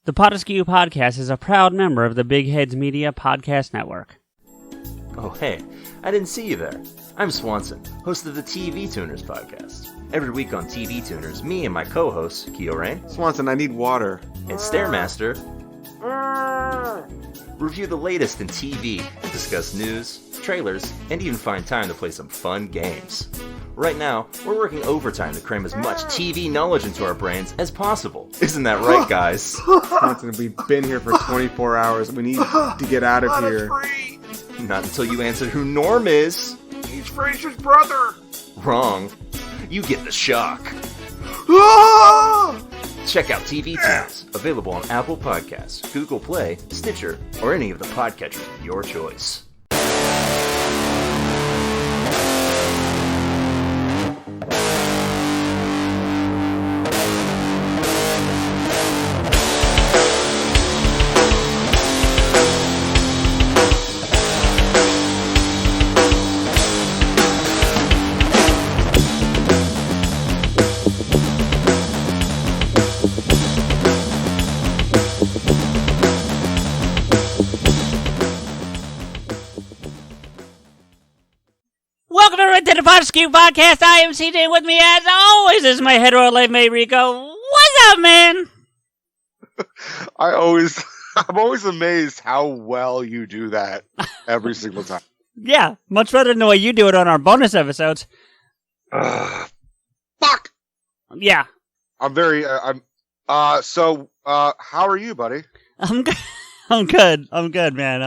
The PodAskew Podcast is a proud member of the Big Heads Media Podcast Network. Oh, hey, I didn't see you there. I'm Swanson, host of the TV Tuners podcast. Every week on TV Tuners, me and my co-hosts, Keo Rain, Swanson, I need water. and Stairmaster, review the latest in TV, discuss news, trailers, and even find time to play some fun games. Right now, we're working overtime to cram as much TV knowledge into our brains as possible. Isn't that right, guys? Swanson, we've been here for 24 hours. We need to get out of here. Not until you answer who Norm is. He's Fraser's brother. Wrong. You get the shock. Check out TV Tuners, available on Apple Podcasts, Google Play, Stitcher, or any of the podcatchers of your choice. Welcome everyone to the PodAskew Podcast. I am CJ. With me, as always, is my hetero life mate Rico. What's up, man? I'm always amazed how well you do that every single time. Yeah, much better than the way you do it on our bonus episodes. Fuck. Yeah, I'm very. So, how are you, buddy? I'm good. I'm good, man.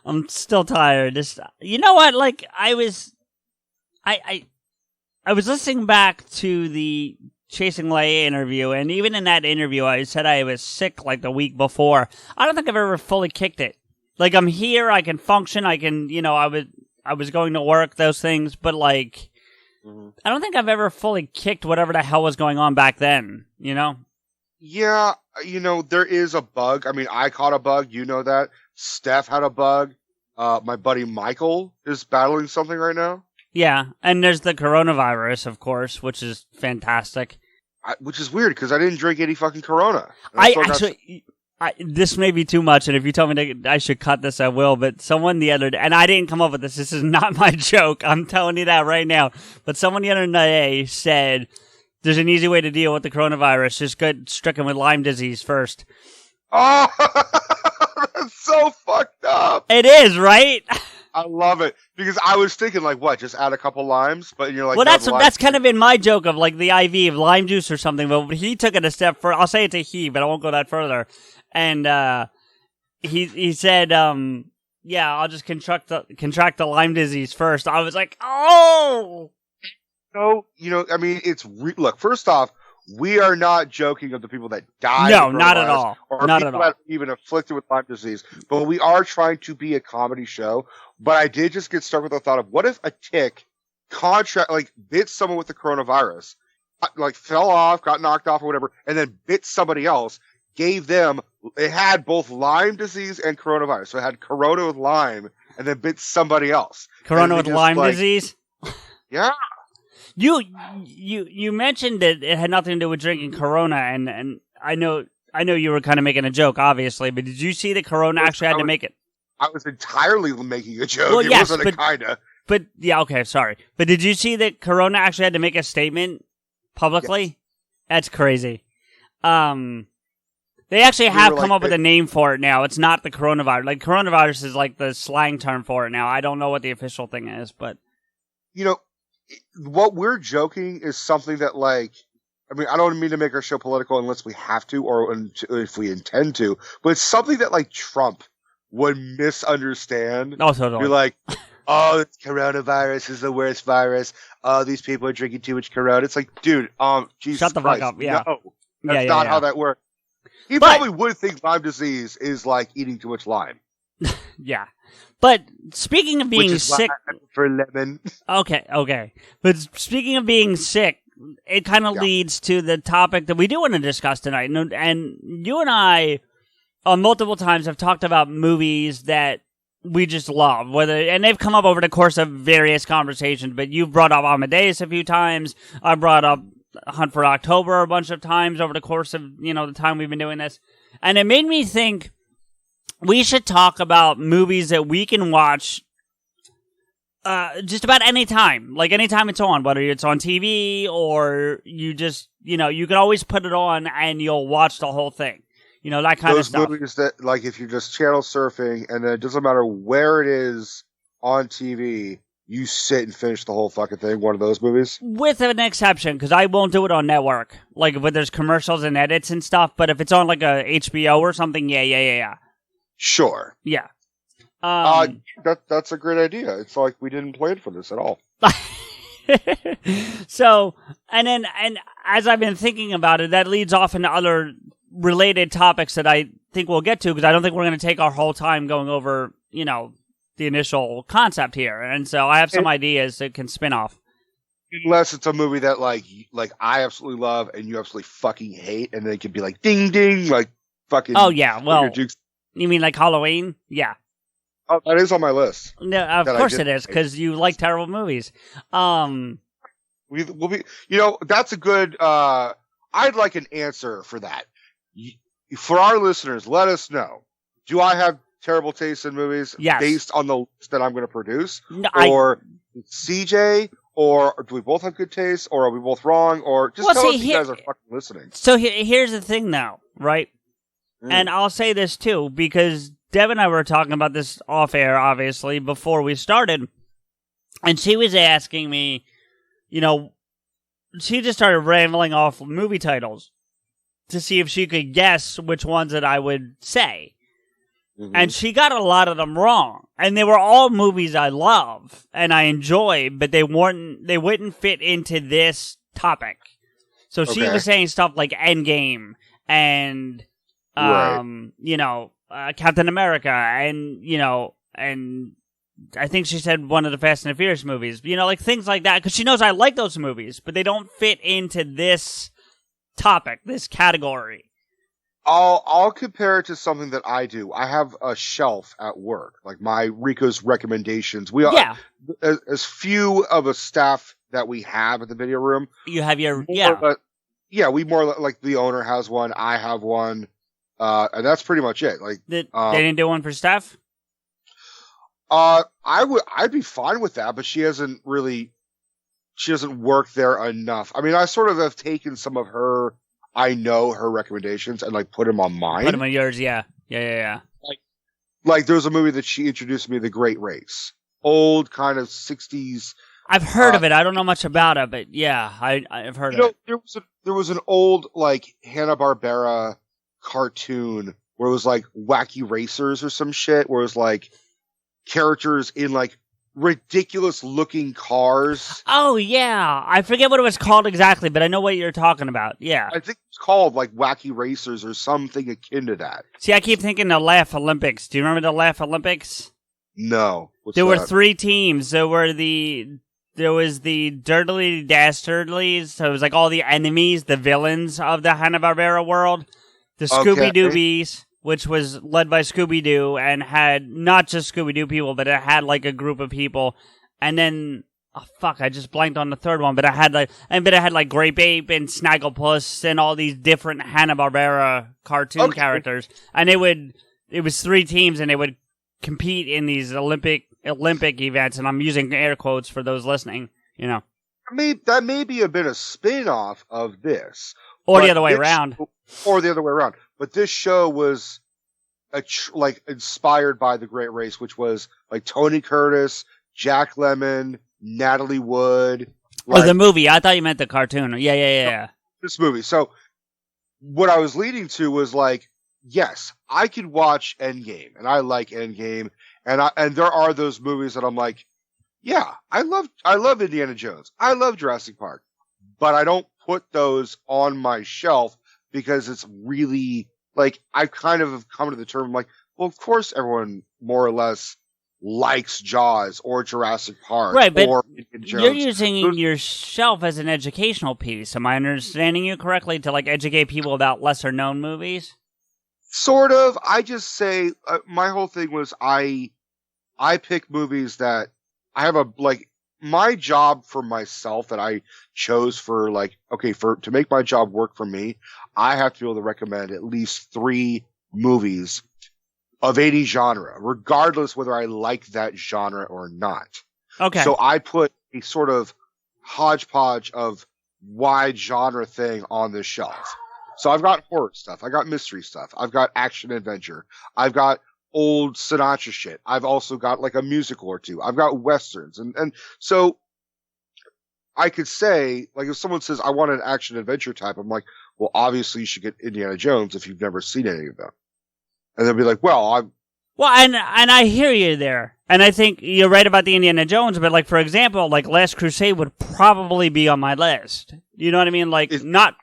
I'm still tired. You know what? Like, I was listening back to the Chasing Leia interview, and even in that interview, I said I was sick like the week before. I don't think I've ever fully kicked it. Like, I'm here, I can function, I was going to work, those things, but like, I don't think I've ever fully kicked whatever the hell was going on back then, you know? Yeah, there is a bug. I mean, I caught a bug. You know that. Steph had a bug. My buddy Michael is battling something right now. Yeah, and there's the coronavirus, of course, which is fantastic. Which is weird, because I didn't drink any fucking Corona. This may be too much, and if you tell me that I should cut this, I will, but someone the other day, and I didn't come up with this is not my joke, I'm telling you that right now, but someone the other day said, there's an easy way to deal with the coronavirus, just get stricken with Lyme disease first. Oh, that's so fucked up. It is, right? I love it, because I was thinking, like, what, just add a couple limes? But you're like, well, that's kind of been my joke of, like, the IV of lime juice or something, but he took it a step further. I'll say it's a he, but I won't go that further. And he said, yeah, I'll just contract the Lyme disease first. I was like, oh! No, I mean, look, first off, we are not joking of the people that died. No, not at all. Or not people at all. that are even afflicted with Lyme disease. But we are trying to be a comedy show. But I did just get stuck with the thought of, what if a tick bit someone with the coronavirus, fell off, got knocked off or whatever, and then bit somebody else, it had both Lyme disease and coronavirus. So it had corona with Lyme, and then bit somebody else. Corona with Lyme disease? Yeah. You mentioned that it had nothing to do with drinking Corona, and I know you were kind of making a joke, obviously, but did you see that Corona actually had to make it? I was entirely making a joke. Well, it wasn't a kinda. But, yeah, okay, sorry. But did you see that Corona actually had to make a statement publicly? Yes. That's crazy. They actually have come up with a name for it now. It's not the coronavirus. Like, coronavirus is like the slang term for it now. I don't know what the official thing is, but... what we're joking is something that, I don't mean to make our show political unless we have to or if we intend to, but it's something that, Trump would misunderstand. Oh, totally. You're like, oh, coronavirus is the worst virus. Oh, these people are drinking too much Corona. It's like, dude, Jesus Shut the Christ. fuck up, yeah. No, that's not how that works. He probably would think Lyme disease is like eating too much lime. Yeah. But speaking of being sick... for lemon. Okay. But speaking of being sick, it kind of leads to the topic that we do want to discuss tonight. And you and I, multiple times, have talked about movies that we just love. And they've come up over the course of various conversations, but you've brought up Amadeus a few times. I brought up Hunt for October a bunch of times over the course of, the time we've been doing this. And it made me think we should talk about movies that we can watch just about any time. Like, anytime it's on, whether it's on TV or you just, you can always put it on and you'll watch the whole thing. That kind of stuff. Those movies that, like, if you're just channel surfing and then it doesn't matter where it is on TV, you sit and finish the whole fucking thing, one of those movies? With an exception, because I won't do it on network. Like, if there's commercials and edits and stuff, but if it's on, like, a HBO or something, yeah. Sure. Yeah. That's a great idea. It's like we didn't plan for this at all. So, and as I've been thinking about it, that leads off into other related topics that I think we'll get to, because I don't think we're going to take our whole time going over, the initial concept here. And so I have some ideas that can spin off. Unless it's a movie that like I absolutely love and you absolutely fucking hate, and then it could be like ding ding, like fucking. Oh yeah, well, you mean like Halloween? Yeah. Oh, that is on my list. No, of course it is, because you like terrible movies. We'll be, that's a good. I'd like an answer for that. For our listeners, let us know. Do I have terrible taste in movies based on the list that I'm going to produce? No, or CJ? Or do we both have good taste? Or are we both wrong? Or just tell us if you guys are fucking listening. So here's the thing, though, right? And I'll say this, too, because Deb and I were talking about this off air, obviously, before we started. And she was asking me, she just started rambling off movie titles to see if she could guess which ones that I would say. Mm-hmm. And she got a lot of them wrong. And they were all movies I love and I enjoy, but they wouldn't fit into this topic. So she was saying stuff like Endgame and, Captain America and, and I think she said one of the Fast and the Furious movies, like things like that. Because she knows I like those movies, but they don't fit into this topic, this category. I'll compare it to something that I do. I have a shelf at work, like my Rico's recommendations. We are as few of a staff that we have at the video room. You have your we more like the owner has one, I have one, and that's pretty much it. Like they didn't do one for Steph. I'd be fine with that, but she doesn't work there enough. I mean, I sort of have taken some of her. I know her recommendations and like put them on mine. Put them on yours, yeah. Like there's a movie that she introduced me, The Great Race, old kind of 60s. I've heard of it. I don't know much about it, but yeah, I've heard of it. There was an old like Hanna-Barbera cartoon where it was like Wacky Racers or some shit, where it was like characters in like ridiculous looking cars. Oh yeah, I forget what it was called exactly, but I know what you're talking about. Yeah, I think it's called like Wacky Racers or something akin to that. See, I keep thinking the Laugh Olympics. Do you remember the Laugh Olympics? No. There were 3 teams. There was the Dirtly Dastardlies, so it was like all the enemies, the villains of the Hanna-Barbera world. The Scooby-Doobies, which was led by Scooby-Doo and had not just Scooby-Doo people, but it had like a group of people. And then, I just blanked on the third one, but it had like Grape Ape and Snagglepuss and all these different Hanna-Barbera cartoon characters. And it was 3 teams and they would compete in these Olympic events. And I'm using air quotes for those listening, That may be a bit of spin-off of this. Or the other way around. But this show was inspired by The Great Race, which was like Tony Curtis, Jack Lemmon, Natalie Wood. The movie. I thought you meant the cartoon. Yeah. This movie. So what I was leading to was like, yes, I could watch Endgame, and I like Endgame, and there are those movies that I'm like, yeah, I love Indiana Jones. I love Jurassic Park, but I don't put those on my shelf because it's really like I kind of have come to the term like, well, of course everyone more or less likes Jaws or Jurassic Park, right? But or Indiana Jones. You're using your shelf as an educational piece. Am I understanding you correctly to like educate people about lesser known movies? Sort of. I just say my whole thing was I pick movies that I have my job for myself that I chose for to make my job work for me, I have to be able to recommend at least 3 movies of any genre, regardless whether I like that genre or not. Okay. So I put a sort of hodgepodge of wide genre thing on this shelf. So I've got horror stuff. I got mystery stuff. I've got action adventure. I've got old Sinatra shit. I've also got like a musical or two. I've got westerns. And so I could say, like, if someone says, I want an action adventure type, I'm like, well, obviously you should get Indiana Jones if you've never seen any of them. And they'll be like, well, and I hear you there. And I think you're right about the Indiana Jones, but like, for example, like Last Crusade would probably be on my list. You know what I mean? Like, not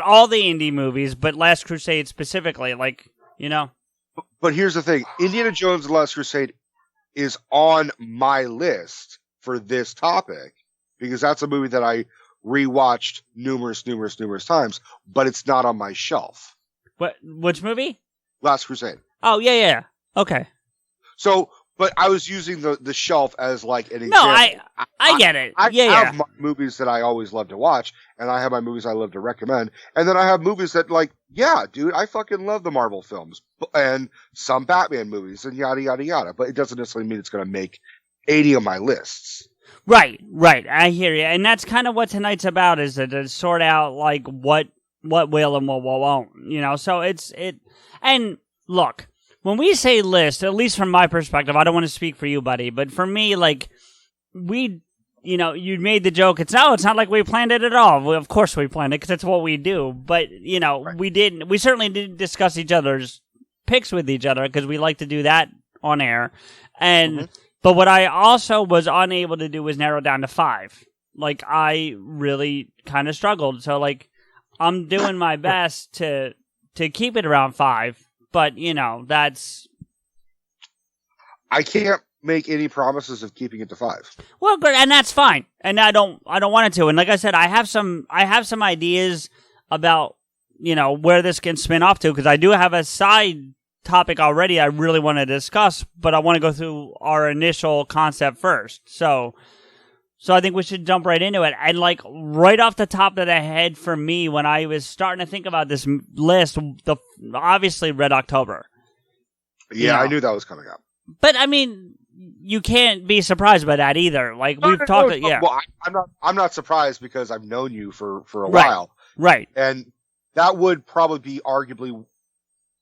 all the indie movies, but Last Crusade specifically, like, you know. But here's the thing. Indiana Jones and Last Crusade is on my list for this topic because that's a movie that I rewatched numerous times, but it's not on my shelf. Which movie? Last Crusade. Oh, yeah. Okay. So, but I was using the shelf as like an example. No, I get it. I have my movies that I always love to watch, and I have my movies I love to recommend, and then I have movies that like, yeah, dude, I fucking love the Marvel films, and some Batman movies, and yada, yada, yada, but it doesn't necessarily mean it's going to make 80 of my lists. Right. I hear you. And that's kind of what tonight's about, is to sort out like what will and what won't, you know? So and look, when we say list, at least from my perspective, I don't want to speak for you, buddy, but for me, like, you made the joke, it's not like we planned it at all. Well, of course we planned it, because that's what we do. But, right. We certainly didn't discuss each other's picks with each other, because we like to do that on air. And, But what I also was unable to do was narrow down to 5. Like, I really kind of struggled. So, like, I'm doing my best to keep it around 5. But, that's... I can't make any promises of keeping it to 5. Well, good, and that's fine. And I don't want it to. And like I said, I have some ideas about, where this can spin off to, because I do have a side topic already I really want to discuss, but I want to go through our initial concept first. So I think we should jump right into it. And like right off the top of the head for me, when I was starting to think about this list, obviously Red October. Yeah, I knew that was coming up. But I mean, you can't be surprised by that either. Like we've talked, yeah. Well, I'm not surprised because I've known you for a while, right? And that would probably be arguably,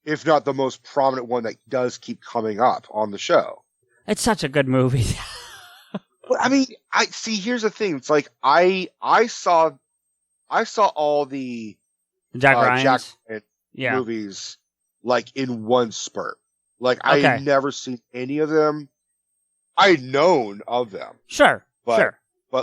if not the most prominent one that does keep coming up on the show. It's such a good movie. I mean, here's the thing. It's like I saw all the Jack Ryan movies like in one spurt. Like I had never seen any of them. I had known of them. Sure. But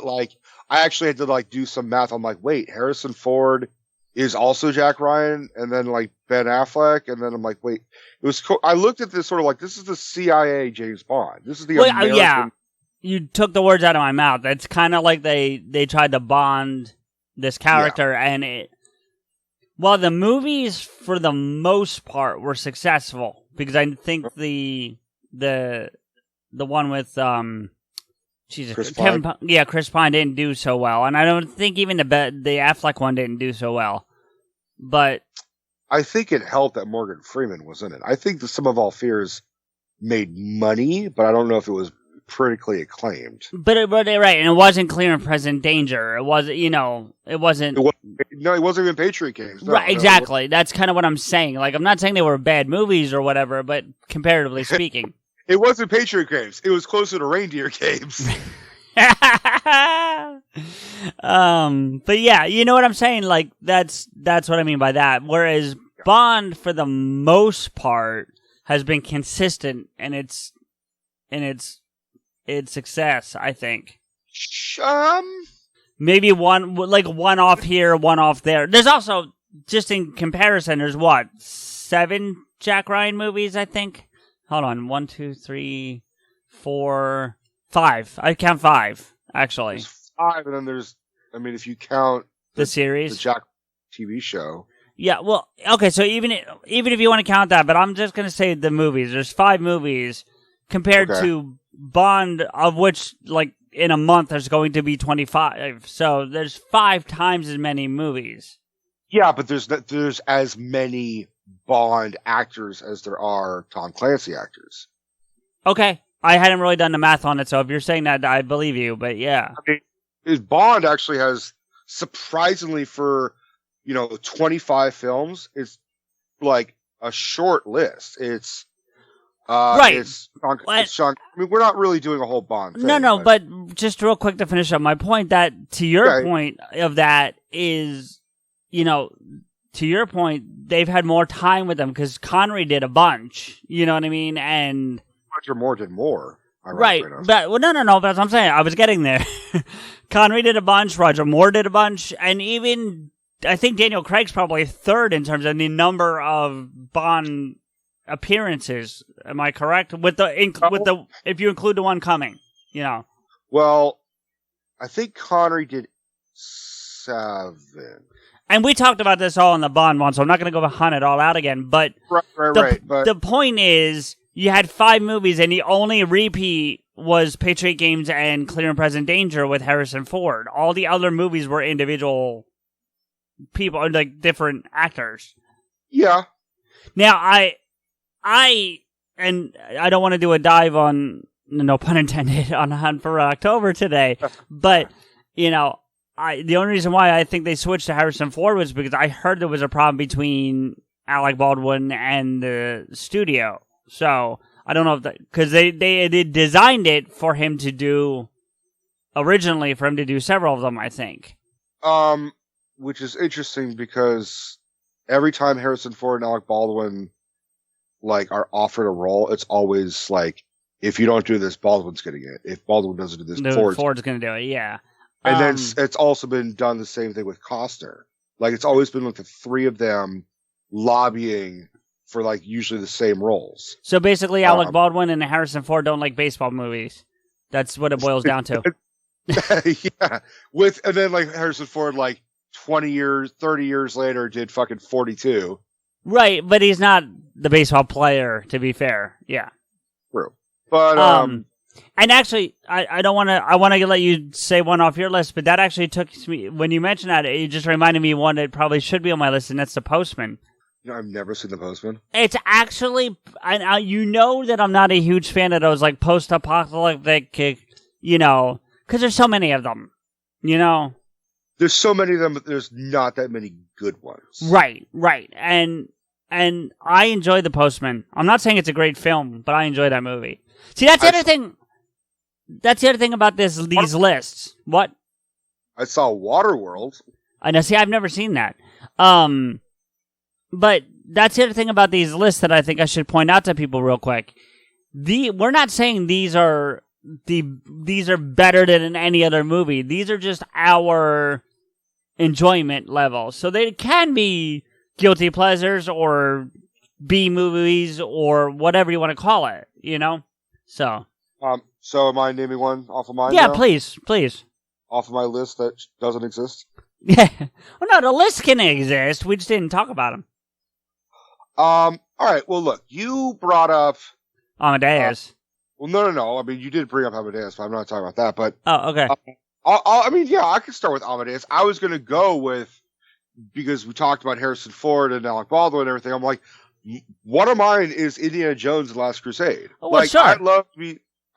like I actually had to like do some math. I'm like, wait, Harrison Ford is also Jack Ryan, and then like Ben Affleck, and then I'm like, wait, it was cool. I looked at this sort of like, this is the CIA James Bond. This is the American. Yeah. You took the words out of my mouth. It's kind of like they tried to Bond this character, and the movies for the most part were successful, because I think the one with Chris Pine. Chris Pine didn't do so well, and I don't think even the Affleck one didn't do so well. But I think it helped that Morgan Freeman was in it. I think the Sum of All Fears made money, but I don't know if it was critically acclaimed. But right, and it wasn't Clear and Present Danger. It wasn't, it wasn't. It wasn't even Patriot Games. No, right, exactly. That's kind of what I'm saying. Like, I'm not saying they were bad movies or whatever, but comparatively speaking. It wasn't Patriot Games. It was closer to Reindeer Games. But yeah, you know what I'm saying? Like, that's what I mean by that. Whereas Bond, for the most part, has been consistent in its success, I think. Maybe one off here, one off there. There's also, just in comparison, there's 7 Jack Ryan movies, I think? Hold on. 1, 2, 3, 4, 5. I count 5, actually. There's 5, and then there's, if you count the series, the Jack TV show. Yeah, well, okay, so even if you want to count that, but I'm just going to say the movies. There's 5 movies compared to Bond, of which, like, in a month there's going to be 25. So there's 5 times as many movies. Yeah, but there's as many Bond actors as there are Tom Clancy actors. Okay. I hadn't really done the math on it, so if you're saying that, I believe you, but yeah. I mean, Bond actually has, surprisingly for, 25 films, it's like a short list. It's right. It's Sean. I mean, we're not really doing a whole Bond thing. No, but just real quick to finish up my point, that to your point of that is, to your point, they've had more time with them because Connery did a bunch. You know what I mean? And Roger Moore did more. Right. But no. But that's what I'm saying. I was getting there. Connery did a bunch. Roger Moore did a bunch. And even, I think Daniel Craig's probably third in terms of the number of Bond appearances. Am I correct? If you include the one coming, Well, I think Connery did 7. And we talked about this all in the Bond one, so I'm not going to go hunt it all out again. But right. But the point is, you had 5 movies, and the only repeat was Patriot Games and Clear and Present Danger with Harrison Ford. All the other movies were individual people, like different actors. Yeah. Now, I don't want to do a dive on, no pun intended, on Hunt for October today, but, the only reason why I think they switched to Harrison Ford was because I heard there was a problem between Alec Baldwin and the studio. So, I don't know if because they designed it for him to do, originally for him to do several of them, I think. Which is interesting because every time Harrison Ford and Alec Baldwin, are offered a role, it's always if you don't do this, Baldwin's getting it. If Baldwin doesn't do this, Ford's going to do it, yeah. And then it's also been done the same thing with Costner. It's always been the 3 of them lobbying for usually the same roles. So basically, Alec Baldwin and Harrison Ford don't like baseball movies. That's what it boils down to. Yeah. And then Harrison Ford 20 years, 30 years later did fucking 42. Right, but he's not the baseball player, to be fair. Yeah. True. But and actually, I want to let you say one off your list, but that actually took me, when you mentioned that, it just reminded me one that probably should be on my list, and that's The Postman. I've never seen The Postman. It's actually, that I'm not a huge fan of those post-apocalyptic, because there's so many of them, There's so many of them, but there's not that many good ones. Right. And I enjoy The Postman. I'm not saying it's a great film, but I enjoy that movie. See, that's the other thing. That's the other thing about these lists. What? I saw Waterworld. I know. See, I've never seen that. But that's the other thing about these lists that I think I should point out to people real quick. We're not saying these are better than any other movie. These are just our enjoyment level. So they can be guilty pleasures or B movies or whatever you want to call it, So. So am I naming one off of mine? Yeah, now? please. Off of my list that doesn't exist? Yeah. Well, no, the list can exist. We just didn't talk about them. All right. Well, look, you brought up Amadeus. Well, no. I mean, you did bring up Amadeus, but I'm not talking about that. But okay. I could start with Amadeus. I was going to go with, because we talked about Harrison Ford and Alec Baldwin and everything. I'm like, one of mine is Indiana Jones: The Last Crusade. Oh, sure.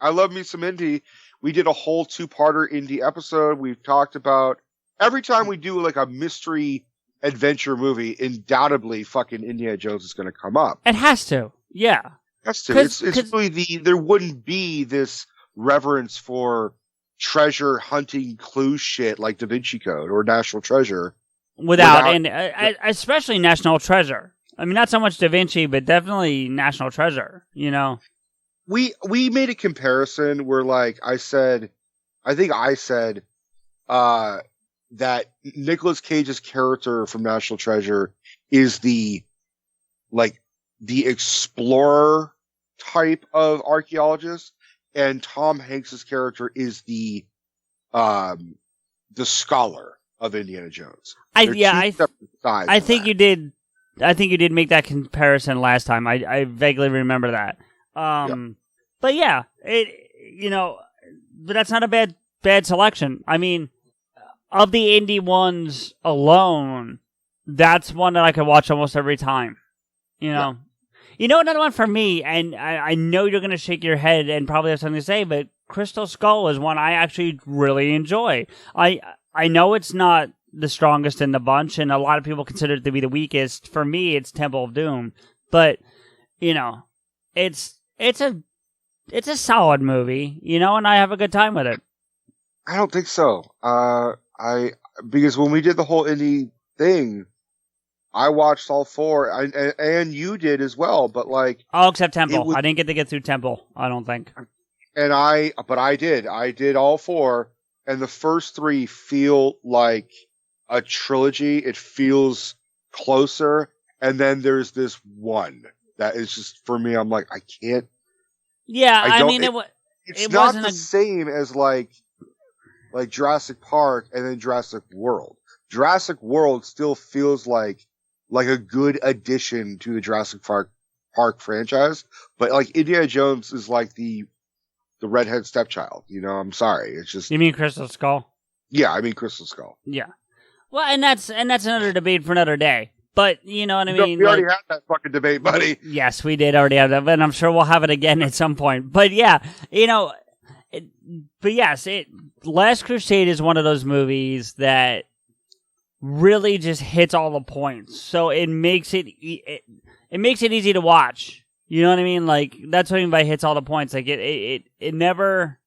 I love me some indie. We did a whole 2-parter indie episode. We've talked about every time we do a mystery adventure movie, undoubtedly fucking Indiana Jones is going to come up. It has to. Yeah. It has to. It's really there wouldn't be this reverence for treasure hunting clue shit like Da Vinci Code or National Treasure especially National Treasure. I mean, not so much Da Vinci, but definitely National Treasure, We made a comparison where I said that Nicolas Cage's character from National Treasure is the explorer type of archaeologist, and Tom Hanks's character is the scholar of Indiana Jones. I think you did make that comparison last time. I vaguely remember that. But yeah, but that's not a bad bad selection. I mean, of the indie ones alone, that's one that I could watch almost every time. You know? Yeah. You know, another one for me, and I know you're going to shake your head and probably have something to say, but Crystal Skull is one I actually really enjoy. I know it's not the strongest in the bunch, and a lot of people consider it to be the weakest. For me, it's Temple of Doom. But, you know, it's a solid movie, you know, and I have a good time with it. I don't think so. Because when we did the whole indie thing, I watched all four, and you did as well. But like, oh, except Temple. I didn't get through Temple. I don't think. And I did. I did all four, and the first three feel like a trilogy. It feels closer, and then there's this one that is just for me. I'm like, I can't. Yeah, I mean, it's not the same as like Jurassic Park and then Jurassic World. Jurassic World still feels like a good addition to the Jurassic Park franchise, but like Indiana Jones is like the redhead stepchild. You know, I'm sorry. It's just. You mean Crystal Skull? Yeah, I mean Crystal Skull. Yeah. Well, and that's another debate for another day. But you know what I mean? We already had that fucking debate, buddy. Yes, we did already have that, and I'm sure we'll have it again at some point. But yeah, you know, Last Crusade is one of those movies that really just hits all the points. So it makes it easy to watch. You know what I mean? Like that's what I mean by hits all the points. Like it never.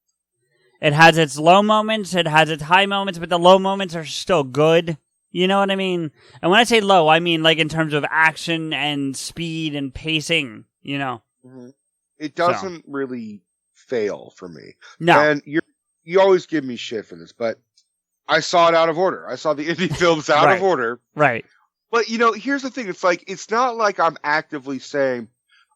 It has its low moments, it has its high moments, but the low moments are still good. You know what I mean? And when I say low, I mean like in terms of action and speed and pacing, you know. Mm-hmm. It doesn't really fail for me. No. And you always give me shit for this, but I saw it out of order. I saw the indie films out of order. Right. But, you know, here's the thing. It's like, it's not like I'm actively saying,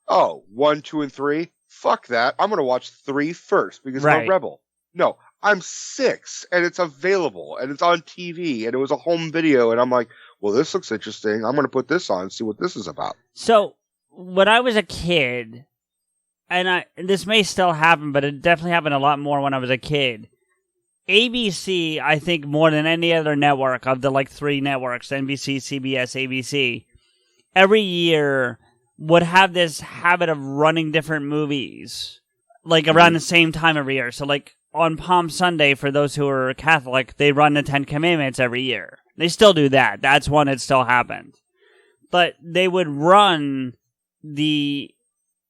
oh, 1, 2, and 3, fuck that. I'm going to watch 3 first because I'm a rebel. No, I'm 6 and it's available and it's on TV and it was a home video and I'm like, well, this looks interesting. I'm going to put this on and see what this is about. So when I was a kid, and this may still happen, but it definitely happened a lot more when I was a kid. ABC, I think more than any other network of the like 3 networks, NBC, CBS, ABC, every year would have this habit of running different movies like around the same time every year. So like, on Palm Sunday, for those who are Catholic, they run the 10 Commandments every year. They still do that. That's one that still happened. But they would run the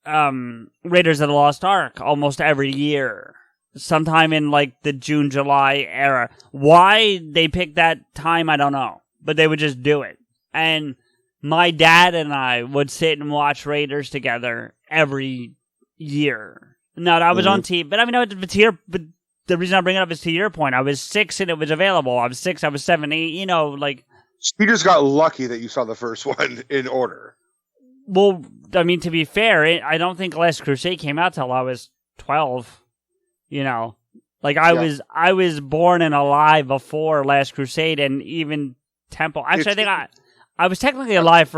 Raiders of the Lost Ark almost every year. Sometime in like the June, July era. Why they picked that time, I don't know. But they would just do it. And my dad and I would sit and watch Raiders together every year. No, I was on TV, but I mean, but the reason I bring it up is to your point. I was 6 and it was available. I was 6, I was 7, 8, you know, like. You just got lucky that you saw the first one in order. Well, I mean, to be fair, I don't think Last Crusade came out till I was 12, you know. Like, I was born and alive before Last Crusade and even Temple. Actually, I think I was technically alive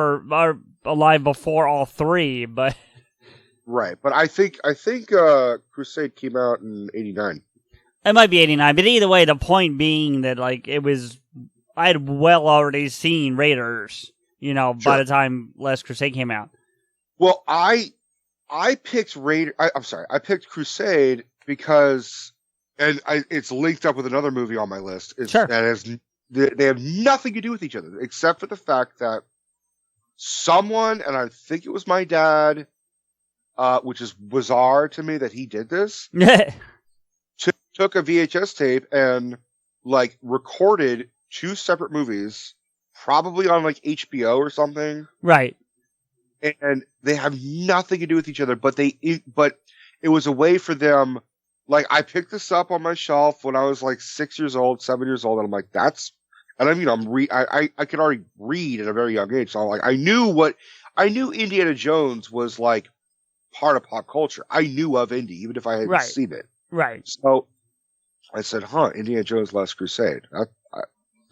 before all 3, but. Right, but I think Crusade came out in 89. It might be 89, but either way, the point being that like I had well already seen Raiders, you know, by the time Last Crusade came out. Well, I picked I picked Crusade because, and it's linked up with another movie on my list. They have nothing to do with each other except for the fact that someone, and I think it was my dad. Which is bizarre to me that he did this. Took a VHS tape and like recorded 2 separate movies, probably on like HBO or something. Right. And they have nothing to do with each other, but it was a way for them. Like I picked this up on my shelf when I was like 6 years old, 7 years old, and I'm like, and I mean, I could already read at a very young age, so I'm like, I knew Indiana Jones was like part of pop culture. I knew of Indy, even if I hadn't seen it. Right. So I said, Indiana Jones Last Crusade.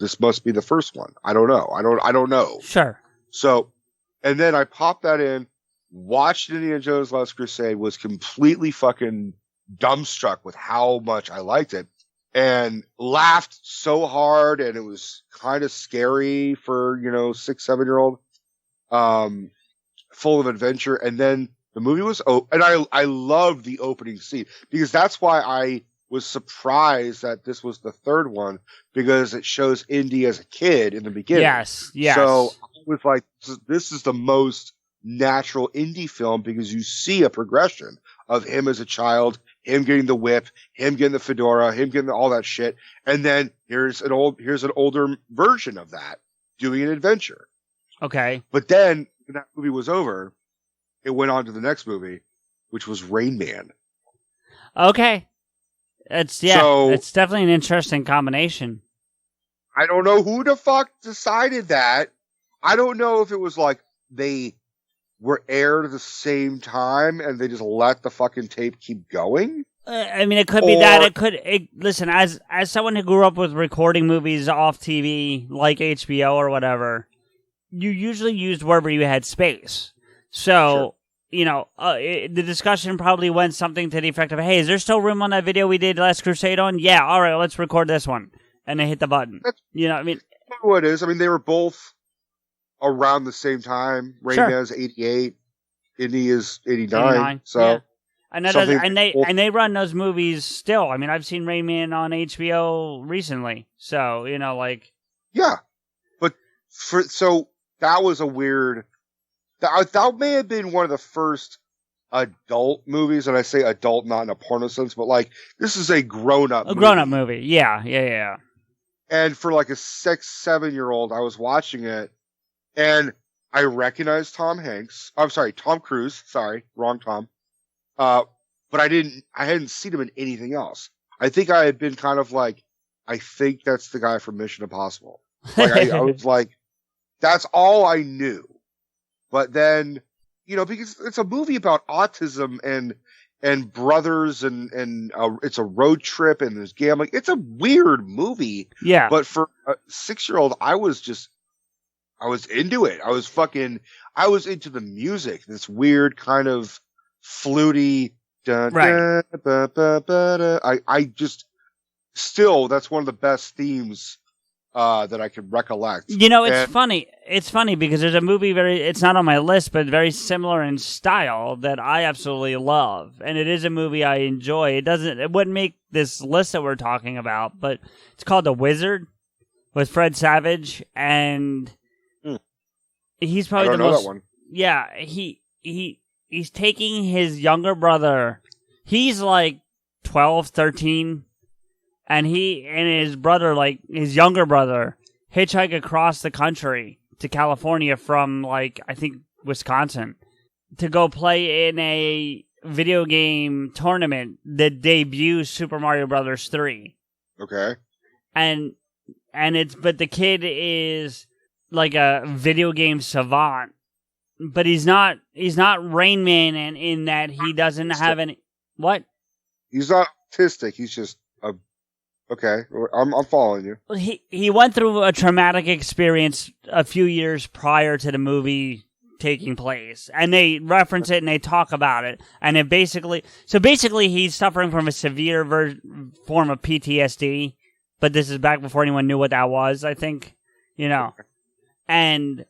This must be the first one. I don't know. I don't know. Sure. So, and then I popped that in, watched Indiana Jones Last Crusade, was completely fucking dumbstruck with how much I liked it. and laughed so hard, and it was kind of scary for 6, 7-year-old, full of adventure. And then the movie was and I loved the opening scene, because that's why I was surprised that this was the third one, because it shows Indy as a kid in the beginning. Yes. So I was like, this is the most natural Indy film, because you see a progression of him as a child, him getting the whip, him getting the fedora, him getting all that shit, and then here's an older version of that doing an adventure. Okay. But then when that movie was over, it went on to the next movie, which was Rain Man. Okay. It's definitely an interesting combination. I don't know who the fuck decided that. I don't know if it was like they were aired at the same time and they just let the fucking tape keep going. I mean, it could be that. Listen, as someone who grew up with recording movies off TV, like HBO or whatever, you usually used wherever you had space. So, the discussion probably went something to the effect of, hey, is there still room on that video we did Last Crusade on? Yeah, all right, let's record this one. And they hit the button. You know what I mean? What it is. I mean, they were both around the same time. Rain Man's 88, Indy is 89. So, yeah. And they run those movies still. I mean, I've seen Rain Man on HBO recently. So, yeah. But so that was a weird. That may have been one of the first adult movies, and I say adult not in a porno sense, but like this is a grown-up movie. Grown-up movie. Yeah. And for like a 6, 7-year-old, I was watching it, and I recognized Tom Cruise. Sorry, wrong Tom. But I hadn't seen him in anything else. I think I had been kind of like, I think that's the guy from Mission Impossible. Like I was like, that's all I knew. But then, because it's a movie about autism and brothers and it's a road trip and there's gambling. It's a weird movie. Yeah. But for a 6-year-old, I was into it. I was into the music. This weird kind of fluty. Right. I just still, that's one of the best themes that I could recollect. It's funny. It's funny because there's a movie it's not on my list, but very similar in style that I absolutely love. And it is a movie I enjoy. It wouldn't make this list that we're talking about, but it's called The Wizard with Fred Savage. And he's probably the most. That one. Yeah. He's taking his younger brother. He's like 12, 13. And he and his brother, like his younger brother, hitchhike across the country to California from, like, I think Wisconsin, to go play in a video game tournament that debuts Super Mario Brothers 3. Okay. But the kid is like a video game savant, but he's not Rain Man in that he doesn't have any. What? He's not autistic. He's just a. Okay, I'm following you. He went through a traumatic experience a few years prior to the movie taking place, and they reference it and they talk about it. And it basically he's suffering from a severe form of PTSD, but this is back before anyone knew what that was, I think, and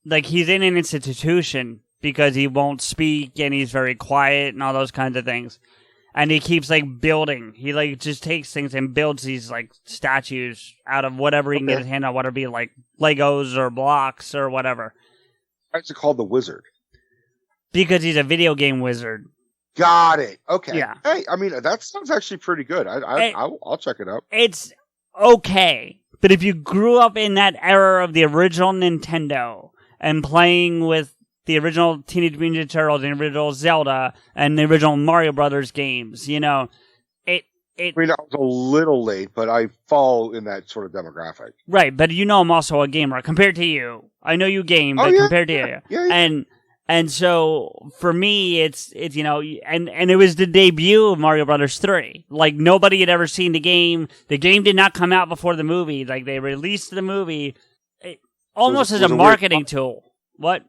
like he's in an institution because he won't speak and he's very quiet and all those kinds of things. And he keeps, like, building. He, like, just takes things and builds these, like, statues out of whatever he can get his hand on, whether it be, like, Legos or blocks or whatever. Why is it called The Wizard? Because he's a video game wizard. Got it. Okay. Yeah. Hey, I mean, that sounds actually pretty good. I'll check it out. It's okay. But if you grew up in that era of the original Nintendo and playing with the original Teenage Mutant Ninja Turtles, the original Zelda, and the original Mario Brothers games, it. I mean, I was a little late, but I fall in that sort of demographic. Right, but I'm also a gamer compared to you. I know you game, but compared to you, yeah. And so for me, it's and it was the debut of Mario Brothers 3. Like nobody had ever seen the game. The game did not come out before the movie. Like they released the movie almost as a marketing tool. What?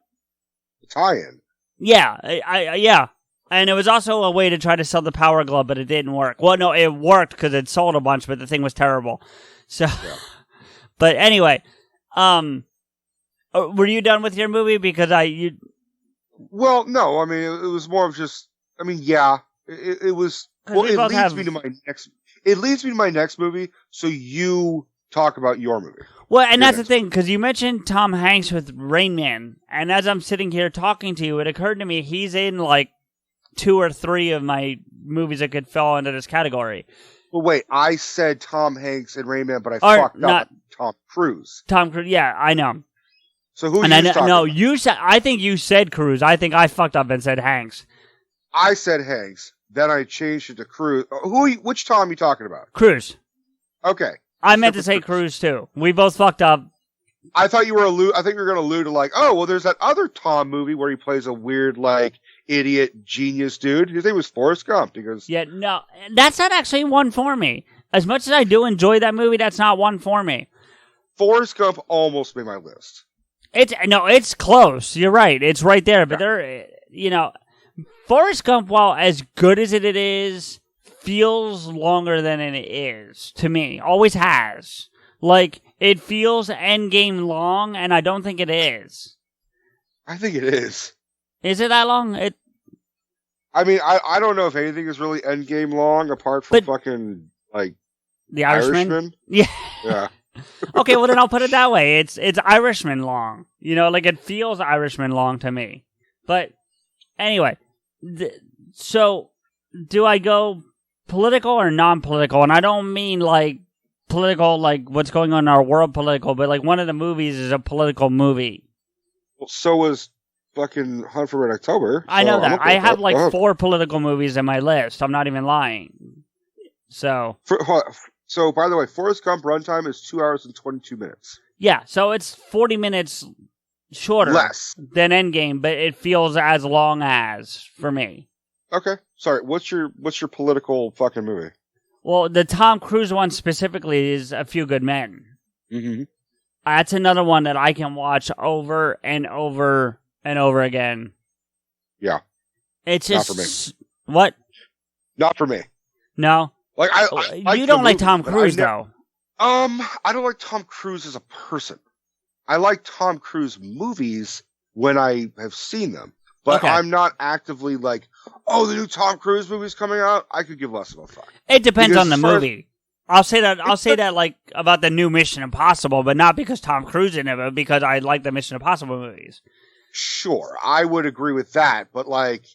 Tie-in. Yeah, And it was also a way to try to sell the Power Glove, but it didn't work. Well, no, it worked because it sold a bunch, but the thing was terrible. So, but anyway, were you done with your movie? Because Well, no. I mean, it was more of just. I mean, yeah, it was. Well, it leads me to my next. It leads me to my next movie. So you talk about your movie. Well, and that's the thing, because you mentioned Tom Hanks with Rain Man, and as I'm sitting here talking to you, it occurred to me he's in like 2 or 3 of my movies that could fall into this category. Well, wait, I said Tom Hanks and Rain Man, but I fucked up Tom Cruise. Tom Cruise, yeah, I know. So who are you talking about? You said. I think you said Cruise. I think I fucked up and said Hanks. I said Hanks. Then I changed it to Cruise. Which Tom are you talking about? Cruise. Okay. I meant to say Cruise too. We both fucked up. I thought you were I think you were going to allude to like, oh, well, there's that other Tom movie where he plays a weird, like, idiot genius dude. His name was Forrest Gump. Yeah, no, that's not actually one for me. As much as I do enjoy that movie, that's not one for me. Forrest Gump almost made my list. It's close. You're right. It's right there. But Forrest Gump, while as good as it is, feels longer than it is to me. Always has. Like, it feels endgame long, and I don't think it is. I think it is. Is it that long? I mean, I don't know if anything is really endgame long apart from fucking, like, The Irishman? Yeah. Okay, well then I'll put it that way. It's Irishman long. Like it feels Irishman long to me. But anyway, so do I go political or non-political? And I don't mean like political, like what's going on in our world political, but like one of the movies is a political movie. Well, so was fucking Hunt for Red October. I know that. I have like 4 political movies in my list. I'm not even lying. So, by the way, Forrest Gump runtime is 2 hours and 22 minutes. Yeah, so it's 40 minutes shorter than Endgame, but it feels as long as for me. Okay, sorry. What's your political fucking movie? Well, the Tom Cruise one specifically is A Few Good Men. Mm-hmm. That's another one that I can watch over and over and over again. Yeah, it's just not for me. What? Not for me. No. Like you don't like Tom Cruise though. I don't like Tom Cruise as a person. I like Tom Cruise movies when I have seen them, but I'm not actively like, oh, the new Tom Cruise movie's coming out. I could give less of a fuck. It depends on the movie. I'll say that like about the new Mission Impossible, but not because Tom Cruise in it, but because I like the Mission Impossible movies. Sure, I would agree with that, but like,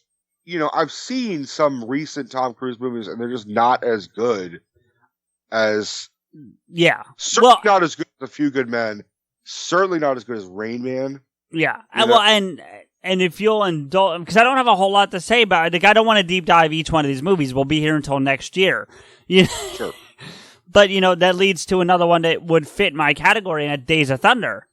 I've seen some recent Tom Cruise movies, and they're just not as good as... Yeah. Certainly not as good as A Few Good Men. Certainly not as good as Rain Man. Yeah. And if you'll indulge... Because I don't have a whole lot to say about it. Like, I don't want to deep dive each one of these movies. We'll be here until next year. Sure. But, that leads to another one that would fit my category, and Days of Thunder.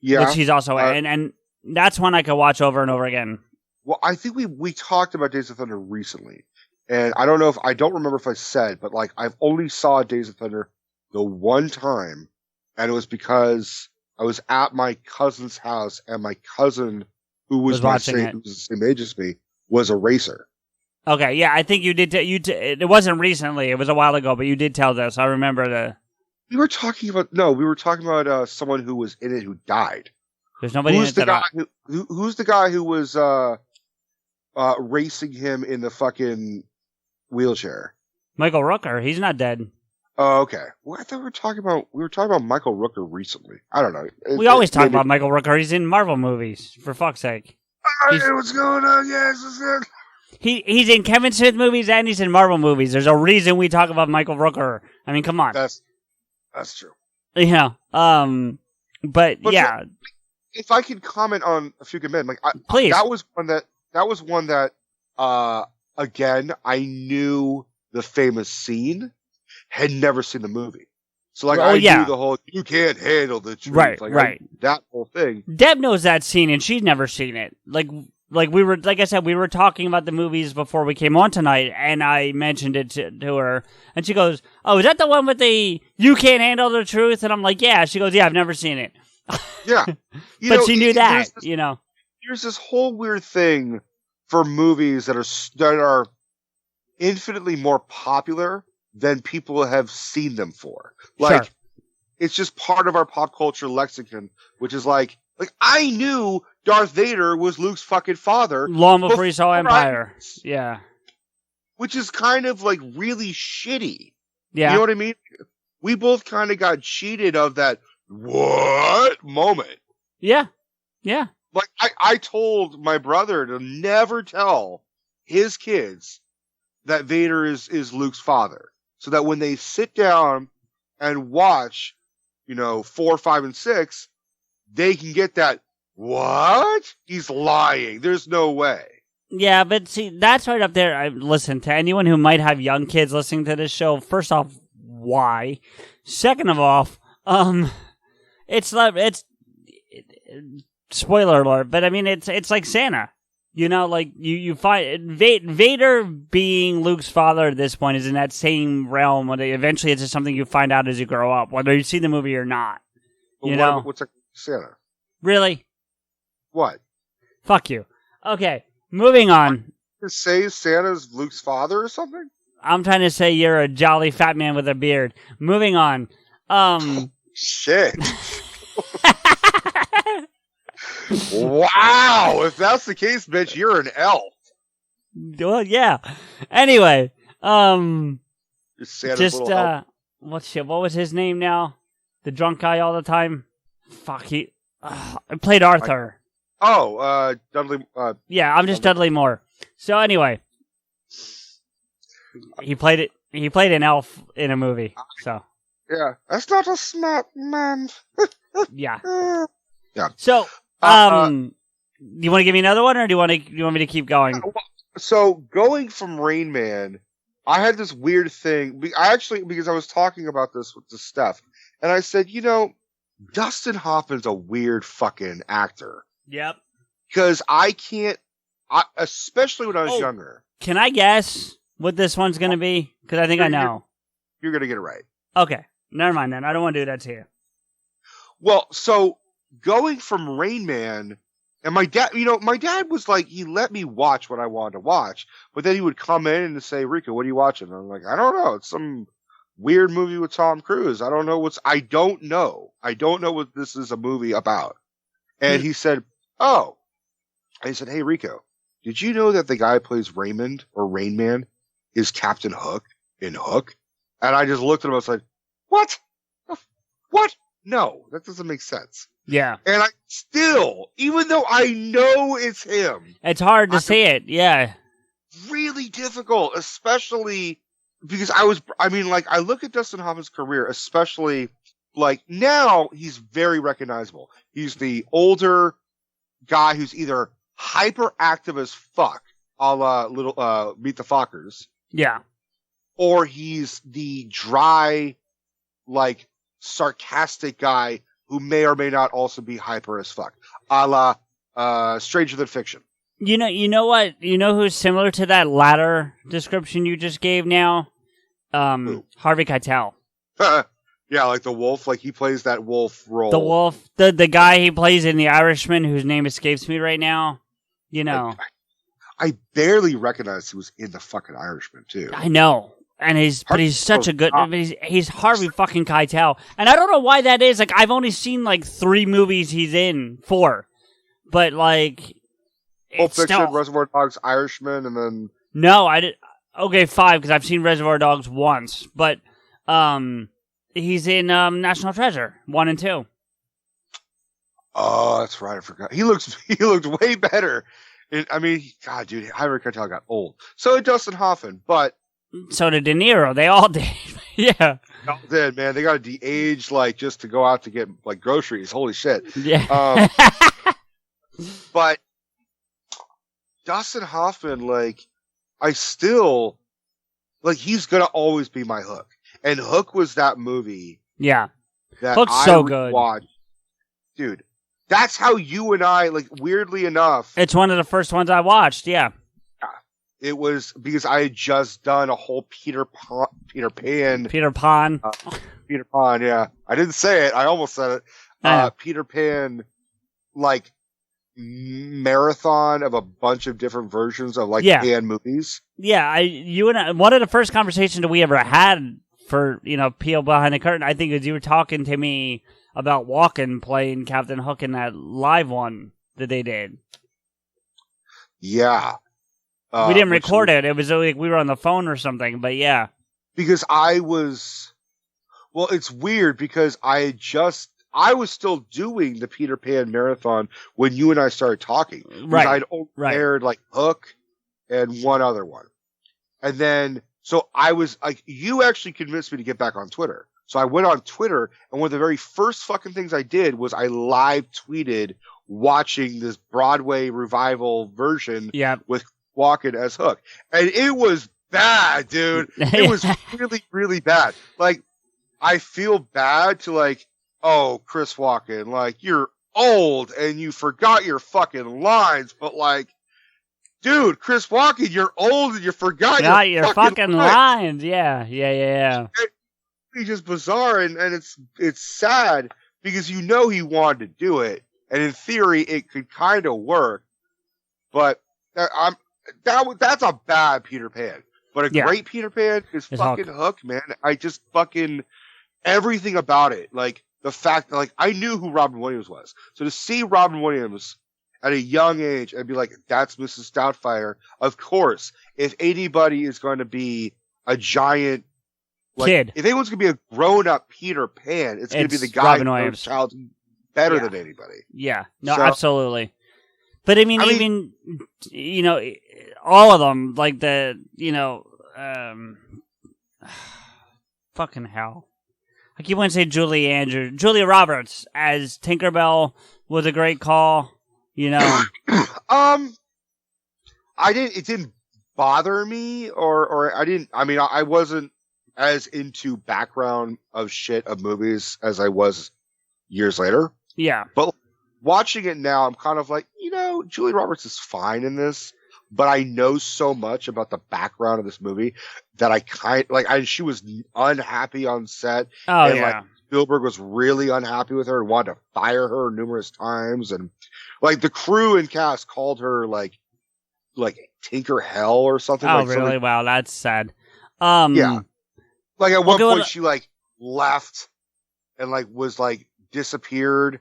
Yeah. Which he's also in. And that's one I could watch over and over again. Well, I think we talked about Days of Thunder recently, and I don't remember if I said, but like I've only saw Days of Thunder the one time, and it was because I was at my cousin's house, and my cousin, who was the same age as me, was a racer. Okay, yeah, I think you did. It wasn't recently; it was a while ago, but you did tell this. I remember we were talking about someone who was in it who died. There's nobody who's in it. Who's the guy who was racing him in the fucking wheelchair? Michael Rooker. He's not dead. Oh, okay. Well, I thought we were talking about Michael Rooker recently. I don't know. We always talk about Michael Rooker. He's in Marvel movies, for fuck's sake. What's going on? Yes, what's good? He's in Kevin Smith movies and he's in Marvel movies. There's a reason we talk about Michael Rooker. I mean, come on. That's true. But yeah. If I could comment on A Few Good Men, like please. That was one that again, I knew the famous scene, had never seen the movie. So like I knew the whole "you can't handle the truth," right. That whole thing. Deb knows that scene and she's never seen it. Like I said, we were talking about the movies before we came on tonight, and I mentioned it to her, and she goes, "Oh, is that the one with the you can't handle the truth?" And I'm like, "Yeah." She goes, "Yeah, I've never seen it." Yeah, but she knew that. There's this whole weird thing for movies that are infinitely more popular than people have seen them for. Like, Sure. it's just part of our pop culture lexicon, which is like I knew Darth Vader was Luke's fucking father Long before he saw before Empire. Yeah. which is kind of like really shitty. Yeah. You know what I mean? We both kind of got cheated of that what moment. Yeah. Yeah. Like I told my brother to never tell his kids that Vader is Luke's father, so that when they sit down and watch, 4, 5, and 6, they can get that, what? He's lying. There's no way. Yeah, but see, that's right up there. Listen, to anyone who might have young kids listening to this show, first off, why? Second of all, spoiler alert, but I mean, it's like Santa. Like you find Vader being Luke's father at this point is in that same realm. When eventually it's just something you find out as you grow up, whether you see the movie or not. What's a Santa? Really? What? Fuck you. Okay, moving on. To say Santa's Luke's father or something? I'm trying to say you're a jolly fat man with a beard. Moving on. Shit. Wow, if that's the case, bitch, you're an elf. Well, yeah. Anyway, Santa's just little elf. what was his name now? The drunk guy all the time. Fuck, he played Arthur. Dudley. Yeah, I'm just Dudley Moore. So anyway, he played it. He played an elf in a movie. So Yeah, that's not a smart man. yeah. Yeah. So do you want to give me another one, or do you want me to keep going? So going from Rain Man, I had this weird thing. Because I was talking about this with the Steph, and I said, Dustin Hoffman's a weird fucking actor. Yep. Because especially when I was younger. Can I guess what this one's going to be? Because I think I know. You're going to get it right. Okay. Never mind then. I don't want to do that to you. Well, so going from Rain Man, and my dad was like, he let me watch what I wanted to watch, but then he would come in and say, Rico, what are you watching? And I'm like, I don't know. It's some weird movie with Tom Cruise. I don't know what this is a movie about. And he said, oh. And he said, hey, Rico, did you know that the guy who plays Raymond or Rain Man is Captain Hook in Hook? And I just looked at him. I was like, what? What? No, that doesn't make sense. Yeah. And I still, even though I know it's him, it's hard to say it. Yeah. Really difficult, especially because I look at Dustin Hoffman's career, especially like now he's very recognizable. He's the older guy who's either hyperactive as fuck, a la little Meet the Fockers. Yeah. Or he's the dry, like sarcastic guy who may or may not also be hyper as fuck, a la Stranger Than Fiction. You know what? You know who's similar to that latter description you just gave now? Harvey Keitel. Yeah, like the wolf. Like he plays that wolf role. The wolf. The guy he plays in The Irishman, whose name escapes me right now. I barely recognized he was in the fucking Irishman too. I know. And he's such a good. He's Harvey fucking Keitel, and I don't know why that is. Like I've only seen like 3 movies he's in, 4, but like Pulp Fiction, Reservoir Dogs, Irishman, and then no, I did. Okay, 5 because I've seen Reservoir Dogs once, but he's in National Treasure 1 and 2. Oh, that's right. I forgot. He looked way better. God, dude, Harvey Keitel got old. So did Dustin Hoffman, but. So did De Niro. They all did. Yeah. They all did, man. They got to de-age, like, just to go out to get, like, groceries. Holy shit. Yeah. But Dustin Hoffman, like, I still, like, he's going to always be my Hook. And Hook was that movie. Yeah. That Hook's so good. Dude, that's how you and I, like, weirdly enough. It's one of the first ones I watched, yeah. It was because I had just done a whole Peter Pan. Peter Pan, yeah. I didn't say it. I almost said it. Peter Pan, like, marathon of a bunch of different versions of like Pan movies. Yeah, you and I, one of the first conversations that we ever had for Peel Behind the Curtain, I think, is you were talking to me about Walken playing Captain Hook in that live one that they did. Yeah. We didn't record it. It was like we were on the phone or something, but yeah. Because it's weird because I was still doing the Peter Pan marathon when you and I started talking. Right. I'd only aired like Hook and one other one. And then, so I was like, you actually convinced me to get back on Twitter. So I went on Twitter, and one of the very first fucking things I did was I live tweeted watching this Broadway revival version with Walken as Hook. And it was bad, dude. It was really, really bad. Like, I feel bad to like, oh, Chris Walken, like, you're old and you forgot your fucking lines, but like, dude, Chris Walken, you're old and you forgot your fucking lines. Yeah. It's just bizarre, and it's sad because he wanted to do it, and in theory it could kind of work, but that's a bad Peter Pan. But a great Peter Pan is fucking Hook, man. I just fucking everything about it, like the fact that like I knew who Robin Williams was, so to see Robin Williams at a young age and be like, that's Mrs. Doubtfire. Of course, if anybody is going to be a giant kid, if anyone's going to be a grown-up Peter Pan, it's going to be the guy who knows childhood better than anybody. Yeah, no, absolutely. But I mean, even all of them, like fucking hell. I keep wanting to say Julia Roberts as Tinkerbell was a great call. It didn't bother me, or I didn't. I mean, I wasn't as into background of movies as I was years later. Yeah. But watching it now, I'm kind of like, Julia Roberts is fine in this, but I know so much about the background of this movie that she was unhappy on set. Oh, and, yeah. Spielberg was really unhappy with her and wanted to fire her numerous times. And like the crew and cast called her like Tinker Hell or something. Oh, really? Something. Wow. That's sad. Yeah. Like at one point she like left and like was like disappeared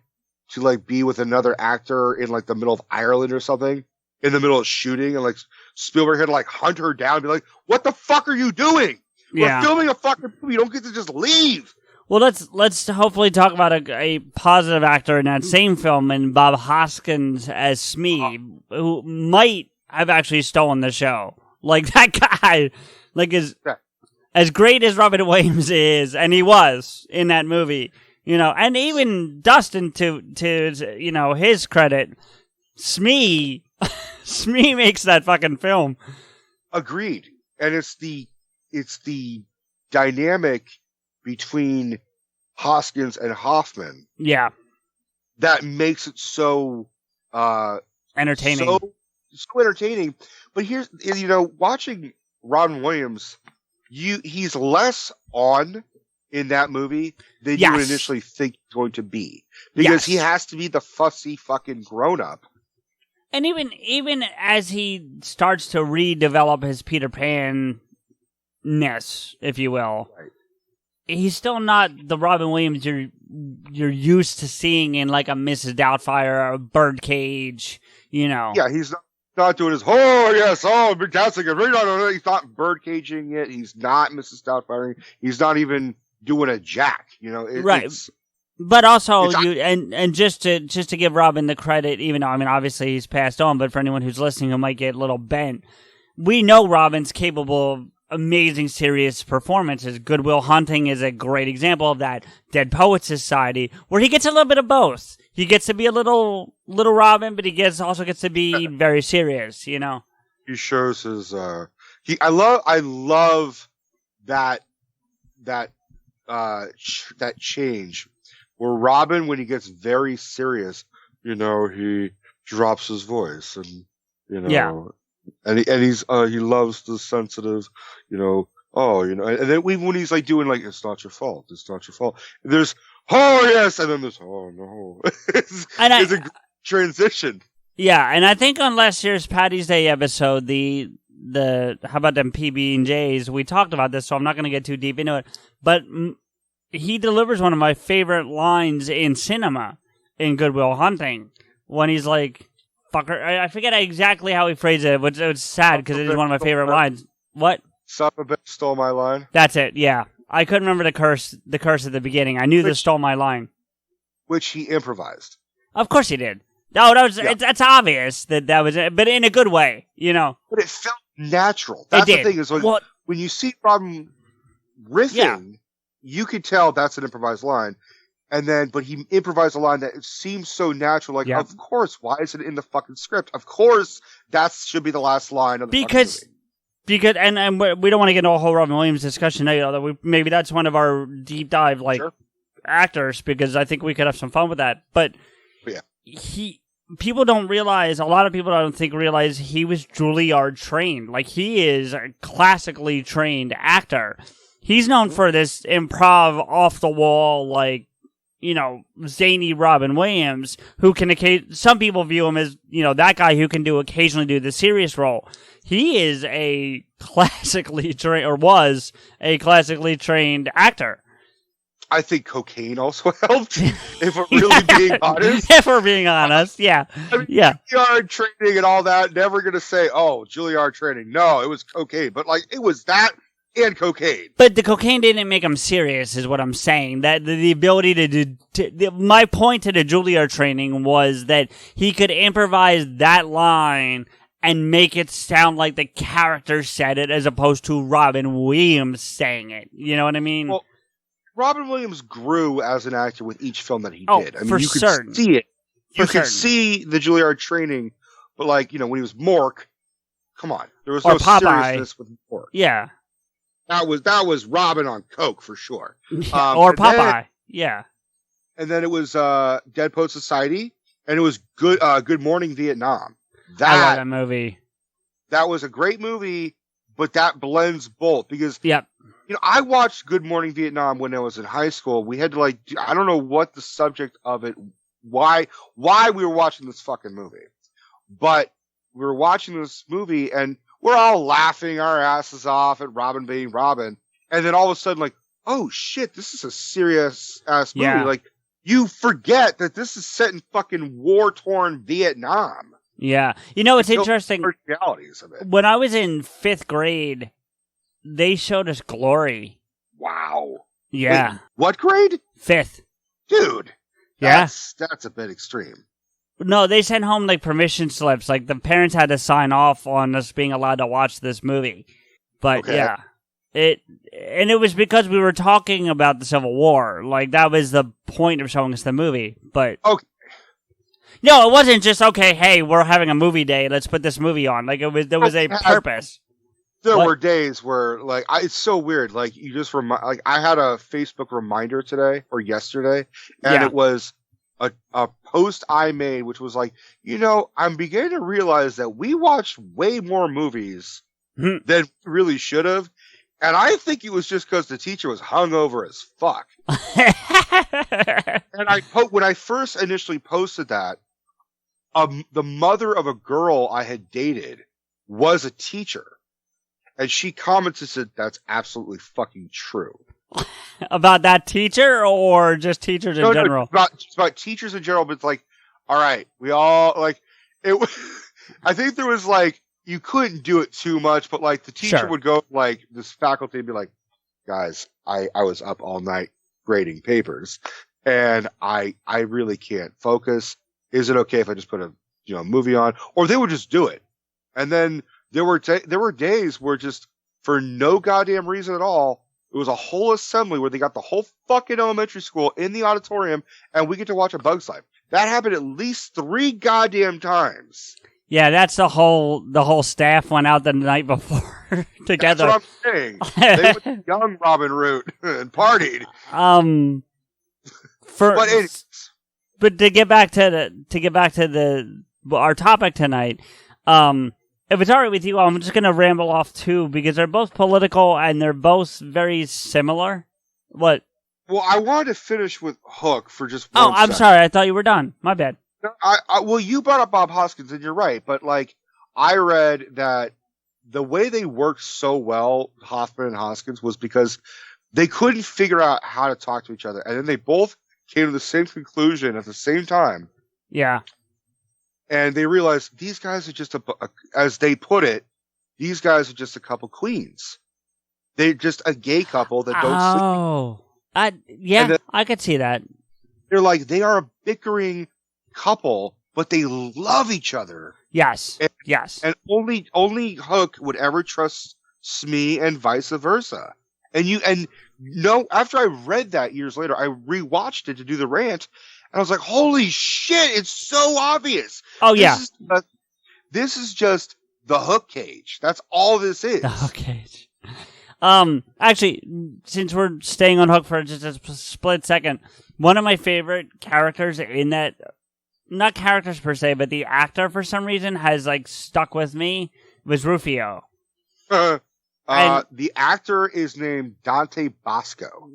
to like be with another actor in like the middle of Ireland or something in the middle of shooting, and like Spielberg had to like hunt her down and be like, what the fuck are you doing? We're filming a fucking movie. You don't get to just leave. Well, let's hopefully talk about a positive actor in that same film, and Bob Hoskins as Smee, who might have actually stolen the show. Like that guy, like as great as Robin Williams is, and he was in that movie, and even Dustin to his credit, Smee makes that fucking film. Agreed, and it's the dynamic between Hoskins and Hoffman. Yeah. That makes it so entertaining. So entertaining. But here's watching Robin Williams, he's less on in that movie than you would initially think he's going to be. Because he has to be the fussy fucking grown up. And even as he starts to redevelop his Peter Pan-ness, if you will, he's still not the Robin Williams you're used to seeing in like a Mrs. Doubtfire or a Birdcage, Yeah, he's not doing his, I've been dancing. He's not birdcaging it. He's not Mrs. Doubtfire. He's not even doing a Jack, right. But also, and just to give Robin the credit, even though, I mean, obviously he's passed on, but for anyone who's listening who might get a little bent, we know Robin's capable of amazing, serious performances. Good Will Hunting is a great example of that. Dead Poets Society, where he gets a little bit of both. He gets to be a little Robin, but he also gets to be very serious, He shows his, I love that change. Where Robin, when he gets very serious, he drops his voice and, and he's, he loves the sensitive, and then when he's like doing like, it's not your fault. There's, and then there's, no. it's a transition. Yeah, and I think on last year's Patty's Day episode, the how about them PB&Js, we talked about this, so I'm not going to get too deep into it, but he delivers one of my favorite lines in cinema in Good Will Hunting, when he's like, fucker, I forget exactly how he phrased it, but it's sad because it is one of my favorite lines. What? Son of a bitch stole my line. That's it, yeah. I couldn't remember the curse at the beginning. I knew this stole my line. Which he improvised. Of course he did. No, that's obvious that was it, but in a good way, you know. But it felt natural. That's the thing is when you see Robin riffing, you could tell that's an improvised line. But he improvised a line that it seems so natural. Like, of course, why is it in the fucking script? Of course, that should be the last line of the fucking movie. Because we don't want to get into a whole Robin Williams discussion now, although maybe that's one of our deep dive actors, because I think we could have some fun with that. But people don't realize, a lot of people realize he was Juilliard trained. Like, he is a classically trained actor. He's known for this improv off the wall, like, you know, zany Robin Williams, who can some people view him as, you know, that guy who can occasionally do the serious role. He is a classically trained, or was a classically trained actor. I think cocaine also helped, if we're really being honest. If we're being honest, yeah. I mean, Juilliard training and all that, never going to say, oh, Juilliard training. No, it was cocaine. But, like, it was that and cocaine. But the cocaine didn't make him serious, is what I'm saying. That the ability my point to the Juilliard training was that he could improvise that line and make it sound like the character said it as opposed to Robin Williams saying it. You know what I mean? Well, Robin Williams grew as an actor with each film that he did. I mean, for you could certain. see it. You could see the Juilliard training, but, like, you know, when he was Mork, come on. There was no seriousness with Mork. Yeah. That was Robin on coke for sure. Or Popeye. And then it was Dead Poet Society, and it was Good Morning Vietnam. I love that movie. That was a great movie, but that blends both because you know, I watched Good Morning Vietnam when I was in high school. We had to, like, I don't know what the subject of it, why we were watching this fucking movie, but we were watching this movie and we're all laughing our asses off at Robin being Robin. And then all of a sudden, like, oh shit, this is a serious ass movie. Yeah. Like, you forget that this is set in fucking war-torn Vietnam. Yeah. You know, it's interesting. Realities of it. When I was in 5th grade, they showed us Glory. Wow. Yeah. Wait, what grade? 5th. Dude. That's a bit extreme. No, they sent home, like, permission slips. Like, the parents had to sign off on us being allowed to watch this movie. But, yeah. And it was because we were talking about the Civil War. Like, that was the point of showing us the movie. But... Okay. No, it wasn't just, okay, hey, we're having a movie day, let's put this movie on. Like, there was a purpose. There were days where, like, it's so weird. Like, you just like, I had a Facebook reminder today or yesterday, and it was a post I made, which was like, you know, I'm beginning to realize that we watched way more movies than we really should have. And I think it was just because the teacher was hungover as fuck. And when I first initially posted that, the mother of a girl I had dated was a teacher. And she commented and said, that's absolutely fucking true. About that teacher or just teachers in general? No, about teachers in general, but it's like, all right, we all, like, I think there was, like, you couldn't do it too much, but, like, the teacher would go, like, this faculty would be like, guys, I was up all night grading papers, and I really can't focus. Is it okay if I just put a movie on? Or they would just do it. And then there were days where just, for no goddamn reason at all, it was a whole assembly where they got the whole fucking elementary school in the auditorium, and we get to watch A Bug's Life. That happened at least 3 goddamn times. Yeah, that's the whole staff went out the night before together. That's what I'm saying. They went the young Robin route and partied. But to get back to our topic tonight, if it's all right with you, I'm just going to ramble off too, because they're both political and they're both very similar. What? Well, I wanted to finish with Hook for just one I'm second. sorry. I thought you were done. My bad. Well, you brought up Bob Hoskins, and you're right. But like, I read that the way they worked so well, Hoffman and Hoskins, was because they couldn't figure out how to talk to each other, and then they both came to the same conclusion at the same time. Yeah. And they realized these guys are just as they put it, these guys are just a couple queens. They're just a gay couple that don't sleep. Oh, I could see that. They're like, they are a bickering couple, but they love each other. Yes. Yes. And only Hook would ever trust Smee and vice versa. After I read that years later, I rewatched it to do the rant, and I was like, holy shit, it's so obvious. Oh, yeah. This is just the Hook cage. That's all this is. The Hook cage. Actually, since we're staying on Hook for just a split second, one of my favorite characters in that, not characters per se, but the actor for some reason has like stuck with me, was Rufio. The actor is named Dante Bosco.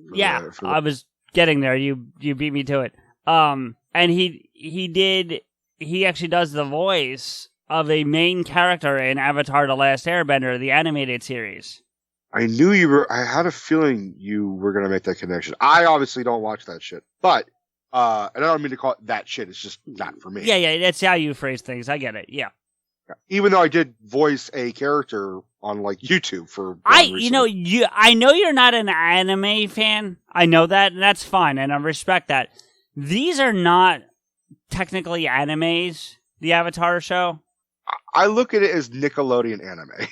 I was getting there. You beat me to it. And he actually does the voice of a main character in Avatar: The Last Airbender, the animated series. I knew you were. I had a feeling you were going to make that connection. I obviously don't watch that shit, but and I don't mean to call it that shit. It's just not for me. Yeah, that's how you phrase things. I get it. Yeah. Even though I did voice a character on like YouTube for I know you're not an anime fan. I know that, and that's fine, and I respect that. These are not technically animes, the Avatar show. I look at it as Nickelodeon anime.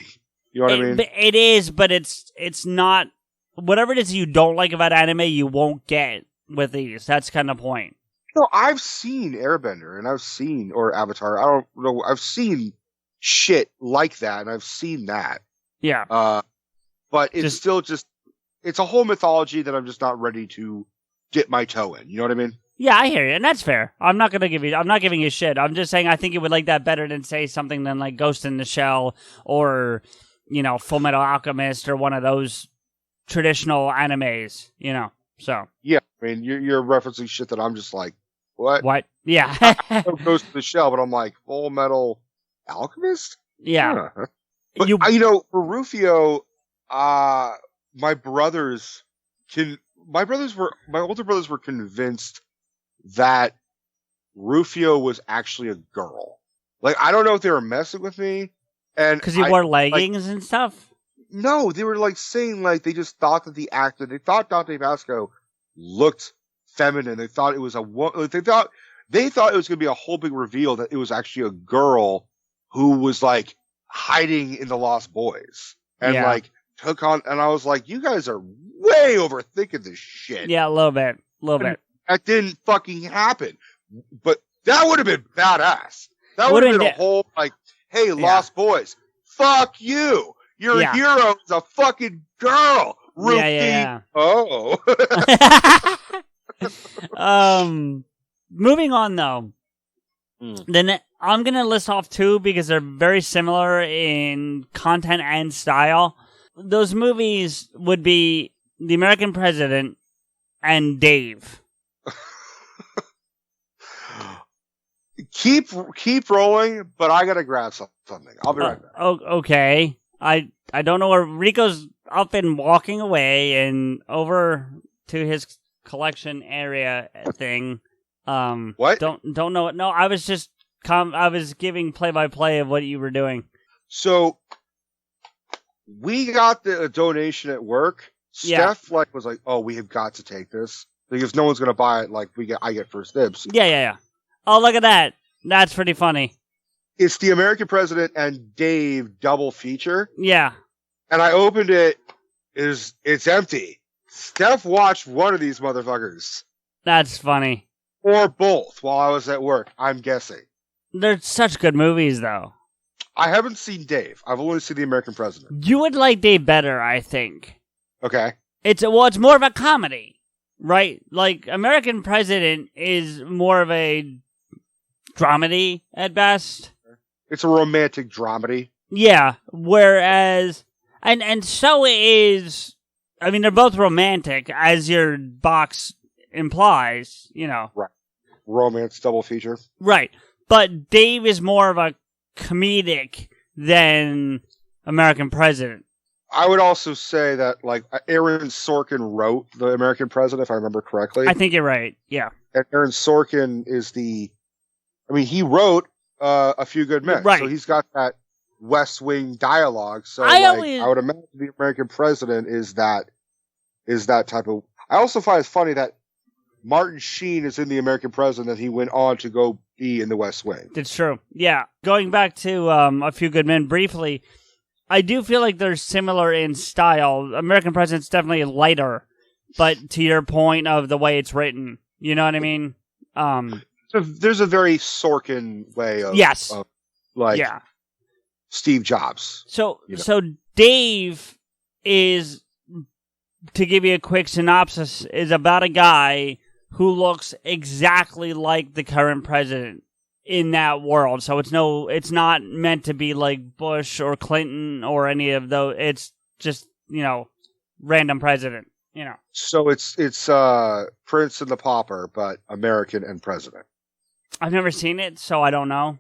You know what I mean? It is, but it's not. Whatever it is you don't like about anime, you won't get with these. That's kind of the point. No, I've seen Airbender, and or Avatar. I don't know. I've seen shit like that, and I've seen that. Yeah. But it's still just, it's a whole mythology that I'm just not ready to dip my toe in. You know what I mean? Yeah, I hear you, and that's fair. I'm not giving you shit. I'm just saying I think you would like that better than say something than like Ghost in the Shell or, Full Metal Alchemist or one of those traditional animes, so. Yeah, I mean, you're referencing shit that I'm just like, what? What? Yeah. I know Ghost in the Shell, but I'm like, Full Metal Alchemist? Yeah. Huh. But, for Rufio, my older brothers were convinced that Rufio was actually a girl. Like, I don't know if they were messing with me. Because he wore leggings and stuff? No, they were like saying like they just thought that they thought Dante Basco looked feminine. They thought it was a woman. They thought it was going to be a whole big reveal that it was actually a girl who was like hiding in the Lost Boys and like took on. And I was like, you guys are way overthinking this shit. Yeah, a little bit. That didn't fucking happen. But that would have been badass. That would have been a whole like, hey, Lost Boys, fuck you. Your hero is a fucking girl. Rufio. Yeah. Oh. Moving on though. Then I'm gonna list off two because they're very similar in content and style. Those movies would be The American President and Dave. Keep rolling, but I gotta grab something. I'll be right back. Okay. I don't know where Rico's up and walking away and over to his collection area thing. What? Don't know it. No, I was just I was giving play-by-play of what you were doing. So we got the donation at work. Yeah. Steph was like, "Oh, we have got to take this because no one's gonna buy it. Like I get first dibs." Yeah. Oh, look at that. That's pretty funny. It's The American President and Dave double feature. Yeah. And I opened it. It's empty. Steph watched one of these motherfuckers. That's funny. Or both while I was at work, I'm guessing. They're such good movies, though. I haven't seen Dave. I've only seen The American President. You would like Dave better, I think. Okay. It's more of a comedy, right? Like, American President is more of a dramedy at best. It's a romantic dramedy. Yeah, whereas... And so is... I mean, they're both romantic, as your box implies, Right. romance double feature. Right. But Dave is more of a comedic than American President. I would also say that, like, Aaron Sorkin wrote The American President, if I remember correctly. I think you're right. Yeah. And Aaron Sorkin is he wrote A Few Good Men. Right. So he's got that West Wing dialogue. So I would imagine The American President is that type of... I also find it funny that Martin Sheen is in The American President. He went on to go be in The West Wing. It's true. Yeah. Going back to A Few Good Men briefly, I do feel like they're similar in style. American President's definitely lighter, but to your point of the way it's written, you know what I mean? So there's a very Sorkin way of... Yes. Yeah. Steve Jobs. So Dave is, to give you a quick synopsis, is about a guy who looks exactly like the current president in that world. So it's not meant to be like Bush or Clinton or any of those. It's just, random president, So it's Prince and the Pauper, but American and president. I've never seen it, so I don't know.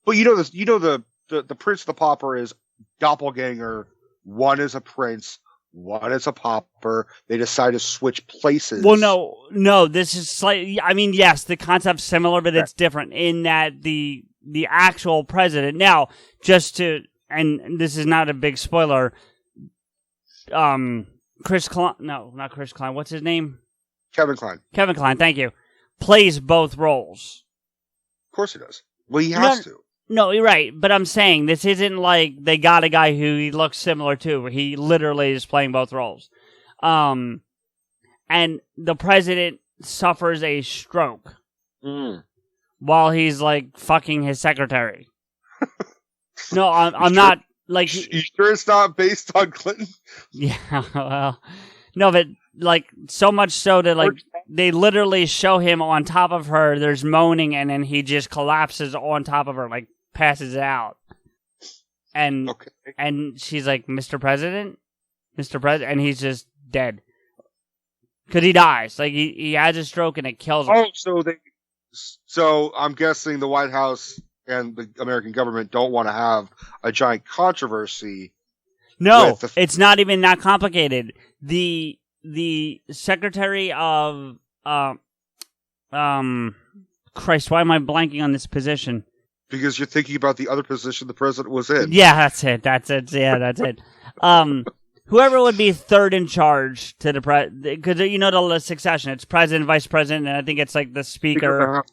But the Prince and the Pauper is doppelganger. One is a prince, one is a pauper. They decide to switch places. Well, no, this is slightly... I mean, yes, the concept's similar, but it's different in that the actual president... Now, just to... And this is not a big spoiler. Chris Klein... No, not Chris Klein. What's his name? Kevin Kline. Kevin Kline, thank you. Plays both roles. Of course he does. Well, he has to. No, you're right. But I'm saying this isn't like they got a guy who he looks similar to. He literally is playing both roles. And the president suffers a stroke while he's like fucking his secretary. No, I'm not like. You sure it's not based on Clinton? Yeah, well, no, but like so much so that like they literally show him on top of her. There's moaning, and then he just collapses on top of her, like passes out. And she's like, Mr. President, and he's just dead because he dies. Like he has a stroke and it kills him. Oh, so I'm guessing the White House and the American government don't want to have a giant controversy. No, it's not even that complicated. The Secretary of Christ, why am I blanking on this position? Because you're thinking about the other position the president was in. Yeah, that's it. Yeah, that's it. Whoever would be third in charge to the because the succession. It's president, vice president, and I think it's like the speaker.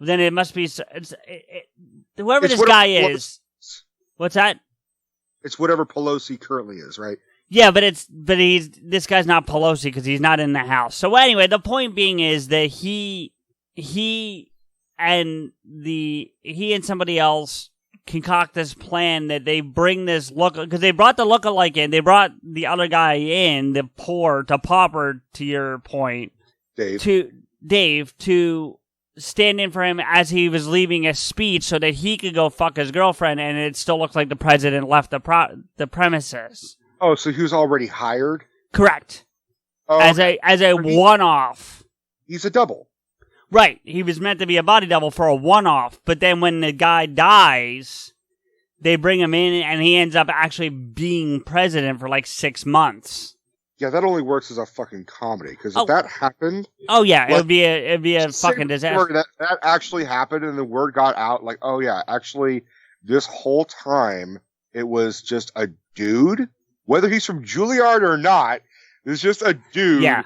Then it must be whoever this guy is. What's that? It's whatever Pelosi currently is, right? Yeah, but this guy's not Pelosi because he's not in the House. So anyway, the point being is that he and somebody else concoct this plan that they bring this because they brought the lookalike in. They brought the other guy in, the pauper, to your point, Dave to stand in for him as he was leaving a speech so that he could go fuck his girlfriend, and it still looked like the president left the premises. Oh, so he was already hired? Correct. Oh, as a one-off. He's a double. Right. He was meant to be a body double for a one-off, but then when the guy dies, they bring him in, and he ends up actually being president for like 6 months. Yeah, that only works as a fucking comedy, because if that happened... Oh, yeah, it'd be a fucking disaster. That actually happened, and the word got out, like, oh, yeah, actually, this whole time, it was just a dude, whether he's from Juilliard or not, it's just a dude. Yeah.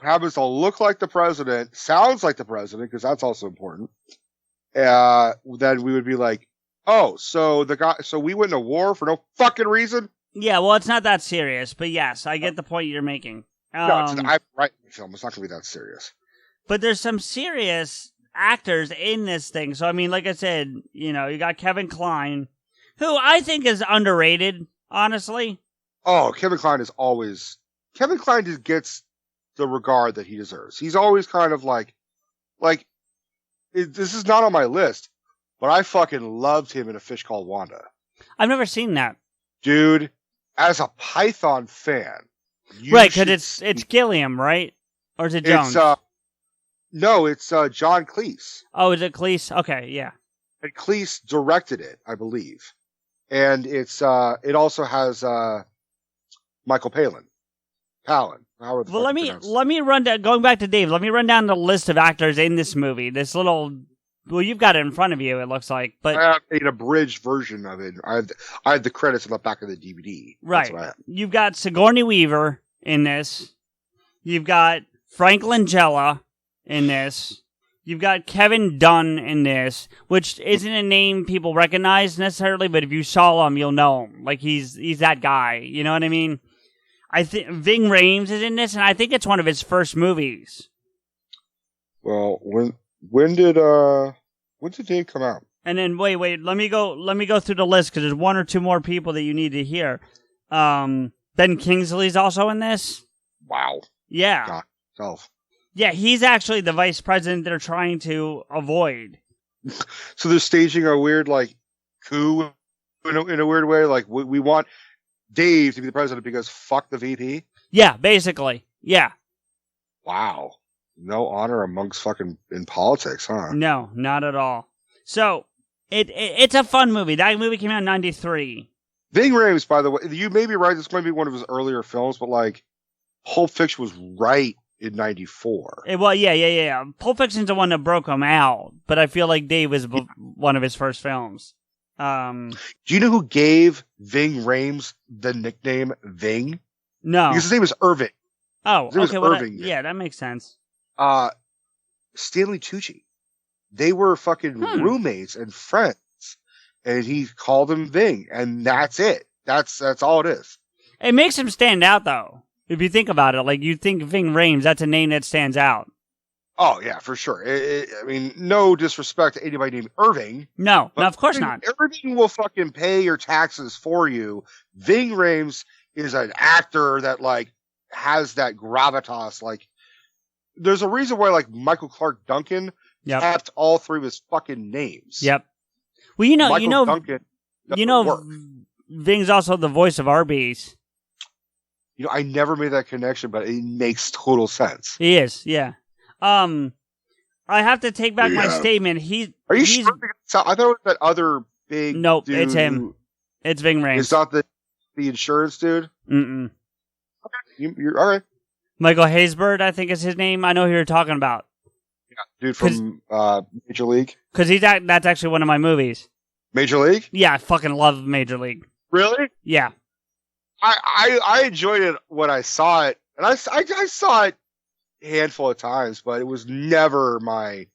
Happens to look like the president, sounds like the president, because that's also important. Then we would be like, oh, so we went to war for no fucking reason? Yeah, well, it's not that serious, but yes, I get the point you're making. No, I'm writing the film. It's not going to be that serious. But there's some serious actors in this thing. So, I mean, like I said, you got Kevin Kline, who I think is underrated, honestly. Oh, Kevin Kline just gets the regard that he deserves. He's always kind of like this is not on my list, but I fucking loved him in A Fish Called Wanda. I've never seen that. Dude, as a Python fan, right? Because it's Gilliam, right? Or is it Jones? No, it's John Cleese. Oh, is it Cleese? Okay, yeah. And Cleese directed it, I believe. And it also has Michael Palin. Well, Well, let me run down. Going back to Dave, let me run down the list of actors in this movie. This little, well, you've got it in front of you. It looks like, but I have an abridged version of it. I have the credits on the back of the DVD. Right. You've got Sigourney Weaver in this. You've got Frank Langella in this. You've got Kevin Dunn in this, which isn't a name people recognize necessarily, but if you saw him, you'll know him. Like he's that guy. You know what I mean? I think Ving Rhames is in this, and I think it's one of his first movies. Well, when did Dave come out? And then wait, let me go through the list because there's one or two more people that you need to hear. Ben Kingsley's also in this. Wow. Yeah. God himself. Yeah, he's actually the vice president they're trying to avoid. So they're staging a weird coup in a weird way. Like we want Dave to be the president because fuck the VP. Yeah, basically. Yeah. Wow. No honor amongst fucking in politics, huh? No, not at all. So it's a fun movie. That movie came out in '93. Ving Rhames, by the way, you may be right. This might be one of his earlier films, but Pulp Fiction was right in '94. Well, yeah. Pulp Fiction's the one that broke him out, but I feel like Dave was one of his first films. Do you know who gave Ving Rhames the nickname Ving? No. Because his name is Irving. Oh, okay. Well, Irving. Yeah, that makes sense. Stanley Tucci. They were fucking roommates and friends. And he called him Ving. And that's it. That's all it is. It makes him stand out, though. If you think about it, you think Ving Rhames, that's a name that stands out. Oh, yeah, for sure. I mean, no disrespect to anybody named Irving. No, of course not. Irving will fucking pay your taxes for you. Ving Rhames is an actor that, has that gravitas. There's a reason why, Michael Clark Duncan kept all three of his fucking names. Yep. Well, Duncan Ving's also the voice of Arby's. I never made that connection, but it makes total sense. He is, yeah. I have to take back my statement. Are you sure? I thought it was that other big Nope, dude. it's him. It's Ving Rhames. It's not the insurance dude? Mm-mm. Okay, you're all right. Michael Haysbert, I think is his name. I know who you're talking about. Yeah, dude from Major League. Because that's actually one of my movies. Major League? Yeah, I fucking love Major League. Really? Yeah. I enjoyed it when I saw it, and I saw it a handful of times, but it was never my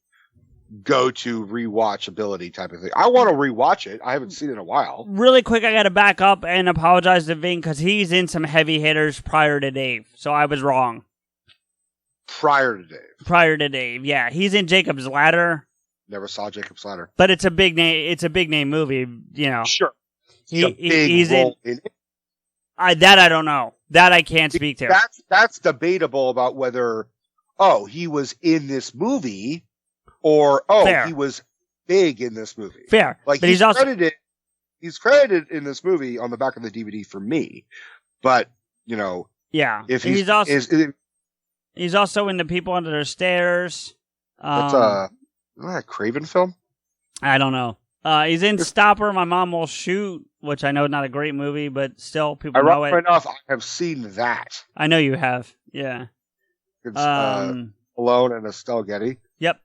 go-to rewatchability type of thing. I want to rewatch it. I haven't seen it in a while. Really quick, I got to back up and apologize to Ving because he's in some heavy hitters prior to Dave, so I was wrong. Prior to Dave, yeah. He's in Jacob's Ladder. Never saw Jacob's Ladder. But it's a big name. It's a big name movie, Sure. He's in it. That I don't know. That I can't speak to. That's debatable about whether, he was in this movie, or Fair. He was big in this movie. Fair. But he's credited. He's credited in this movie on the back of the DVD for me. But yeah. If he's also in The People Under the Stairs. That's isn't that a Craven film? I don't know. He's in Stopper, My Mom Will Shoot, which I know is not a great movie, but still people know it. Enough, I have seen that. I know you have. Yeah. It's Alone and Estelle Getty. Yep.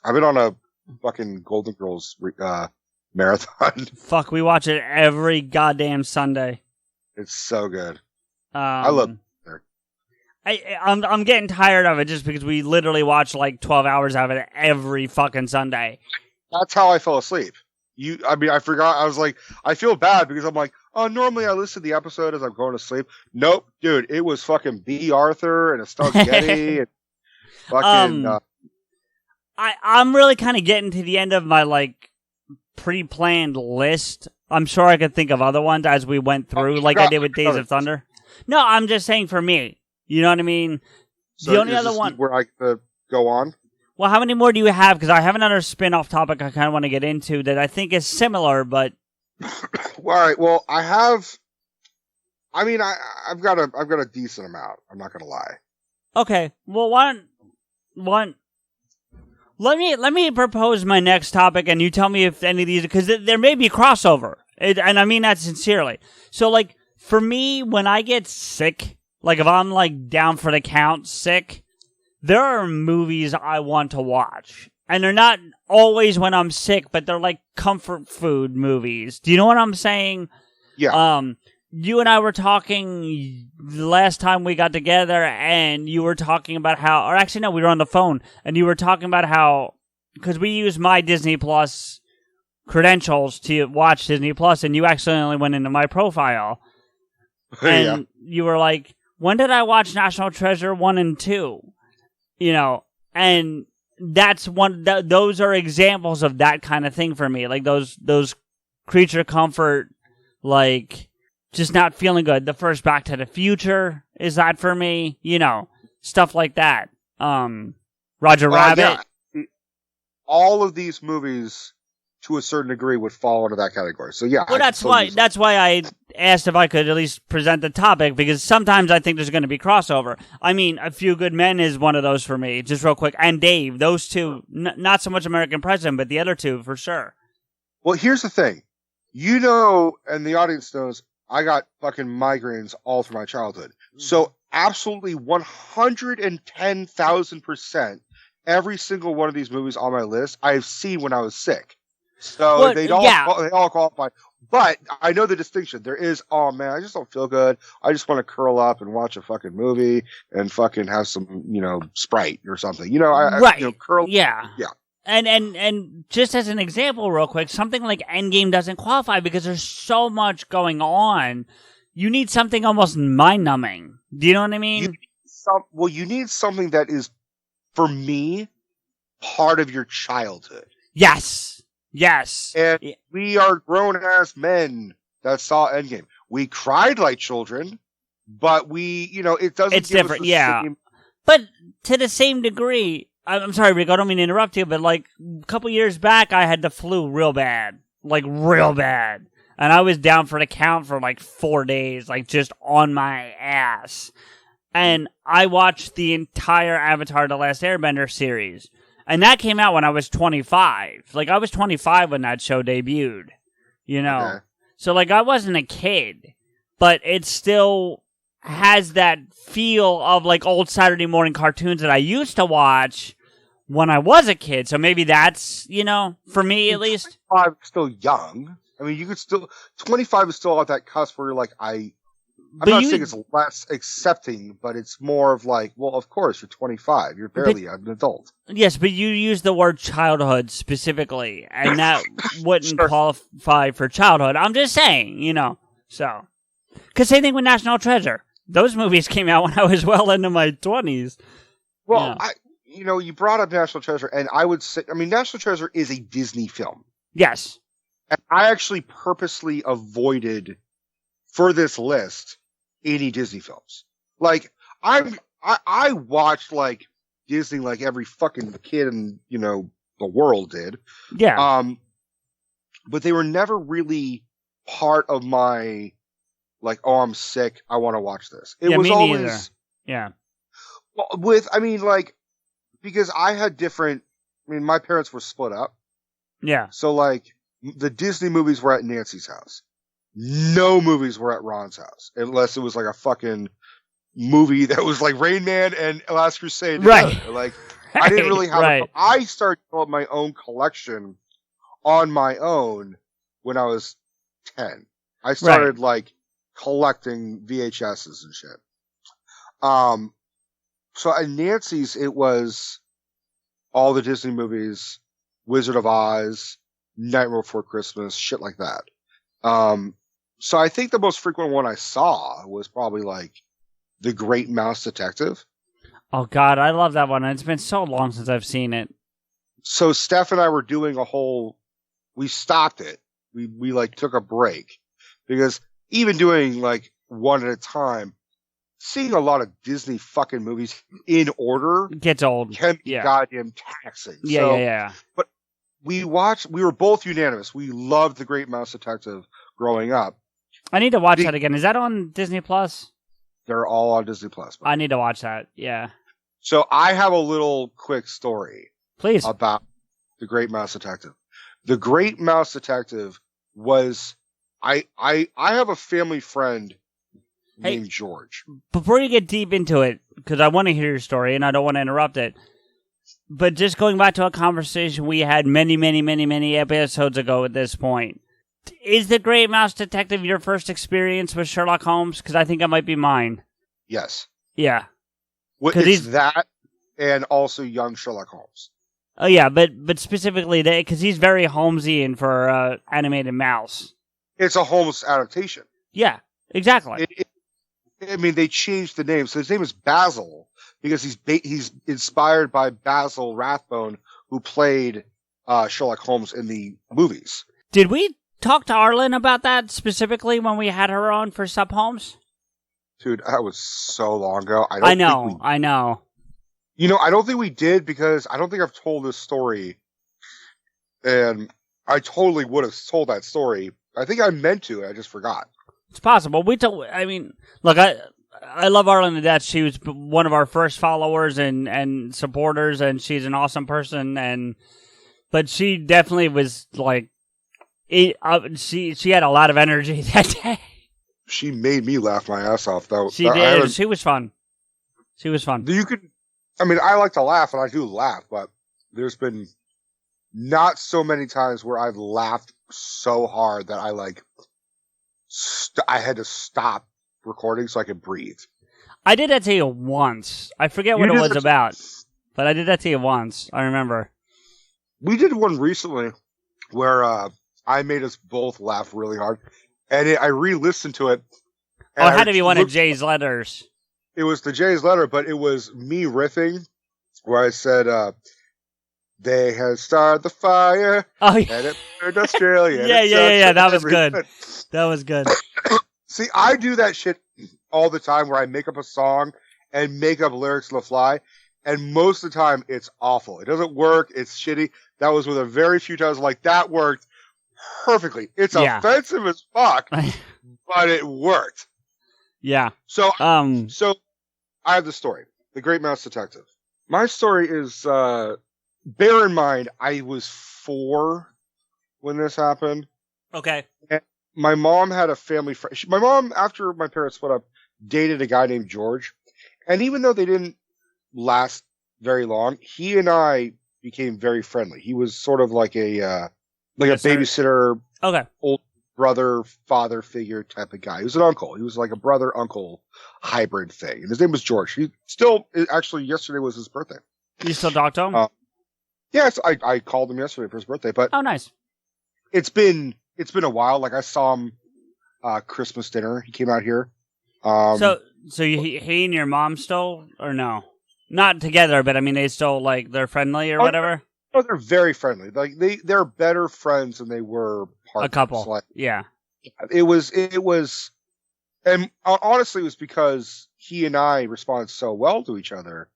I've been on a fucking Golden Girls marathon. Fuck, we watch it every goddamn Sunday. It's so good. I love it. I'm getting tired of it just because we literally watch 12 hours of it every fucking Sunday. That's how I fell asleep. I forgot. I was like, I feel bad because I'm like, normally I listen to the episode as I'm going to sleep. Nope, dude, it was fucking B. Arthur and Estelle Getty and fucking. I'm really kind of getting to the end of my pre-planned list. I'm sure I could think of other ones as we went through, I did with Days of Thunder. No, I'm just saying for me. You know what I mean? So the only other one where I could go on. Well, how many more do you have? Because I have another spin-off topic I kind of want to get into that I think is similar, but... All right, well, I have... I mean, I've got a decent amount. I'm not going to lie. Okay, well, why one. Let me propose my next topic, and you tell me if any of these, because there may be crossover, and I mean that sincerely. So, like, for me, when I get sick, like if I'm like down for the count sick, there are movies I want to watch, and they're not always when I'm sick, but they're like comfort food movies. Do you know what I'm saying? Yeah. You and I were talking the last time we got together, and you were talking about how, or actually no, we were on the phone, and you were talking about how, because we use my Disney Plus credentials to watch Disney Plus, and you accidentally went into my profile, and you were like, when did I watch National Treasure 1 and 2? You know, and that's one, those are examples of that kind of thing for me, like those creature comfort, like, just not feeling good. The first Back to the Future is that for me, you know, stuff like that. Roger Rabbit. Yeah. All of these movies, to a certain degree, would fall into that category. So yeah, well, that's why I asked if I could at least present the topic, because sometimes I think there's going to be crossover. I mean, A Few Good Men is one of those for me, just real quick, and Dave. Those two, not so much American President, but the other two for sure. Well, here's the thing, you know, and the audience knows, I got fucking migraines all through my childhood. So absolutely 110,000%, every single one of these movies on my list I've seen when I was sick. So well, they all qualify. But I know the distinction. There is, oh man, I just don't feel good. I just want to curl up and watch a fucking movie and fucking have some, you know, Sprite or something. You know, right. You know, curl. Yeah. Yeah. And just as an example, real quick, something like Endgame doesn't qualify because there's so much going on. You need something almost mind-numbing. Do you know what I mean? You need something that is, for me, part of your childhood. Yes. And we are grown-ass men that saw Endgame. We cried like children, but it doesn't it's give different, us the yeah. same... But to the same degree... I'm sorry, Rick, I don't mean to interrupt you, but like a couple years back, I had the flu real bad. Like real bad. And I was down for the count for like 4 days, like just on my ass. And I watched the entire Avatar The Last Airbender series. And that came out when I was 25. Like I was 25 when that show debuted. You know? Okay. So like I wasn't a kid. But it still has that feel of like old Saturday morning cartoons that I used to watch when I was a kid. So maybe that's, for me at least. 25 is still young. I mean, 25 is still at that cusp where you're like, I'm not saying it's less accepting, but it's more of like, well, of course, you're 25. You're barely an adult. Yes, but you use the word childhood specifically, and that wouldn't qualify for childhood. I'm just saying, so. Because same thing with National Treasure. Those movies came out when I was well into my 20s. Well, you brought up National Treasure, and I would say, National Treasure is a Disney film. Yes. And I actually purposely avoided, for this list, any Disney films. Like, I watched, like, Disney like every fucking kid in, the world did. Yeah. But they were never really part of my, like, oh, I'm sick, I want to watch this. It was me always... neither. Yeah. Well, because I had my parents were split up. Yeah. So, like, the Disney movies were at Nancy's house. No movies were at Ron's house. Unless it was, like, a fucking movie that was, like, Rain Man and Last Crusade. Right. Together. Like, I didn't really have... I started building my own collection on my own when I was 10. I started, like, collecting VHSs and shit. So at Nancy's, it was all the Disney movies, Wizard of Oz, Nightmare Before Christmas, shit like that. So I think the most frequent one I saw was probably like The Great Mouse Detective. Oh God, I love that one. It's been so long since I've seen it. So Steph and I were doing we stopped it. We like took a break because even doing like one at a time, seeing a lot of Disney fucking movies in order gets old. Can be goddamn taxing. Yeah. But we were both unanimous. We loved The Great Mouse Detective growing up. I need to watch that again. Is that on Disney Plus? They're all on Disney Plus. I need to watch that. Yeah. So I have a little quick story. Please. About The Great Mouse Detective. The Great Mouse Detective was I have a family friend named George. Before you get deep into it, because I want to hear your story and I don't want to interrupt it, but just going back to a conversation we had many episodes ago at this point, is The Great Mouse Detective your first experience with Sherlock Holmes? Because I think it might be mine. Yes. Yeah. Well, it's that and also Young Sherlock Holmes. Oh, yeah, but specifically, because he's very Holmesian for animated mouse. It's a Holmes adaptation. Yeah, exactly. They changed the name. So his name is Basil because he's inspired by Basil Rathbone, who played Sherlock Holmes in the movies. Did we talk to Arlen about that specifically when we had her on for Sub Holmes? Dude, that was so long ago. I know. I don't think we did because I don't think I've told this story. And I totally would have told that story. I think I meant to. I just forgot. It's possible. Look, I love Arlen to death. She was one of our first followers and supporters, and she's an awesome person. But she definitely was like, she had a lot of energy that day. She made me laugh my ass off, though. She did. She was fun. I like to laugh, and I do laugh, but there's been not so many times where I've laughed so hard that I had to stop recording so I could breathe. I did that to you once. I forget what it was about, but I did that to you once. I remember. We did one recently where I made us both laugh really hard, and I re-listened to it. Oh, it had to be one of Jay's letters. It was the Jay's letter, but it was me riffing, where I said, they had started the fire, and it burned Australia. Yeah, that was good. That was good. See, I do that shit all the time where I make up a song and make up lyrics on the fly, and most of the time it's awful. It doesn't work. It's shitty. That was with a very few times like that worked perfectly. It's offensive as fuck, but it worked. Yeah. So I have the story. The Great Mouse Detective. My story is, bear in mind, I was 4 when this happened. Okay. And my mom had a family friend. My mom, after my parents split up, dated a guy named George. And even though they didn't last very long, he and I became very friendly. He was sort of like a babysitter, old brother, father figure type of guy. He was an uncle. He was like a brother-uncle hybrid thing. And his name was George. He still, actually, yesterday was his birthday. You still talk to him? Yes, I called him yesterday for his birthday. But oh, nice. It's been a while. Like, I saw him Christmas dinner. He came out here. So he and your mom still, or no? Not together, but I mean, they still, like, they're friendly or whatever? No, they're very friendly. Like, they're better friends than they were partners. A couple. Like, yeah. It was, and honestly, it was because he and I responded so well to each other,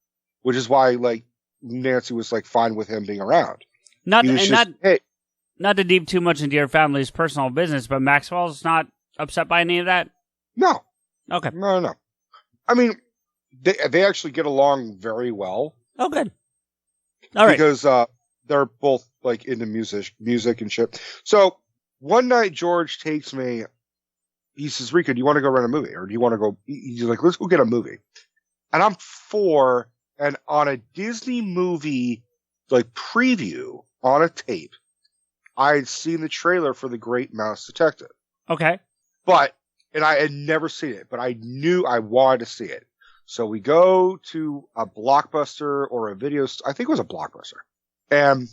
which is why, like, Nancy was, like, fine with him being around. Not to deep too much into your family's personal business, but Maxwell's not upset by any of that? No. Okay. No. I mean, they actually get along very well. Oh, good. All right. Because they're both, like, into music and shit. So one night George takes me. He says, "Rico, do you want to go rent a movie, or do you want to go?" He's like, "Let's go get a movie." And I'm 4, and on a Disney movie, like, preview on a tape, I had seen the trailer for The Great Mouse Detective. Okay. And I had never seen it, but I knew I wanted to see it. So we go to a Blockbuster or a video. I think it was a Blockbuster. And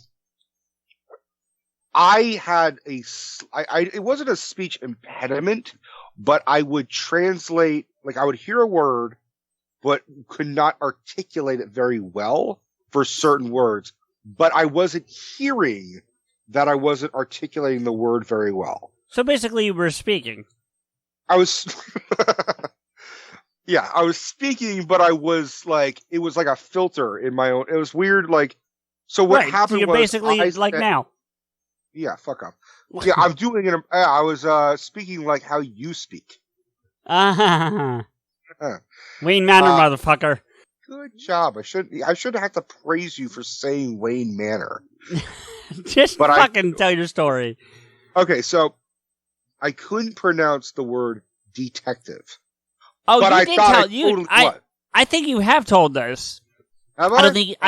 I had it wasn't a speech impediment, but I would translate, like, I would hear a word, but could not articulate it very well for certain words. But I wasn't hearing that I wasn't articulating the word very well. So basically you were speaking. I was, I was speaking, but I was like, it was like a filter in my own, it was weird, like, so what happened so you're was... basically like now. Yeah, fuck off. Yeah, I'm doing it, I was speaking like how you speak. Wayne Manor, motherfucker. Good job. I shouldn't have to praise you for saying Wayne Manor. Just fucking tell your story. Okay, so I couldn't pronounce the word detective. Oh, but you I did thought tell I you. totally what? I think you have told this. Have I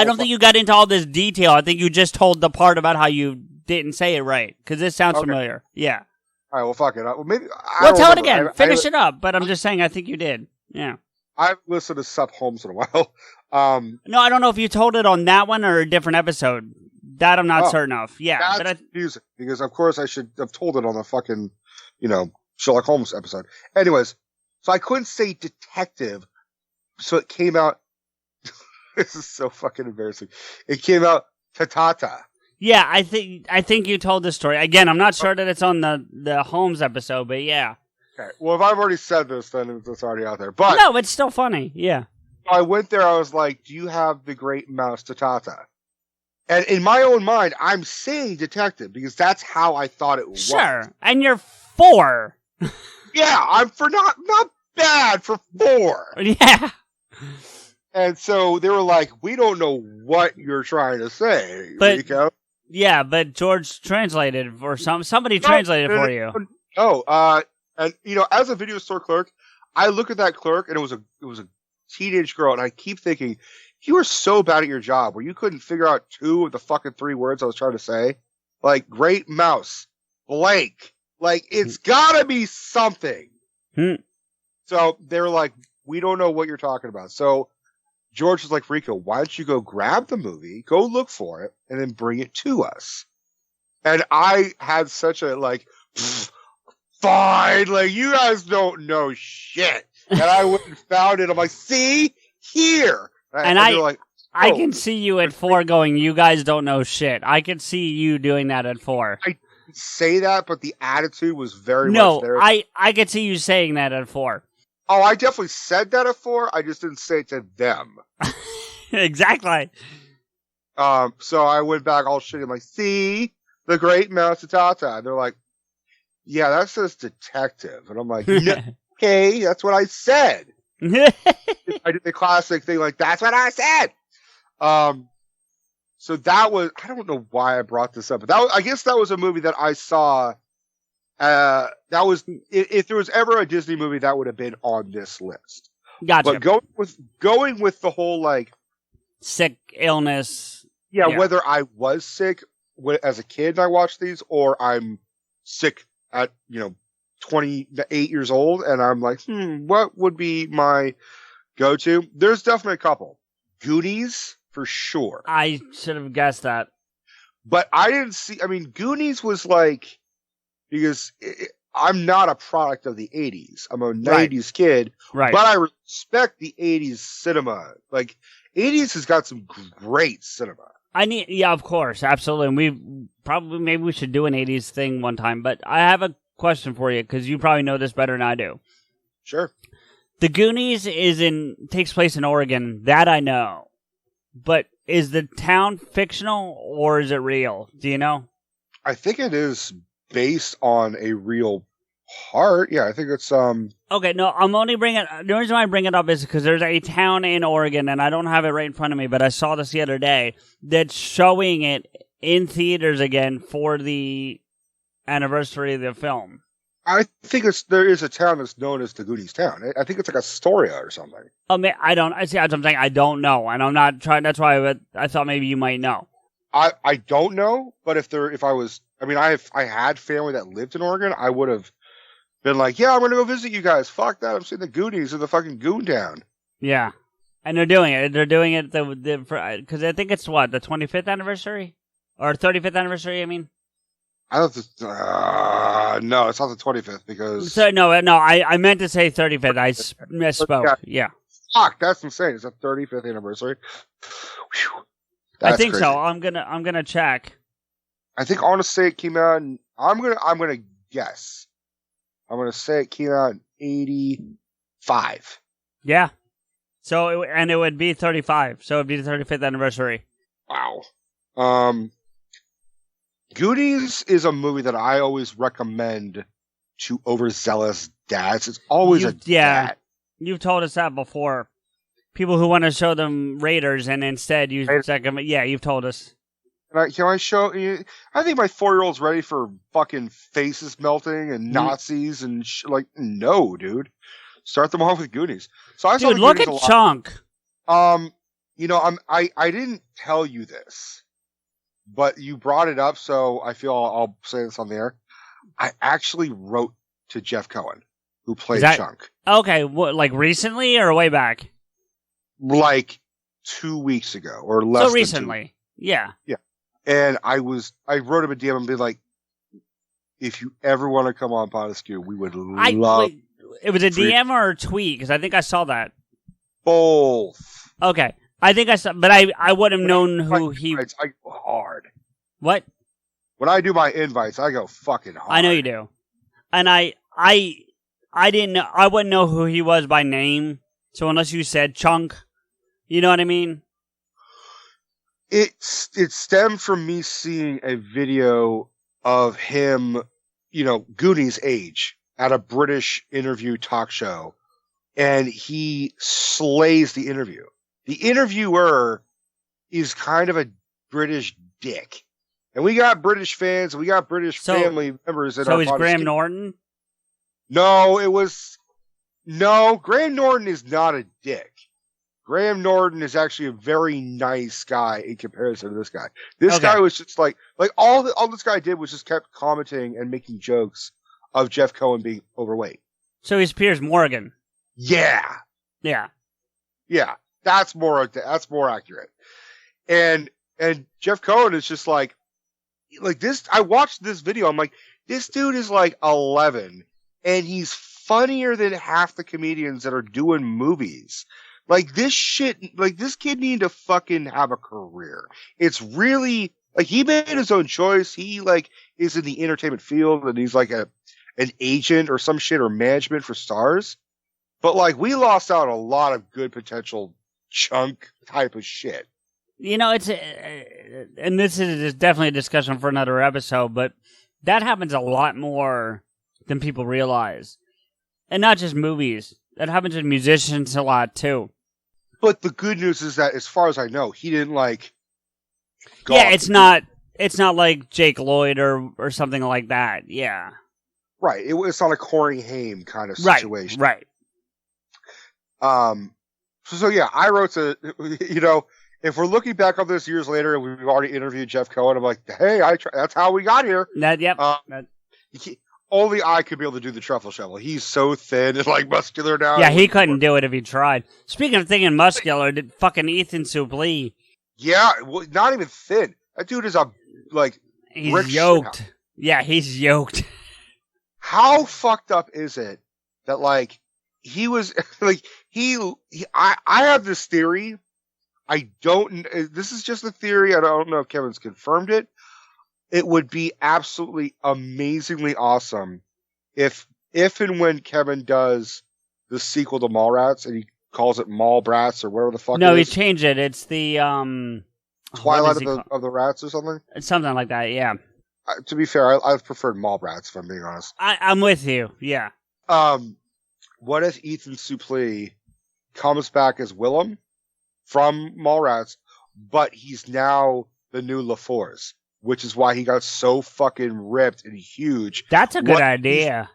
don't think you got into all this detail. I think you just told the part about how you didn't say it right because this sounds familiar. Yeah. All right. Well, fuck it. Well, maybe. Well, tell it again. Finish it up. But I'm just saying. I think you did. Yeah. I've listened to Sup Holmes in a while. No, I don't know if you told it on that one or a different episode. That I'm not certain of. Yeah. That's confusing because, of course, I should have told it on the fucking, Sherlock Holmes episode. Anyways, so I couldn't say detective, so it came out. This is so fucking embarrassing. It came out Tatata. Yeah, I think you told this story. Again, I'm not sure that it's on the Holmes episode, but yeah. Okay. Well, if I've already said this, then it's already out there. But no, it's still funny. Yeah. I went there. I was like, "Do you have the great mouse Tatata?" And in my own mind, I'm saying detective because that's how I thought it was. Sure. And you're 4. Yeah, I'm for not bad for 4. Yeah. And so they were like, "We don't know what you're trying to say, Rico." Yeah, but George translated or somebody translated for you. Oh, and as a video store clerk, I look at that clerk and it was a teenage girl, and I keep thinking, you were so bad at your job where you couldn't figure out 2 of the fucking 3 words I was trying to say, like great mouse, blank, like it's gotta be something. So they were like, "We don't know what you're talking about." So George was like, "Rico, why don't you go grab the movie, go look for it, and then bring it to us?" And I had such a fine, like you guys don't know shit. And I went and found it. I'm like, "See here," and they're like, I can see you at 4 going, "You guys don't know shit." I could see you doing that at 4. I say that, but the attitude was very much there. I could see you saying that at 4. Oh, I definitely said that at 4. I just didn't say it to them. Exactly. So I went back all shitty. I'm like, "See the great mouse Tatata." And they're like, "Yeah, that says detective." And I'm like, "No, okay, that's what I said." I did the classic thing, like, "That's what I said." So that was, I don't know why I brought this up, but I guess that was a movie that I saw. That was, if there was ever a Disney movie, that would have been on this list. Gotcha. But going with the whole like sick illness. Yeah, whether I was sick as a kid and I watched these, or I'm sick at 28 years old and I'm like, what would be my go-to? There's definitely a couple. Goonies for sure. I should have guessed that. But I didn't see. I mean, Goonies was like, because I'm not a product of the 80s. I'm a 90s kid. Right. But I respect the 80s cinema. Like, 80s has got some great cinema. Of course. Absolutely. And maybe we should do an 80s thing one time. But I have a question for you, because you probably know this better than I do. Sure. The Goonies takes place in Oregon. That I know. But is the town fictional or is it real? Do you know? I think it is based on a real part. Yeah, I think it's Okay, no, I'm only bringing. The reason why I bring it up is because there's a town in Oregon, and I don't have it right in front of me, but I saw this the other day that's showing it in theaters again for the anniversary of the film. I think there is a town that's known as the Goonies town. I think it's like Astoria or something. I don't. I see. I'm saying I don't know, and I'm not trying. That's why I thought maybe you might know. I don't know, but if I had family that lived in Oregon, I would have been like, yeah, I'm going to go visit you guys. Fuck that. I'm seeing the Goonies in the fucking Goon Town. Yeah. And they're doing it. They're doing it because I think it's the 25th anniversary? Or 35th anniversary, I mean? I don't no, it's not the 25th because... No, I meant to say 35th. I misspoke. Yeah. Fuck, that's insane. It's the 35th anniversary. Whew. I think crazy. so. I'm gonna check. I think I want to say it came out in, I'm gonna guess. I'm gonna say it came out in 85. Yeah. So it would be 35. So it'd be the 35th anniversary. Wow. Goonies is a movie that I always recommend to overzealous dads. It's always a dad. You've told us that before. People who want to show them Raiders and instead you second. Yeah, you've told us. Can I show you? I think my 4-year-old's ready for fucking faces melting and Nazis and like, no, dude. Start them off with Goonies. So I saw Dude, look at Chunk. You know, I didn't tell you this, but you brought it up, so I feel I'll say this on the air. I actually wrote to Jeff Cohen, who played Chunk. Okay, what, like recently or way back? Like 2 weeks ago or less. So recently, yeah. And I wrote him a DM and be like, if you ever want to come on PodAskew, we would love. It was a DM or a tweet because I think I saw that. Both. Okay, I think I saw, but I would have known who he. I go hard. What? When I do my invites, I go fucking hard. I know you do, and I didn't know. I wouldn't know who he was by name. So unless you said Chunk, you know what I mean. It stemmed from me seeing a video of him, you know, Goonies age at a British interview talk show, and he slays the interview. The interviewer is kind of a British dick, and we got British fans, and we got British family members. So he's Graham Norton? No, Graham Norton is not a dick. Graham Norton is actually a very nice guy in comparison to this guy. This guy was just like all this guy did was just kept commenting and making jokes of Jeff Cohen being overweight. So he's Piers Morgan. Yeah. That's more accurate. And Jeff Cohen is just like this. I watched this video. I'm like, this dude is like 11, and he's funnier than half the comedians that are doing movies. Like this shit, like this kid needed to fucking have a career. It's really like he made his own choice. He like is in the entertainment field and he's like an agent or some shit or management for stars. But like we lost out a lot of good potential Chunk type of shit. You know, and this is definitely a discussion for another episode, but that happens a lot more than people realize. And not just movies. That happens with musicians a lot too. But the good news is that, as far as I know, he didn't like. Yeah, it's not like Jake Lloyd or something like that. Yeah, right. It's not a Corey Haim kind of situation. Right. So yeah, I wrote to, you know, if we're looking back on this years later and we've already interviewed Jeff Cohen, I'm like, hey, that's how we got here. Only I could be able to do the truffle shovel. He's so thin and like muscular now. Yeah, he couldn't do it if he tried. Speaking of thin and muscular, did fucking Ethan Suplee. Yeah, well, not even thin. That dude is he's yoked. Yeah, he's yoked. How fucked up is it that like he was like I have this theory. This is just a theory. I don't know if Kevin's confirmed it. It would be absolutely amazingly awesome if and when Kevin does the sequel to Mallrats and he calls it Mallbrats or whatever the fuck. No, he changed it. It's the Twilight of the Rats or something. It's something like that. Yeah. To be fair, I've preferred Mallbrats if I'm being honest. I'm with you. Yeah. What if Ethan Suplee comes back as Willem from Mallrats, but he's now the new LaForce? Which is why he got so fucking ripped and huge. That's a good idea.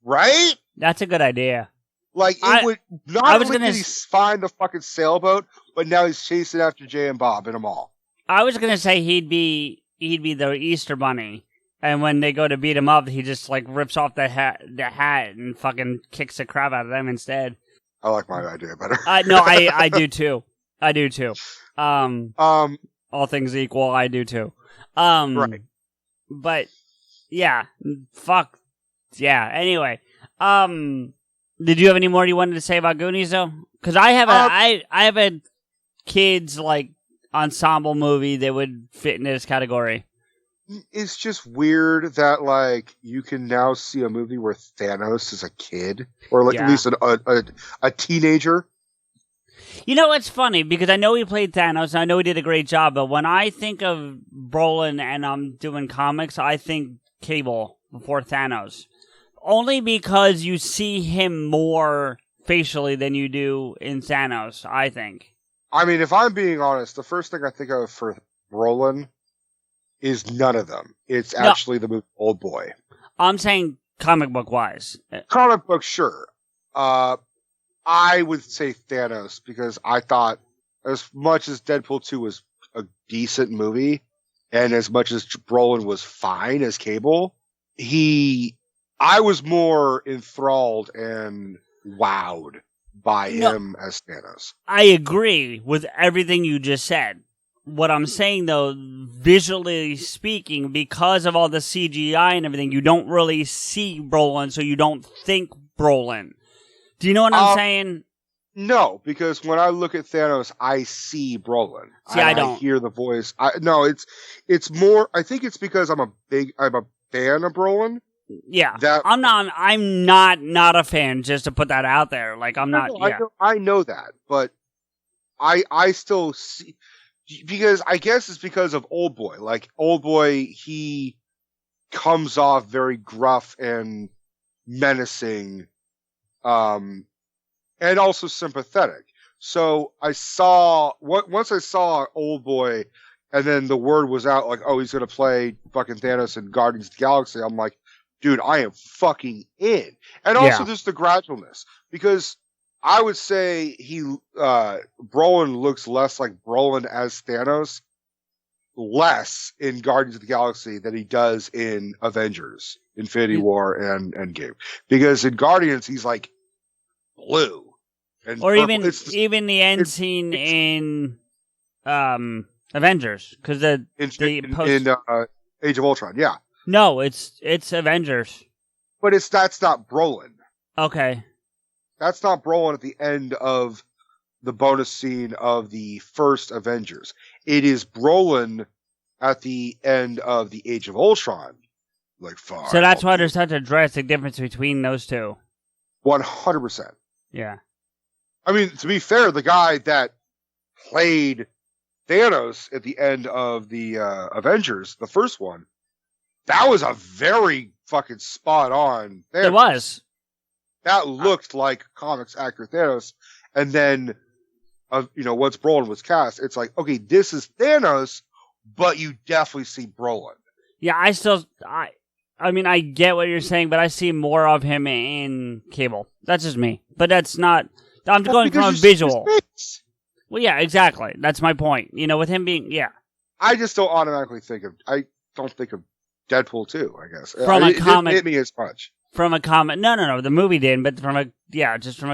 Right? That's a good idea. Like, it would not only did he find the fucking sailboat, but now he's chasing after Jay and Bob in a mall. I was going to say he'd be the Easter Bunny. And when they go to beat him up, he just, like, rips off the hat and fucking kicks the crap out of them instead. I like my idea better. No, I do too. I do too. All things equal, I do too. Right. But yeah, fuck. Yeah. Anyway, did you have any more you wanted to say about Goonies though? Because I have a kids like ensemble movie that would fit in this category. It's just weird that like you can now see a movie where Thanos is a kid or like at least a teenager. You know, it's funny because I know he played Thanos and I know he did a great job, but when I think of Brolin and I'm doing comics, I think Cable before Thanos. Only because you see him more facially than you do in Thanos, I think. I mean, if I'm being honest, the first thing I think of for Brolin is none of them. It's actually the movie Old Boy. I'm saying comic book wise. Comic book, sure. I would say Thanos because I thought as much as Deadpool 2 was a decent movie and as much as Brolin was fine as Cable, I was more enthralled and wowed by him as Thanos. I agree with everything you just said. What I'm saying, though, visually speaking, because of all the CGI and everything, you don't really see Brolin, so you don't think Brolin. Do you know what I'm saying? No, because when I look at Thanos, I see Brolin. See, I don't. I hear the voice. It's more. I think it's because I'm a fan of Brolin. Yeah, I'm not a fan. Just to put that out there, like I'm not. I know that, but I still see because I guess it's because of Old Boy. Like Old Boy, he comes off very gruff and menacing, and also sympathetic. So once I saw Old Boy, and then the word was out like, oh, he's gonna play fucking Thanos in Guardians of the Galaxy. I'm like, dude, I am fucking in. And also there's the gradualness. Because I would say Brolin looks less like Brolin as Thanos less in Guardians of the Galaxy than he does in Avengers, Infinity War, and Endgame. Because in Guardians, he's like blue. And or purple. even the end scene in Avengers. Because in Age of Ultron, yeah. No, it's Avengers. But that's not Brolin. Okay. That's not Brolin at the end of the bonus scene of the first Avengers. It is Brolin at the end of the Age of Ultron. Like, far. So that's why there's such a drastic difference between those two. 100%. Yeah. I mean, to be fair, the guy that played Thanos at the end of the Avengers, the first one, that was a very fucking spot on Thanos. It was. That looked like comics actor Thanos. And then, once Brolin was cast, it's like, okay, this is Thanos, but you definitely see Brolin. Yeah, I mean, I get what you're saying, but I see more of him in Cable. That's just me. But that's not, I'm going from a visual. Well, yeah, exactly. That's my point. With him being, yeah. I just don't automatically think of Deadpool 2, I guess. From a comic. It didn't hit me as much. From a comic. No. The movie didn't, but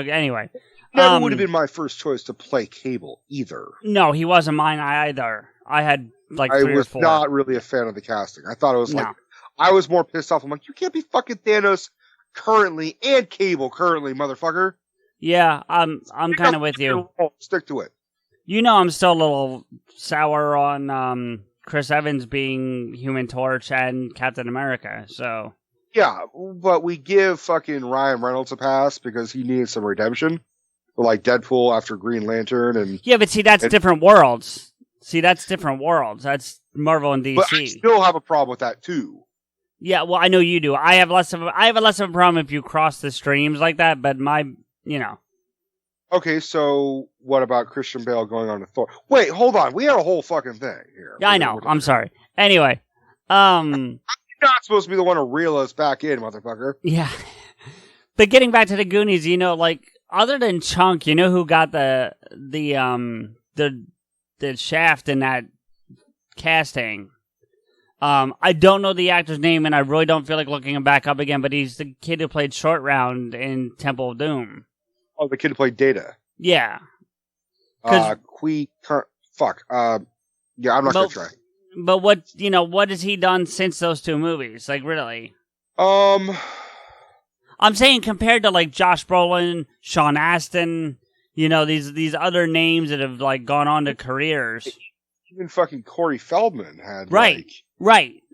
anyway. Never would have been my first choice to play Cable either. No, he wasn't mine either. I had like 3 or 4. I was not really a fan of the casting. I thought it was I was more pissed off. I'm like, you can't be fucking Thanos currently and Cable currently, motherfucker. Yeah, I'm kind of with you. Stick to it. I'm still a little sour on Chris Evans being Human Torch and Captain America, so. Yeah, but we give fucking Ryan Reynolds a pass because he needed some redemption. Like Deadpool after Green Lantern and... Yeah, but see, that's different worlds. That's Marvel and DC. But I still have a problem with that, too. Yeah, well, I know you do. I have less of a problem if you cross the streams like that, but Okay, so what about Christian Bale going on to Thor? Wait, hold on. We had a whole fucking thing here. Yeah, I know. I'm sorry. Anyway, you're not supposed to be the one to reel us back in, motherfucker. Yeah. But getting back to the Goonies, other than Chunk, who got the shaft in that casting? I don't know the actor's name, and I really don't feel like looking him back up again, but he's the kid who played Short Round in Temple of Doom. Oh, the kid who played Data. Yeah. Yeah, I'm not going to try. But what has he done since those 2 movies? Like, really? I'm saying compared to, like, Josh Brolin, Sean Astin, these other names that have, like, gone on to careers. Even fucking Corey Feldman had, Right.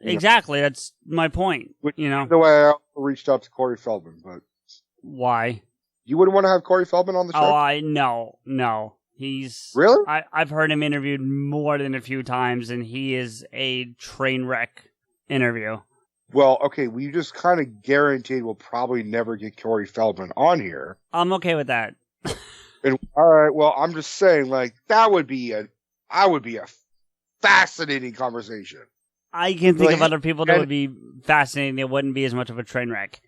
Exactly. That's my point, The way I reached out to Corey Feldman, but... Why? You wouldn't want to have Corey Feldman on the show? No. He's... Really? I've heard him interviewed more than a few times, and he is a train wreck interview. Well, okay, we just kind of guaranteed we'll probably never get Corey Feldman on here. I'm okay with that. And all right, well, I'm just saying, like, that would be a fascinating conversation. I can think Like, of other people that would be fascinating. It wouldn't be as much of a train wreck.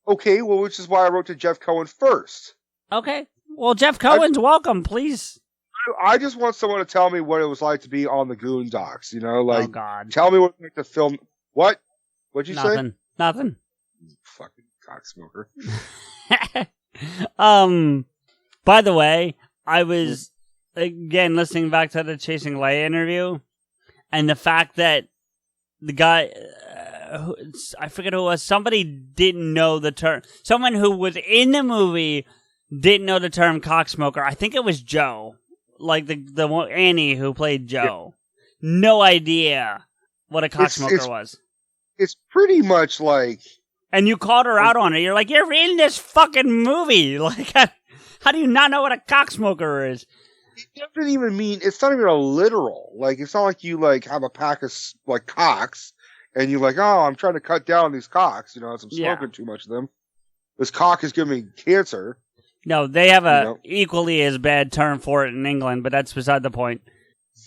Okay, well, which is why I wrote to Jeff Cohen first. Okay. Well, Jeff Cohen's welcome, please. I just want someone to tell me what it was like to be on the Goondocks, you know? Like, oh, God. tell me what it was like to film. What? What'd you say? Nothing. Fucking cocksmoker. By the way, I was, again, listening back to the Chasing Leia interview, and the fact that the guy, I forget who it was, somebody didn't know the term. Someone who was in the movie didn't know the term cocksmoker. I think it was Joe, like the one, Annie who played Joe. Yeah. No idea what a cocksmoker was. It's pretty much like... And you called her out on it. You're like, you're in this fucking movie. Like, how do you not know what a cocksmoker is? It doesn't even mean, it's not even a literal. Like, it's not like you, like, have a pack of, like, cocks, and you're like, oh, I'm trying to cut down these cocks, you know, as I'm smoking too much of them. This cock is giving me cancer. No, they have a equally as bad term for it in England, but that's beside the point.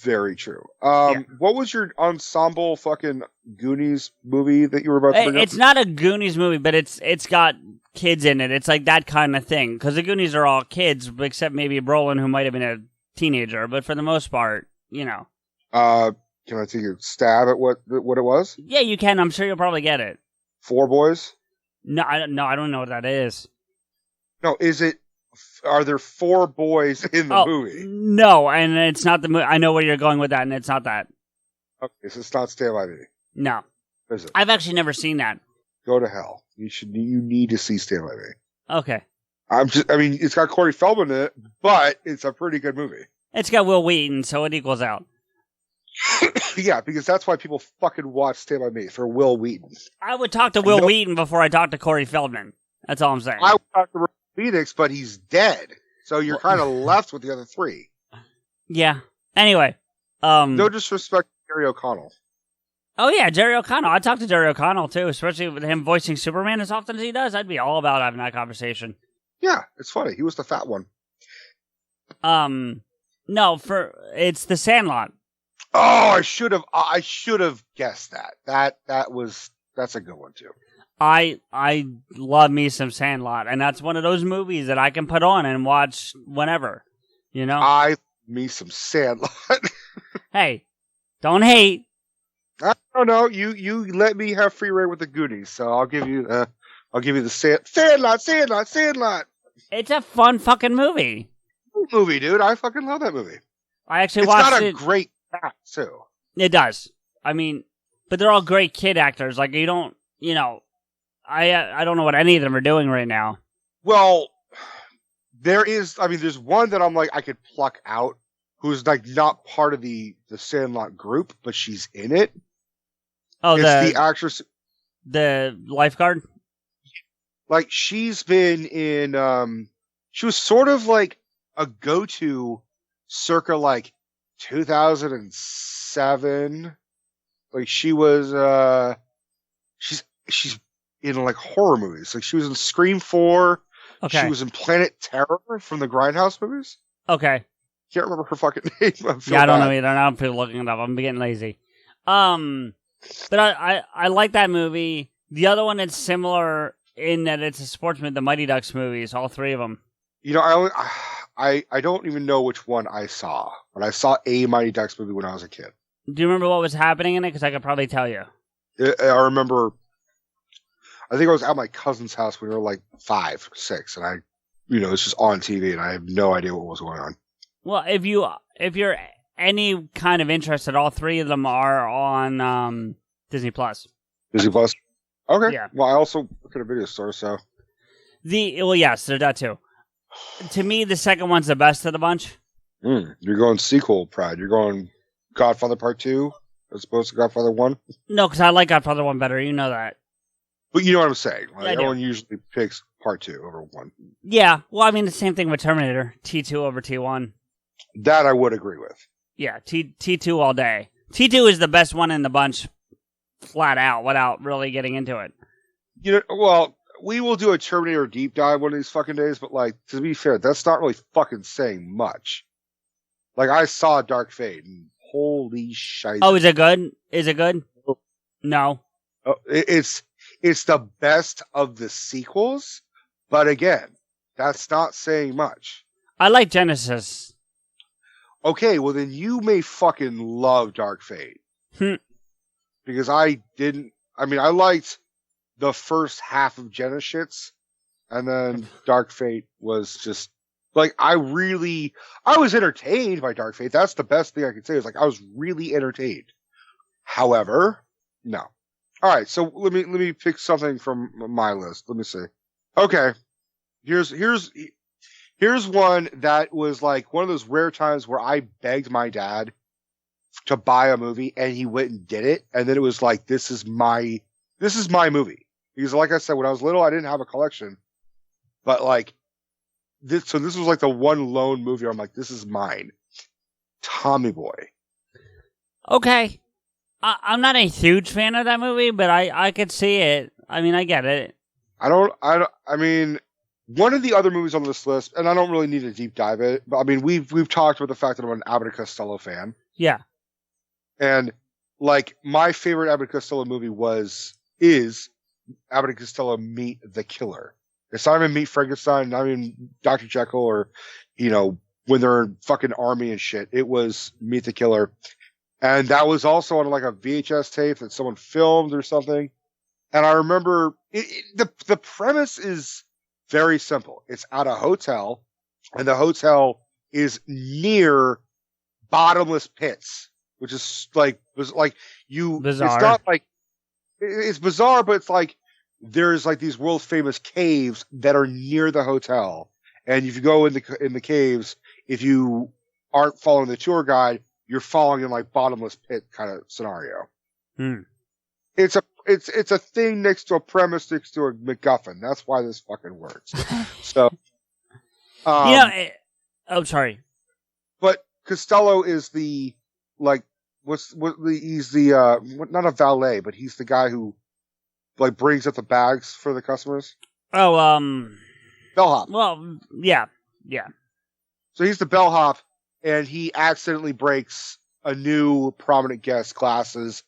Very true. What was your ensemble fucking Goonies movie that you were about to bring up? It's not a Goonies movie, but it's got kids in it. It's like that kind of thing. Because the Goonies are all kids, except maybe Brolin, who might have been a teenager. But for the most part, you know. Can I take a stab at what it was? Yeah, you can. I'm sure you'll probably get it. Four Boys? No, I don't know what that is. No, are there four boys in the movie? No, and it's not the movie. I know where you're going with that, and it's not that. Okay, so it's not Stand By Me. No. Is it? I've actually never seen that. Go to hell. You need to see Stand By Me. Okay. It's got Corey Feldman in it, but it's a pretty good movie. It's got Will Wheaton, so it equals out. Yeah, because that's why people fucking watch Stand By Me, for Will Wheaton. I would talk to Will Wheaton before I talk to Corey Feldman. That's all I'm saying. I would talk to Phoenix, but he's dead. So you're kind of left with the other three. Yeah. Anyway. No disrespect to Jerry O'Connell. Oh, yeah, Jerry O'Connell. I talk to Jerry O'Connell, too, especially with him voicing Superman as often as he does. I'd be all about having that conversation. Yeah, it's funny. He was the fat one. No, it's The Sandlot. Oh, I should have guessed that. That's a good one, too. I love me some Sandlot, and that's one of those movies that I can put on and watch whenever, you know? Me some Sandlot. Hey, don't hate. I don't know. You let me have free reign with the Goonies, so I'll give you the Sandlot. It's a fun fucking movie. Movie, dude. I fucking love that movie. I actually watched it. It's got a great cast, too. It does. I mean, but they're all great kid actors. Like, you don't, you know, I don't know what any of them are doing right now. Well, there's one that I'm like, I could pluck out, who's like not part of the Sandlot group, but she's in it. Oh, it's the actress. The lifeguard? Like, she's been in, she was sort of like a go-to circa like 2007. Like, she was, she's in like horror movies. Like, she was in Scream 4. Okay. She was in Planet Terror from the Grindhouse movies. Okay. Can't remember her fucking name. I don't know either. Now I'm looking it up. I'm getting lazy. But I like that movie. The other one that's similar in that it's a Sportsman, the Mighty Ducks movies, all three of them. You know, I don't even know which one I saw, but I saw a Mighty Ducks movie when I was a kid. Do you remember what was happening in it? Because I could probably tell you. I remember, I think I was at my cousin's house when we were like 5, 6, and it's just on TV, and I have no idea what was going on. Well, if you're any kind of interested, all three of them are on Disney Plus. Disney Plus? Okay. Yeah. Well, I also work at a video store, so. Yes, there's that too. To me, the second one's the best of the bunch. You're going sequel pride. You're going Godfather Part 2 as opposed to Godfather 1? No, because I like Godfather 1 better. You know that. But you know what I'm saying. Like, yeah, everyone usually picks Part 2 over 1. Yeah. Well, I mean, the same thing with Terminator. T2 over T1. That I would agree with. Yeah, T2 all day. T2 is the best one in the bunch flat out without really getting into it. You know, well, we will do a Terminator deep dive one of these fucking days, but like, to be fair, that's not really fucking saying much. Like, I saw Dark Fate, and holy shit. Oh, is it good? Is it good? No. Oh, it's the best of the sequels, but again, that's not saying much. I like Genesis. Okay, well then you may fucking love Dark Fate. Because I didn't. I mean, I liked the first half of Genesis, and then Dark Fate was just like, I was entertained by Dark Fate. That's the best thing I could say. Is like, I was really entertained. However, no. All right, so let me pick something from my list. Let me see. Okay, here's one that was like one of those rare times where I begged my dad to buy a movie, and he went and did it, and then it was like, this is my movie. Because like I said, when I was little, I didn't have a collection, but like this was like the one lone movie where I'm like, this is mine. Tommy Boy. Okay. I'm not a huge fan of that movie, but I could see it. I mean, I get it. I mean, one of the other movies on this list, and I don't really need to deep dive it, but I mean, we've talked about the fact that I'm an Abbott and Costello fan. Yeah. And like, my favorite Abbott and Costello movie is Abbott and Costello Meet the Killer. It's not even Meet Frankenstein, not even Dr. Jekyll, or, you know, when they're in fucking army and shit. It was Meet the Killer. And that was also on like a VHS tape that someone filmed or something. And I remember the premise is very simple. It's at a hotel, and the hotel is near bottomless pits, which is like bizarre. It's not like, it's bizarre, but it's like, there's like these world famous caves that are near the hotel. And if you go in the caves, if you aren't following the tour guide, you're falling in like bottomless pit kind of scenario. It's a thing next to a premise next to a MacGuffin. That's why this fucking works. So, sorry. But Costello is the, like, he's the not a valet, but he's the guy who like brings up the bags for the customers. Oh, bellhop. Well, yeah. So he's the bellhop, and he accidentally breaks a new prominent guest's glasses,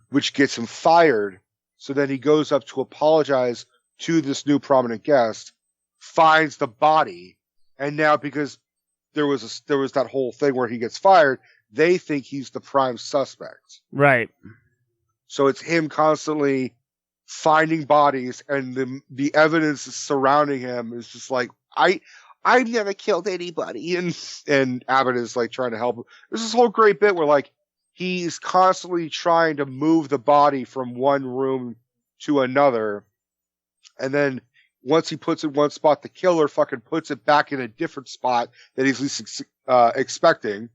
which gets him fired. So then he goes up to apologize to this new prominent guest, finds the body, and now because there was that whole thing where he gets fired, they think he's the prime suspect. Right. So it's him constantly finding bodies, and the evidence surrounding him is just like, I've never killed anybody, and Abbott is like trying to help him. There's this whole great bit where like he's constantly trying to move the body from one room to another, and then once he puts it in one spot, the killer fucking puts it back in a different spot that he's least expecting.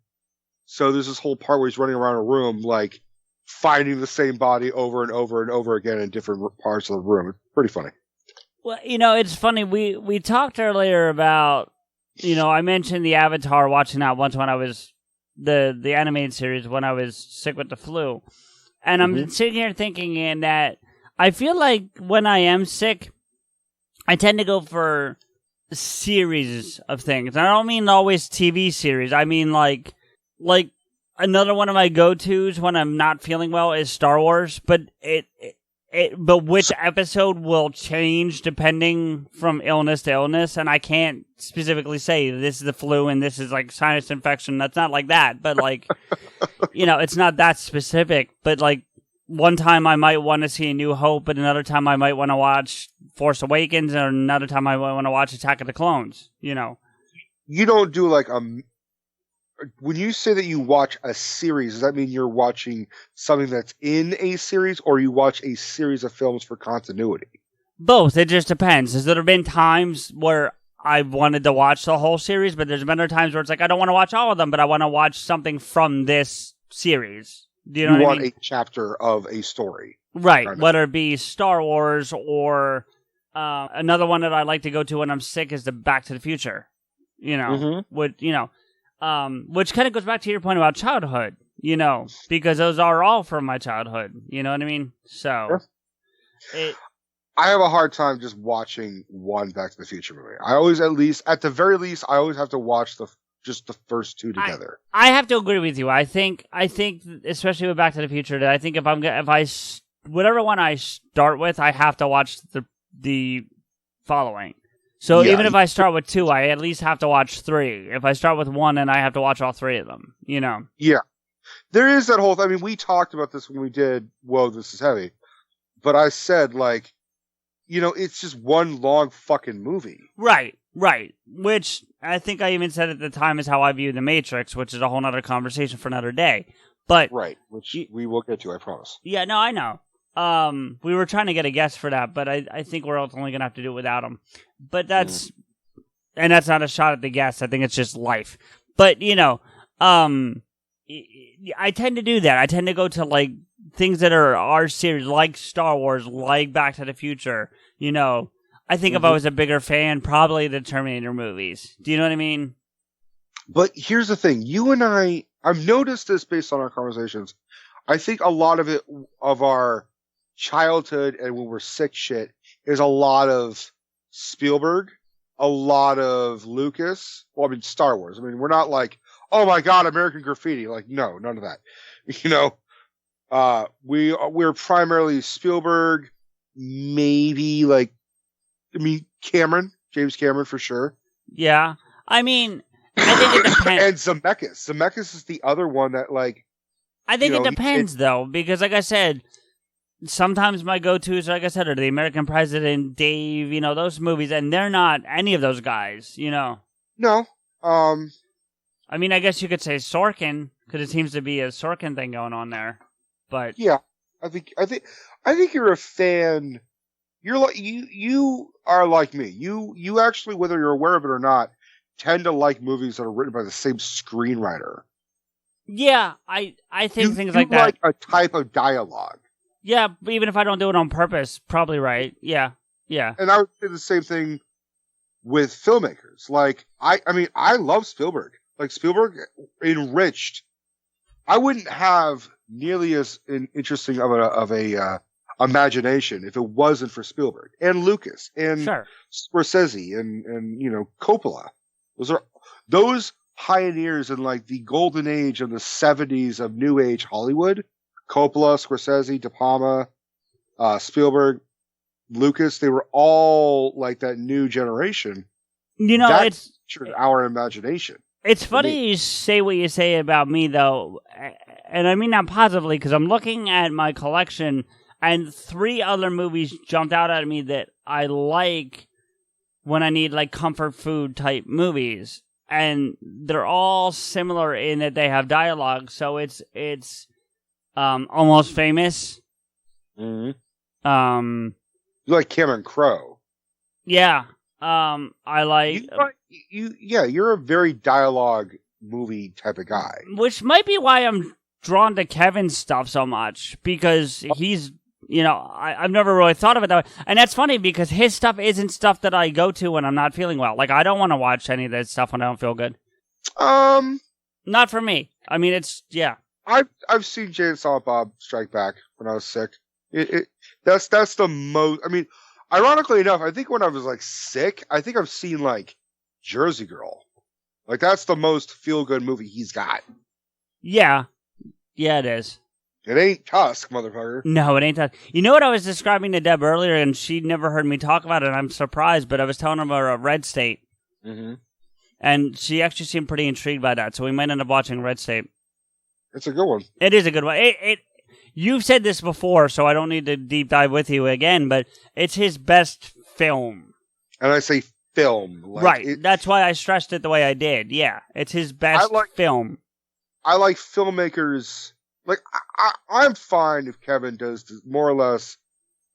So there's this whole part where he's running around a room like finding the same body over and over and over again in different parts of the room. It's pretty funny. Well, you know, it's funny. We talked earlier about, you know, I mentioned the Avatar, watching that once when I was the animated series when I was sick with the flu, and I'm sitting here thinking, and that I feel like when I am sick, I tend to go for series of things. And I don't mean always TV series. I mean like another one of my go-tos when I'm not feeling well is Star Wars, but but which episode will change depending from illness to illness, and I can't specifically say this is the flu and this is like sinus infection. That's not like that, but like, you know, it's not that specific. But like, one time I might want to see A New Hope, but another time I might want to watch Force Awakens, and another time I might want to watch Attack of the Clones. You know, you don't do like when you say that you watch a series, does that mean you're watching something that's in a series, or you watch a series of films for continuity? Both. It just depends. There have been times where I've wanted to watch the whole series, but there's been other times where it's like, I don't want to watch all of them, but I want to watch something from this series. Do you know what I mean? A chapter of a story. Right. Whether it be Star Wars or another one that I like to go to when I'm sick is the Back to the Future. You know, which kind of goes back to your point about childhood. you know, because those are all from my childhood. You know what I mean? So, I have a hard time just watching one Back to the Future movie. I always, at the very least, I always have to watch just the first two together. I have to agree with you. I think, especially with Back to the Future, that I think whatever one I start with, I have to watch the following. So even if I start with 2, I at least have to watch 3. If I start with 1, then I have to watch all 3 of them. You know? Yeah, there is that whole. I mean, we talked about this when we did. Whoa, this is heavy. But I said, like, you know, it's just one long fucking movie. Right. Which I think I even said at the time is how I view The Matrix, which is a whole other conversation for another day. But right, which we will get to, I promise. Yeah, no, I know. We were trying to get a guest for that, but I think we're only going to have to do it without him. But that's not a shot at the guest. I think it's just life. But, you know, I tend to do that. I tend to go to, like, things that are our series, like Star Wars, like Back to the Future. You know, I think if I was a bigger fan, probably the Terminator movies. Do you know what I mean? But here's the thing. You and I've noticed this based on our conversations. I think a lot of it, of our childhood and when we're sick shit, is a lot of Spielberg, a lot of Lucas. Well, I mean, Star Wars. I mean, we're not like, oh my God, American Graffiti. Like, no, none of that. You know, we're primarily Spielberg, maybe like, I mean, James Cameron for sure. Yeah. I mean, I think it depends. And Zemeckis. Zemeckis is the other one that, like, I think it depends, though, because, like I said, sometimes my go-tos, like I said, are The American President, Dave, you know, those movies, and they're not any of those guys, you know. No. I mean, I guess you could say Sorkin, because it seems to be a Sorkin thing going on there. But yeah, I think you're a fan. You're like you are like me. You actually, whether you're aware of it or not, tend to like movies that are written by the same screenwriter. Yeah, I think things like that. You like a type of dialogue. Yeah, even if I don't do it on purpose, probably right. Yeah. And I would say the same thing with filmmakers. Like, I mean, I love Spielberg. Like, Spielberg enriched. I wouldn't have nearly as interesting of a imagination if it wasn't for Spielberg and Lucas and Scorsese and you know, Coppola. Those pioneers in, like, the golden age of the 70s of new age Hollywood. Coppola, Scorsese, De Palma, Spielberg, Lucas, they were all like that new generation. You know, it's our imagination. It's funny you say what you say about me, though, and I mean that positively, because I'm looking at my collection, and 3 other movies jumped out at me that I like when I need, like, comfort food type movies, and they're all similar in that they have dialogue, so it's Almost Famous. You like Cameron Crowe. Yeah. I like... You're a very dialogue movie type of guy. Which might be why I'm drawn to Kevin's stuff so much, because he's, you know, I've never really thought of it that way. And that's funny, because his stuff isn't stuff that I go to when I'm not feeling well. Like, I don't want to watch any of that stuff when I don't feel good. Not for me. I mean, it's, yeah. I've seen Jay and Silent Bob Strike Back when I was sick. That's the most. I mean, ironically enough, I think when I was, like, sick, I think I've seen, like, Jersey Girl. Like, that's the most feel good movie he's got. Yeah, it is. It ain't Tusk, motherfucker. No, it ain't Tusk. You know what I was describing to Deb earlier, and she never heard me talk about it, and I'm surprised, but I was telling her about Red State. Mm-hmm. And she actually seemed pretty intrigued by that, so we might end up watching Red State. It's a good one. It is a good one. You've said this before, so I don't need to deep dive with you again, but it's his best film. And I say film. Like, right. That's why I stressed it the way I did. Yeah. It's his best film. I like filmmakers. Like, I'm fine if Kevin does more or less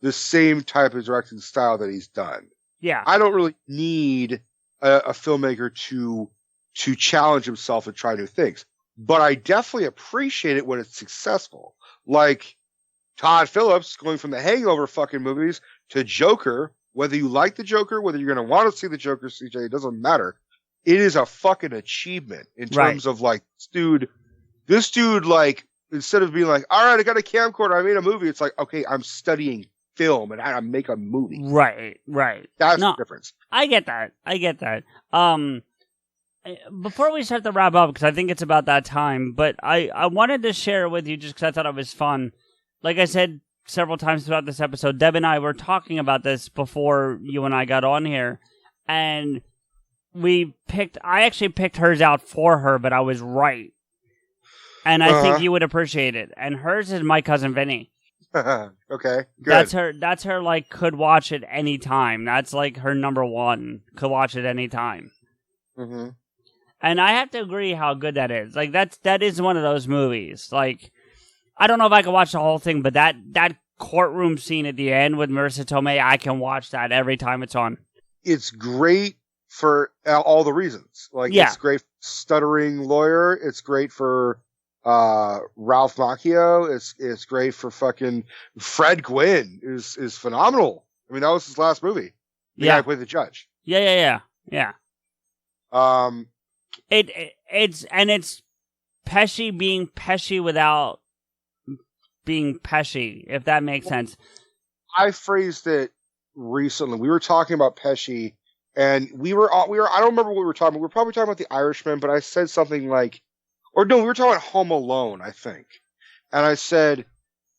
the same type of directing style that he's done. Yeah. I don't really need a filmmaker to challenge himself and try new things. But I definitely appreciate it when it's successful. Like Todd Phillips going from the Hangover fucking movies to Joker. Whether you like the Joker, whether you're going to want to see the Joker, CJ, it doesn't matter. It is a fucking achievement in terms of, like, dude, This dude, like, instead of being like, all right, I got a camcorder, I made a movie, it's like, okay, I'm studying film and how to make a movie. Right. That's the difference. I get that. Before we start to wrap up, because I think it's about that time, but I wanted to share it with you just because I thought it was fun. Like I said several times throughout this episode, Deb and I were talking about this before you and I got on here, and I actually picked hers out for her, but I was right. And I think you would appreciate it. And hers is My Cousin Vinny. Okay, good. That's her, like, could watch it any time. That's, like, her number one. Could watch it any time. Mm-hmm. And I have to agree how good that is. Like, that is one of those movies. Like, I don't know if I can watch the whole thing, but that courtroom scene at the end with Marissa Tomei, I can watch that every time it's on. It's great for all the reasons. Like, It's great for stuttering lawyer. It's great for Ralph Macchio. It's great for fucking Fred Gwynn is phenomenal. I mean, that was his last movie. The guy who played the judge. Yeah. It's Pesci being Pesci without being Pesci, if that makes sense. I phrased it recently. We were talking about Pesci, and we were I don't remember what we were talking about. We were probably talking about The Irishman, but I said something like, or no, we were talking about Home Alone, I think. And I said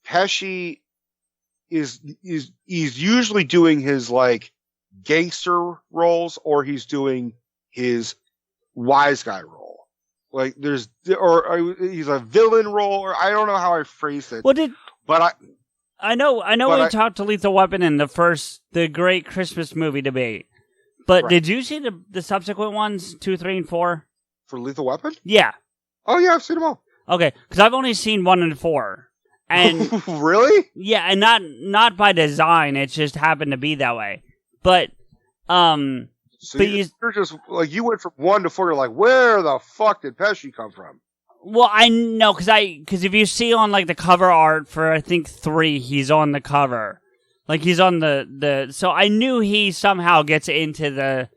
Pesci is usually doing his, like, gangster roles, or he's doing his wise guy role. Like, or he's a villain role, or I don't know how I phrased it. I know we talked to Lethal Weapon in the great Christmas movie debate. But Did you see the subsequent ones, 2, 3, and 4? For Lethal Weapon? Yeah. Oh yeah, I've seen them all. Okay, because I've only seen 1 and 4. And really? Yeah, and not by design. It just happened to be that way. But so you're just like, you went from 1 to 4. You're like, where the fuck did Pesci come from? Well, I know because if you see on, like, the cover art for, I think, 3, he's on the cover. Like, he's on the so I knew he somehow gets into the,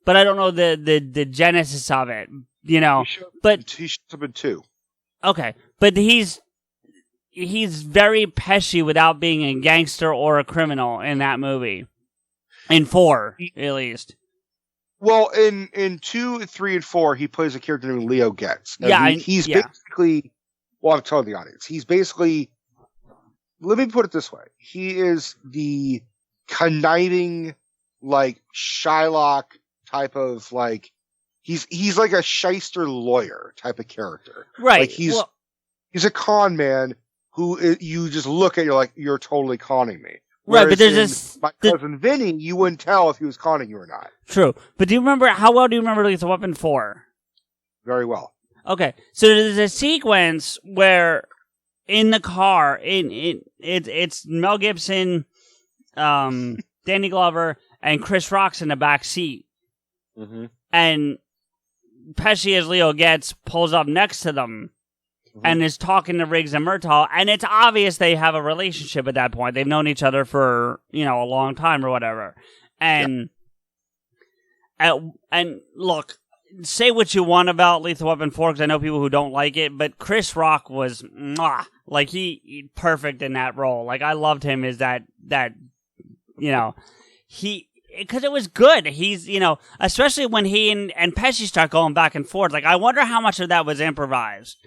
but I don't know the genesis of it, you know. He should have been 2. Okay, but he's very Pesci without being a gangster or a criminal in that movie. In 4, at least. Well, in 2, 3, and 4, he plays a character named Leo Getz. He's basically, well, I'm telling the audience, he's basically, let me put it this way. He is the conniving, like, Shylock type of, like, he's like a shyster lawyer type of character. Right. Like, he's a con man who you just look at, you're like, you're totally conning me. Right, but there's My Cousin Vinny, you wouldn't tell if he was conning you or not. True. But how well do you remember Lethal Weapon 4? Very well. Okay. So there's a sequence where in the car, it's Mel Gibson, Danny Glover, and Chris Rock's in the back seat. Mm-hmm. And Pesci, as Leo Getz, pulls up next to them. Mm-hmm. And is talking to Riggs and Murtaugh, and it's obvious they have a relationship at that point. They've known each other for, a long time or whatever. And and look, say what you want about Lethal Weapon 4, because I know people who don't like it, but Chris Rock was like he perfect in that role. Like, I loved him as that he. Because it was good. He's, especially when he and Pesci start going back and forth. Like, I wonder how much of that was improvised.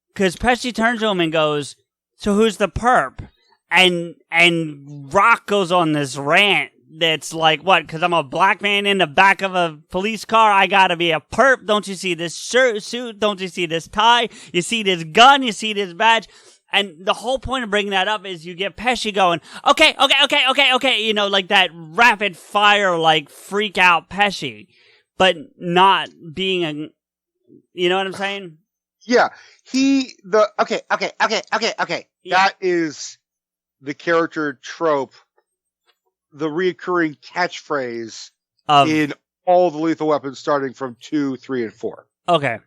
Because Pesci turns to him and goes, so who's the perp? And Rock goes on this rant that's like, what? Because I'm a black man in the back of a police car, I gotta be a perp. Don't you see this suit? Don't you see this tie? You see this gun? You see this badge? And the whole point of bringing that up is you get Pesci going, okay. Like that rapid fire, like, freak out Pesci. But not being you know what I'm saying? Yeah. Okay. Yeah. That is the character trope, the reoccurring catchphrase in all the Lethal Weapons starting from 2, 3, and 4. Okay.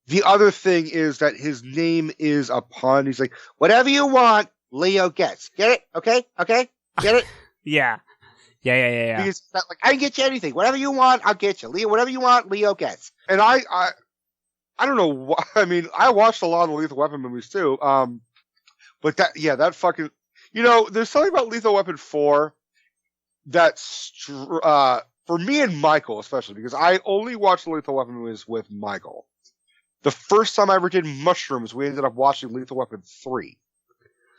The other thing is that his name is a pun. He's like, whatever you want, Leo Getz. Get it? Okay? Get it? Yeah. Because like, I can get you anything. Whatever you want, I'll get you. Leo, whatever you want, Leo Getz. And I don't know. I mean, I watched a lot of the Lethal Weapon movies too. But that fucking, there's something about Lethal Weapon 4 that's, for me and Michael especially, because I only watched the Lethal Weapon movies with Michael. The first time I ever did mushrooms, we ended up watching Lethal Weapon 3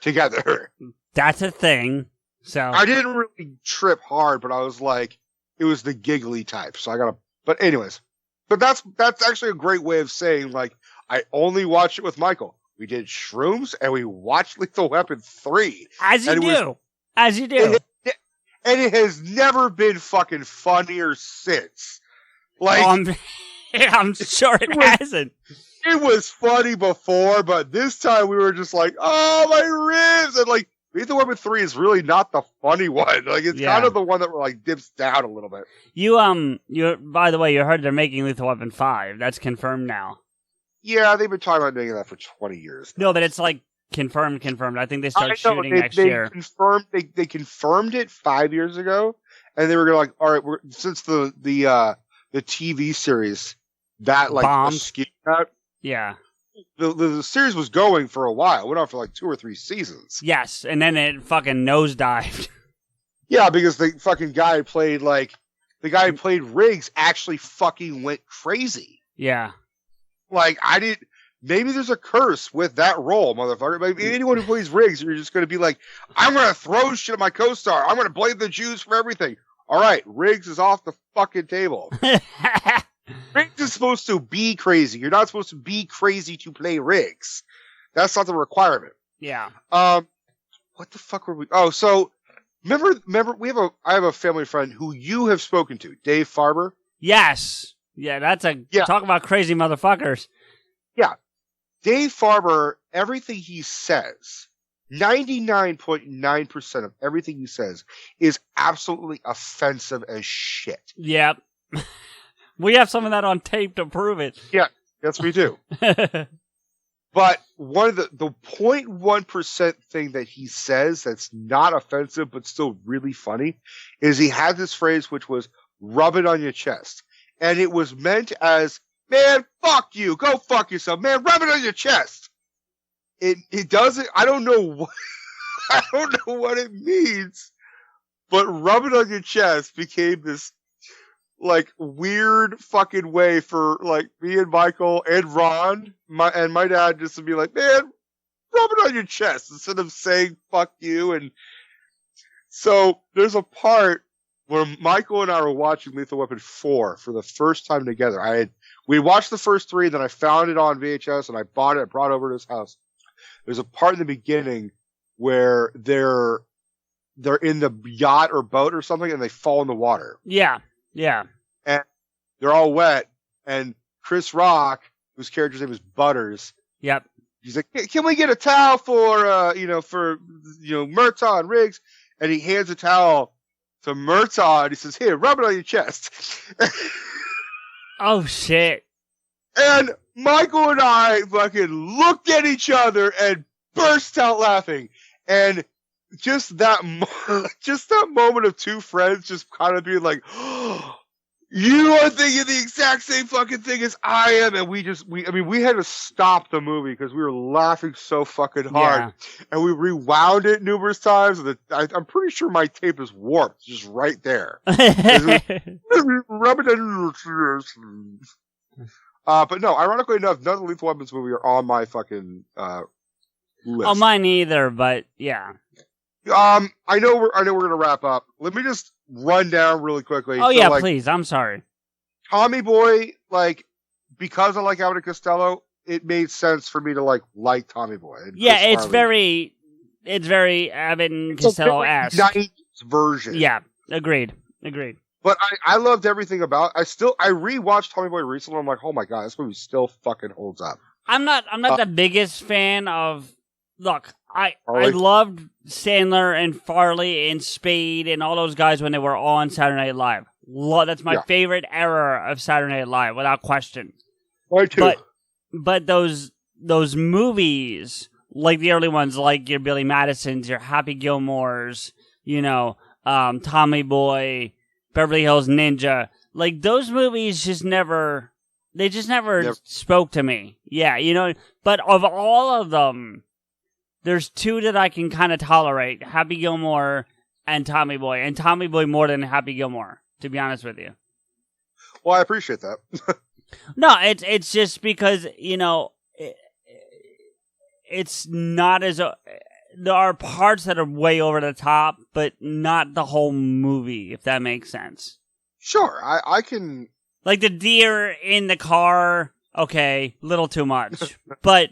together. That's a thing. So I didn't really trip hard, but I was like, it was the giggly type. So but anyways, but that's actually a great way of saying, like, I only watched it with Michael. We did shrooms and we watched Lethal Weapon 3. As you do. And it has never been fucking funnier since. Like, I'm sure it hasn't. It was funny before, but this time we were just like, oh, my ribs! And like, Lethal Weapon 3 is really not the funny one. Like, it's kind of the one that like dips down a little bit. You by the way, you heard they're making Lethal Weapon 5. That's confirmed now. Yeah, they've been talking about doing that for 20 years. No, but it's like confirmed. I think they start shooting next year. They confirmed it 5 years ago, and they were going like, all right, since the TV series that like bombed. Out, yeah. The series was going for a while. It went on for like 2 or 3 seasons. Yes, and then it fucking nosedived. Yeah, because the fucking guy who played Riggs actually fucking went crazy. Yeah. Like, maybe there's a curse with that role, motherfucker. Maybe anyone who plays Riggs, you're just going to be like, I'm going to throw shit at my co-star. I'm going to blame the Jews for everything. All right, Riggs is off the fucking table. Riggs is supposed to be crazy. You're not supposed to be crazy to play Riggs. That's not the requirement. Yeah. What the fuck were we? Oh, so remember I have a family friend who you have spoken to, Dave Farber. Yes. Yeah, talk about crazy motherfuckers. Yeah. Dave Farber, everything he says, 99.9% of everything he says is absolutely offensive as shit. Yep. We have some of that on tape to prove it. Yeah, yes, we do. But one of the 0.1% thing that he says that's not offensive but still really funny is he had this phrase which was rub it on your chest. And it was meant as, man, fuck you. Go fuck yourself. Man, rub it on your chest. It doesn't, I don't know what it means, but rub it on your chest became this like weird fucking way for like me and Michael and Ron and my dad just to be like, man, rub it on your chest instead of saying fuck you. And so there's a part where Michael and I were watching Lethal Weapon 4 for the first time together. We watched the first 3, then I found it on VHS and I bought it, I brought it over to his house. There's a part in the beginning where they're in the yacht or boat or something and they fall in the water. Yeah. Yeah. And they're all wet. And Chris Rock, whose character's name is Butters. Yep. He's like, can we get a towel for Murtaugh and Riggs? And he hands a towel to Murtaugh and he says, here, rub it on your chest. Oh, shit. And Michael and I fucking looked at each other and burst out laughing. And just that moment of two friends just kind of being like, oh, you are thinking the exact same fucking thing as I am. And we had to stop the movie because we were laughing so fucking hard. Yeah. And we rewound it numerous times. And I'm pretty sure my tape is warped just right there. But no, ironically enough, none of the Lethal Weapons movie are on my fucking list. Oh, mine either, but yeah. I know we're gonna wrap up. Let me just run down really quickly. Oh, so, yeah, please. I'm sorry. Tommy Boy, like, because I like Abbott and Costello, it made sense for me to like Tommy Boy. Yeah, it's very Abbott and Costello-esque. 90s version. Yeah, agreed. But I loved everything about it. I rewatched Tommy Boy recently. I'm like, oh my god, this movie still fucking holds up. I'm not the biggest fan of. Look, I loved Sandler and Farley and Spade and all those guys when they were on Saturday Night Live. That's my favorite era of Saturday Night Live, without question. Why too? But those movies, like the early ones, like your Billy Madisons, your Happy Gilmores, Tommy Boy, Beverly Hills Ninja, like those movies just never They just never spoke to me. Yeah, you know, but of all of them, there's two that I can kind of tolerate. Happy Gilmore and Tommy Boy. And Tommy Boy more than Happy Gilmore, to be honest with you. Well, I appreciate that. No, it's just because, you know, it's not as... there are parts that are way over the top, but not the whole movie, if that makes sense. Sure, I can... Like the deer in the car, okay, little too much. But,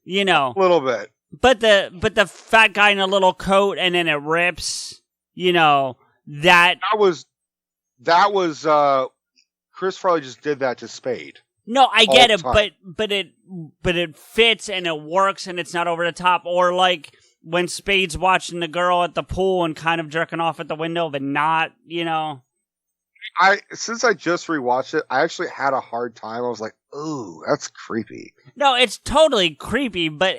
you know... A little bit. But the fat guy in a little coat and then it rips, you know, that... That was Chris Farley just did that to Spade. No, I get it, but it fits and it works and it's not over the top. Or like when Spade's watching the girl at the pool and kind of jerking off at the window, but not, you know... Since I just rewatched it, I actually had a hard time. I was like, "Ooh, that's creepy." No, it's totally creepy, but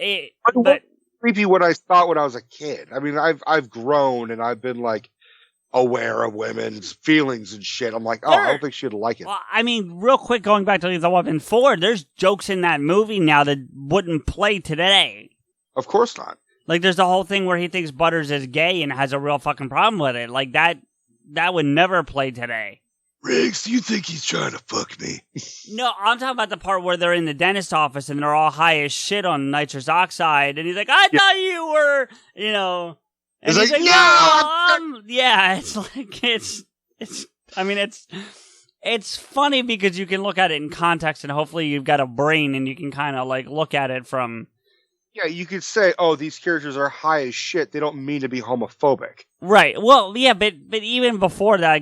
creepy when I thought when I was a kid. I mean, I've grown and I've been like aware of women's feelings and shit. I'm like, I don't think she'd like it. Well, I mean, real quick, going back to Lethal Weapon 4, there's jokes in that movie now that wouldn't play today. Of course not. Like, there's the whole thing where he thinks Butters is gay and has a real fucking problem with it. Like that would never play today. Riggs, do you think he's trying to fuck me? No, I'm talking about the part where they're in the dentist office and they're all high as shit on nitrous oxide, and he's like, I thought you were, you know. And he's like, no, yeah, it's like, it's funny because you can look at it in context and hopefully you've got a brain and you can kind of like look at it from. Yeah, you could say, oh, these characters are high as shit. They don't mean to be homophobic. Right. Well, yeah, but even before that,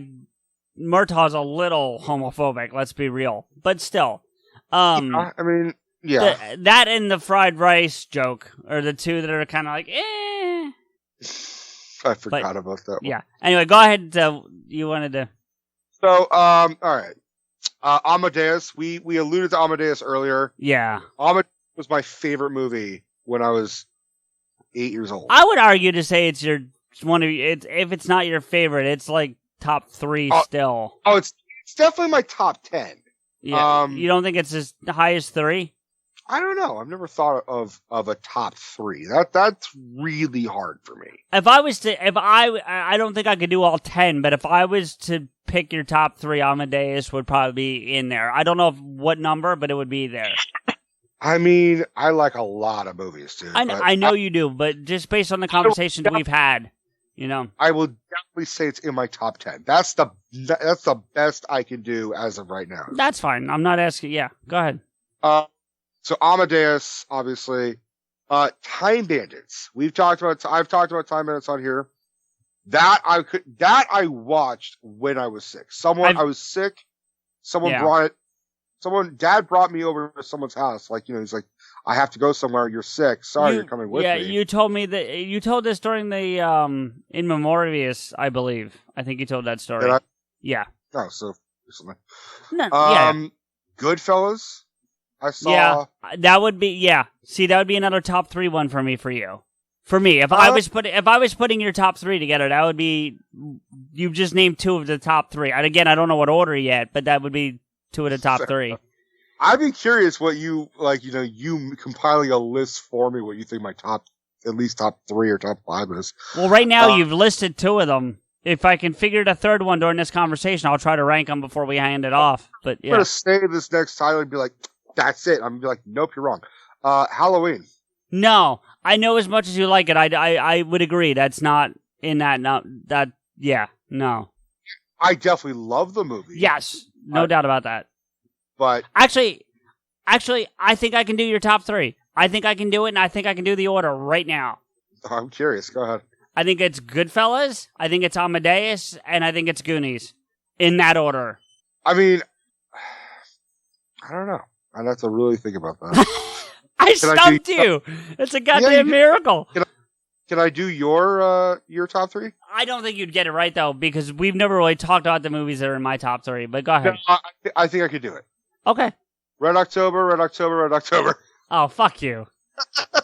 Murtaugh's a little homophobic, let's be real. But still. I mean, yeah. That and the fried rice joke are the two that are kind of like, eh. I forgot about that one. Yeah. Anyway, go ahead. You wanted to... So, all right. Amadeus. We alluded to Amadeus earlier. Yeah. Amadeus was my favorite movie when I was 8 years old. I would argue to say it's if it's not your favorite, it's like top 3 still. Oh, it's definitely my top 10. Yeah. You don't think it's as high as 3? I don't know. I've never thought of a top 3. That's really hard for me. If I don't think I could do all 10, but if I was to pick your top 3, Amadeus would probably be in there. I don't know what number, but it would be there. I mean, I like a lot of movies, dude. I know you do, but just based on the conversations we've had, you know. I will definitely say it's in my top 10. That's the best I can do as of right now. That's fine. I'm not asking. Yeah, go ahead. So Amadeus, obviously. Time Bandits. I've talked about Time Bandits on here. That I watched when I was sick. I was sick. Dad brought me over to someone's house. Like, you know, he's like, I have to go somewhere. You're sick. Sorry, you're coming with me. Yeah, you told me that. You told this during the In Memoriam, I believe. I think you told that story. Did I? Yeah. Oh, so recently. No, yeah. Goodfellas. I saw. Yeah, that would be. Yeah. See, that would be another top 3 one for me. For me, if I was putting your top 3 together, that would be. You've just named 2 of the top 3. And again, I don't know what order yet, but that would be 2 of the top 3. I'd be curious what you like. You know, you compiling a list for me. What you think my top 3 or top 5 is? Well, right now you've listed 2 of them. If I can figure the third one during this conversation, I'll try to rank them before we hand it off. But yeah, I'm gonna say this next title and be like, "That's it." I'm gonna be like, "Nope, you're wrong." Halloween. No, I know as much as you like it. I would agree. That's not in that. No, that. Yeah, no. I definitely love the movie. Yes, no doubt about that. But actually, I think I can do your top 3. I think I can do it, and I think I can do the order right now. I'm curious. Go ahead. I think it's Goodfellas, I think it's Amadeus, and I think it's Goonies. In that order. I mean, I don't know. I'd have to really think about that. I stumped you! It's a goddamn miracle. Can I do your top 3? I don't think you'd get it right, though, because we've never really talked about the movies that are in my top 3, but go ahead. No, I think I could do it. Okay. Red October. Oh, fuck you.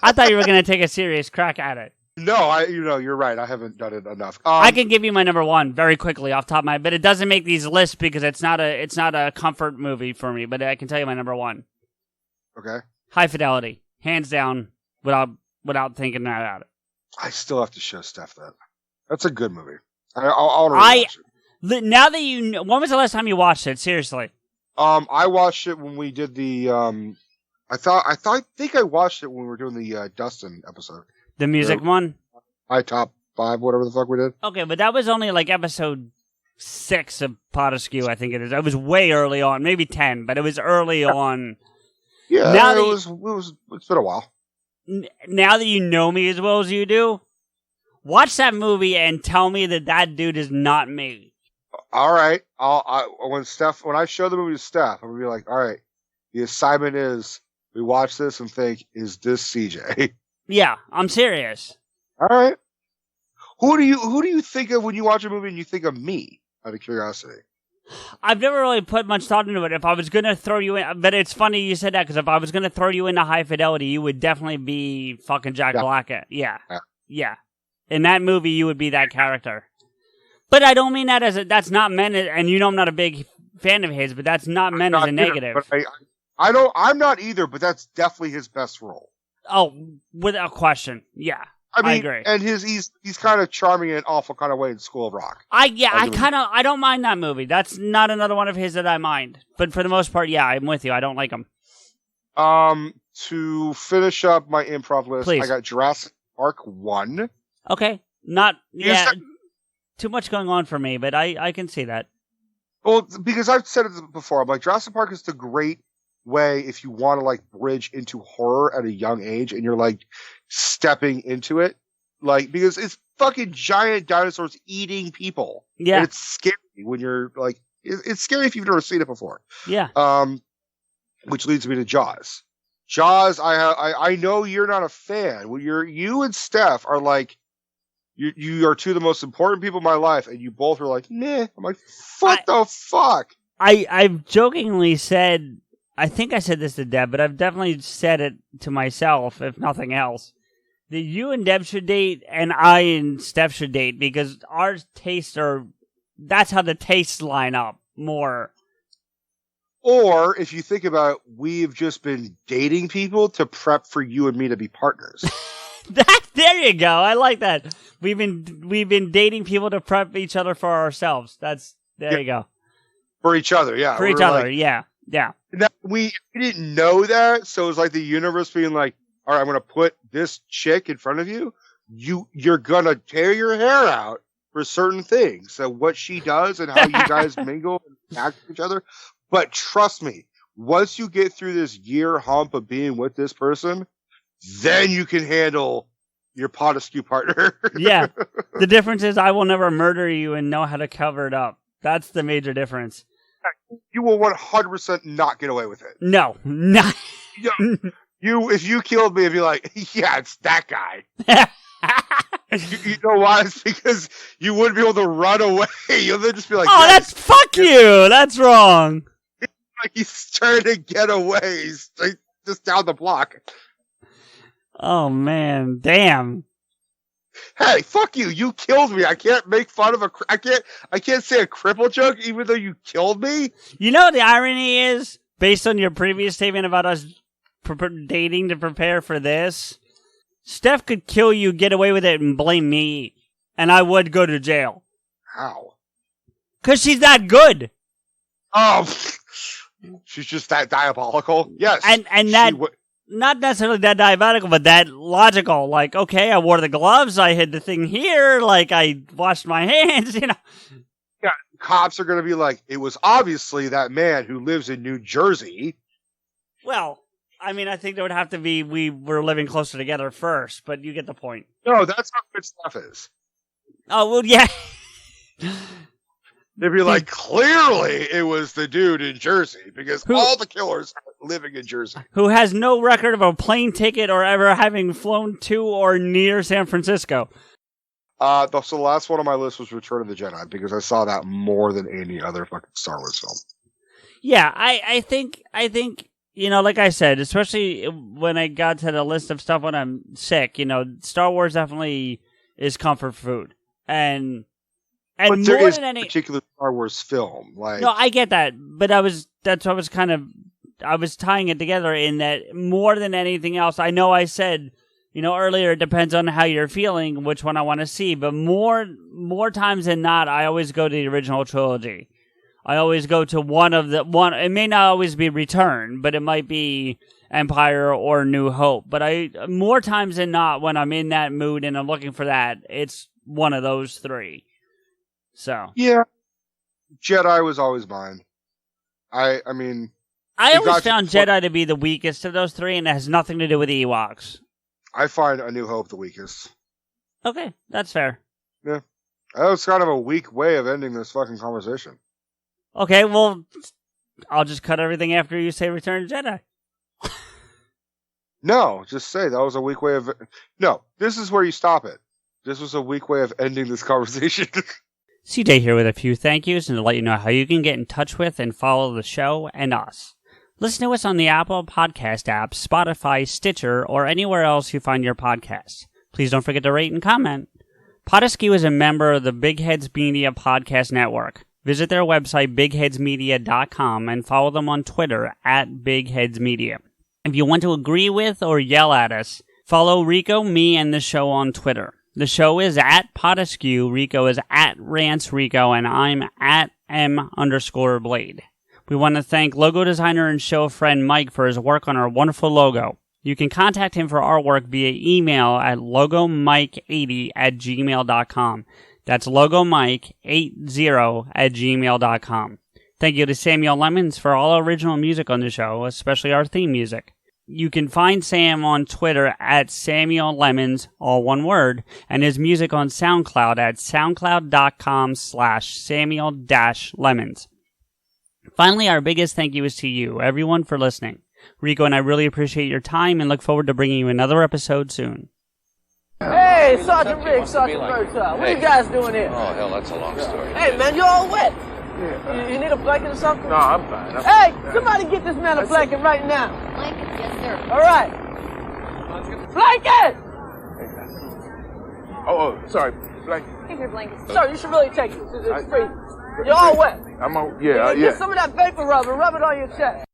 I thought you were going to take a serious crack at it. No, you're right. I haven't done it enough. I can give you my number one very quickly off the top of my head, but it doesn't make these lists because it's not a comfort movie for me. But I can tell you my number one. Okay. High Fidelity, hands down, without thinking that out. I still have to show Steph that. That's a good movie. I'll watch it. Now that you know, when was the last time you watched it? Seriously. I watched it when we did the. I think I watched it when we were doing the Dustin episode. The music one? My top 5, whatever the fuck we did. Okay, but that was only like episode 6 of PodAskew, I think it is. It was way early on, maybe 10, but it was early on. Yeah, it's been a while. Now that you know me as well as you do, watch that movie and tell me that dude is not me. All right. When I show the movie to Steph, I'm going to be like, all right, the assignment is we watch this and think, is this CJ? Yeah, I'm serious. All right. Who do you think of when you watch a movie and you think of me? Out of curiosity. I've never really put much thought into it. If I was going to throw you in, but it's funny you said that because if I was going to throw you into High Fidelity, you would definitely be fucking Jack Blackett. Yeah. In that movie, you would be that character. But I don't mean that that's not meant, and you know I'm not a big fan of his, but that's not meant as a negative. But I'm not either, but that's definitely his best role. Oh, without question. Yeah. I agree. And he's kind of charming in an awful kind of way in School of Rock. I don't mind that movie. That's not another one of his that I mind. But for the most part, yeah, I'm with you. I don't like him. To finish up my improv list, Please. I got Jurassic Park 1. Okay. Too much going on for me, but I can see that. Well, because I've said it before, I'm like, Jurassic Park is the great way if you want to like bridge into horror at a young age and you're like stepping into it, like, because it's fucking giant dinosaurs eating people. Yeah. And it's scary when you're like, it's scary if you've never seen it before. Yeah. Which leads me to Jaws. Jaws, I know you're not a fan. When you and Steph are like, you are two of the most important people in my life, and you both are like, meh. I'm like, what the fuck? I've jokingly said, I think I said this to Deb, but I've definitely said it to myself, if nothing else, that you and Deb should date, and I and Steph should date, because our tastes that's how the tastes line up more. Or, if you think about it, we've just been dating people to prep for you and me to be partners. There you go. I like that. We've been dating people to prep each other for ourselves. There you go. For each other, yeah. For each other, yeah. Now, we didn't know that, so it was like the universe being like, all right, I'm going to put this chick in front of you. You're going to tear your hair out for certain things. So what she does and how you guys mingle and act with each other. But trust me, once you get through this year hump of being with this person, then you can handle your PodAskew partner. Yeah. The difference is I will never murder you and know how to cover it up. That's the major difference. You will 100% not get away with it. No, not. If you killed me, I'd be like, yeah, it's that guy. you know why? It's because you wouldn't be able to run away. You'll then just be like, oh, that's fuck you. That's wrong. Like he's trying to get away. He's like, just down the block. Oh man, damn. Hey, fuck you! You killed me. I can't make fun of I can't say a cripple joke even though you killed me. You know what the irony is, based on your previous statement about us dating to prepare for this, Steph could kill you, get away with it, and blame me, and I would go to jail. How? 'Cause she's that good. Oh, she's just that diabolical. Yes, and that. Not necessarily that diabolical, but that logical. Like, okay, I wore the gloves, I hid the thing here, like, I washed my hands, you know. Yeah, cops are going to be like, it was obviously that man who lives in New Jersey. Well, I mean, I think there would have to be, we were living closer together first, but you get the point. No, that's how good stuff is. Oh, well, yeah. They'd be like, clearly it was the dude in Jersey, because all the killers are living in Jersey. Who has no record of a plane ticket or ever having flown to or near San Francisco. So the last one on my list was Return of the Jedi, because I saw that more than any other fucking Star Wars film. Yeah, I think like I said, especially when I got to the list of stuff when I'm sick, Star Wars definitely is comfort food. And but more there is than any particular Star Wars film. Like, no, I get that, but I was tying it together in that more than anything else. I know I said, earlier it depends on how you're feeling, which one I want to see, but more times than not, I always go to the original trilogy. I always go to one. It may not always be Return, but it might be Empire or New Hope. But more times than not, when I'm in that mood and I'm looking for that, it's one of those three. So yeah, Jedi was always mine. I mean, I always found Jedi to be the weakest of those three, and it has nothing to do with Ewoks. I find A New Hope the weakest. Okay, that's fair. Yeah, that was kind of a weak way of ending this fucking conversation. Okay, well, I'll just cut everything after you say Return of the Jedi. No, just say that was a weak way of... No, this is where you stop it. This was a weak way of ending this conversation. CJ here with a few thank yous and to let you know how you can get in touch with and follow the show and us. Listen to us on the Apple Podcast app, Spotify, Stitcher, or anywhere else you find your podcasts. Please don't forget to rate and comment. PodAskew is a member of the Big Heads Media Podcast Network. Visit their website, bigheadsmedia.com, and follow them on Twitter @BigHeadsMedia. If you want to agree with or yell at us, follow Rico, me, and the show on Twitter. The show is @PodAskew, Rico is @RantsRico, and I'm @M_Blade. We want to thank logo designer and show friend Mike for his work on our wonderful logo. You can contact him for artwork via email at logomike80@gmail.com. That's logomike80@gmail.com. Thank you to Samuel Lemons for all original music on the show, especially our theme music. You can find Sam on Twitter @SamuelLemons, all one word, and his music on SoundCloud at soundcloud.com/Samuel-Lemons. Finally, our biggest thank you is to you, everyone, for listening. Rico and I really appreciate your time and look forward to bringing you another episode soon. Hey, Sergeant Rick, Sergeant Bertha, what you guys doing here? Oh, hell, that's a long story. Hey, man, you're all wet. You need a blanket or something? No, I'm fine. Hey, somebody get this man a blanket right now. Blankets, yes, sir. All right. Blanket! Oh, sorry. Blanket. Give your blankets. Sir, you should really take this. It's free. You're all wet. I'm on, yeah. Get some of that vapor rub and rub it on your chest.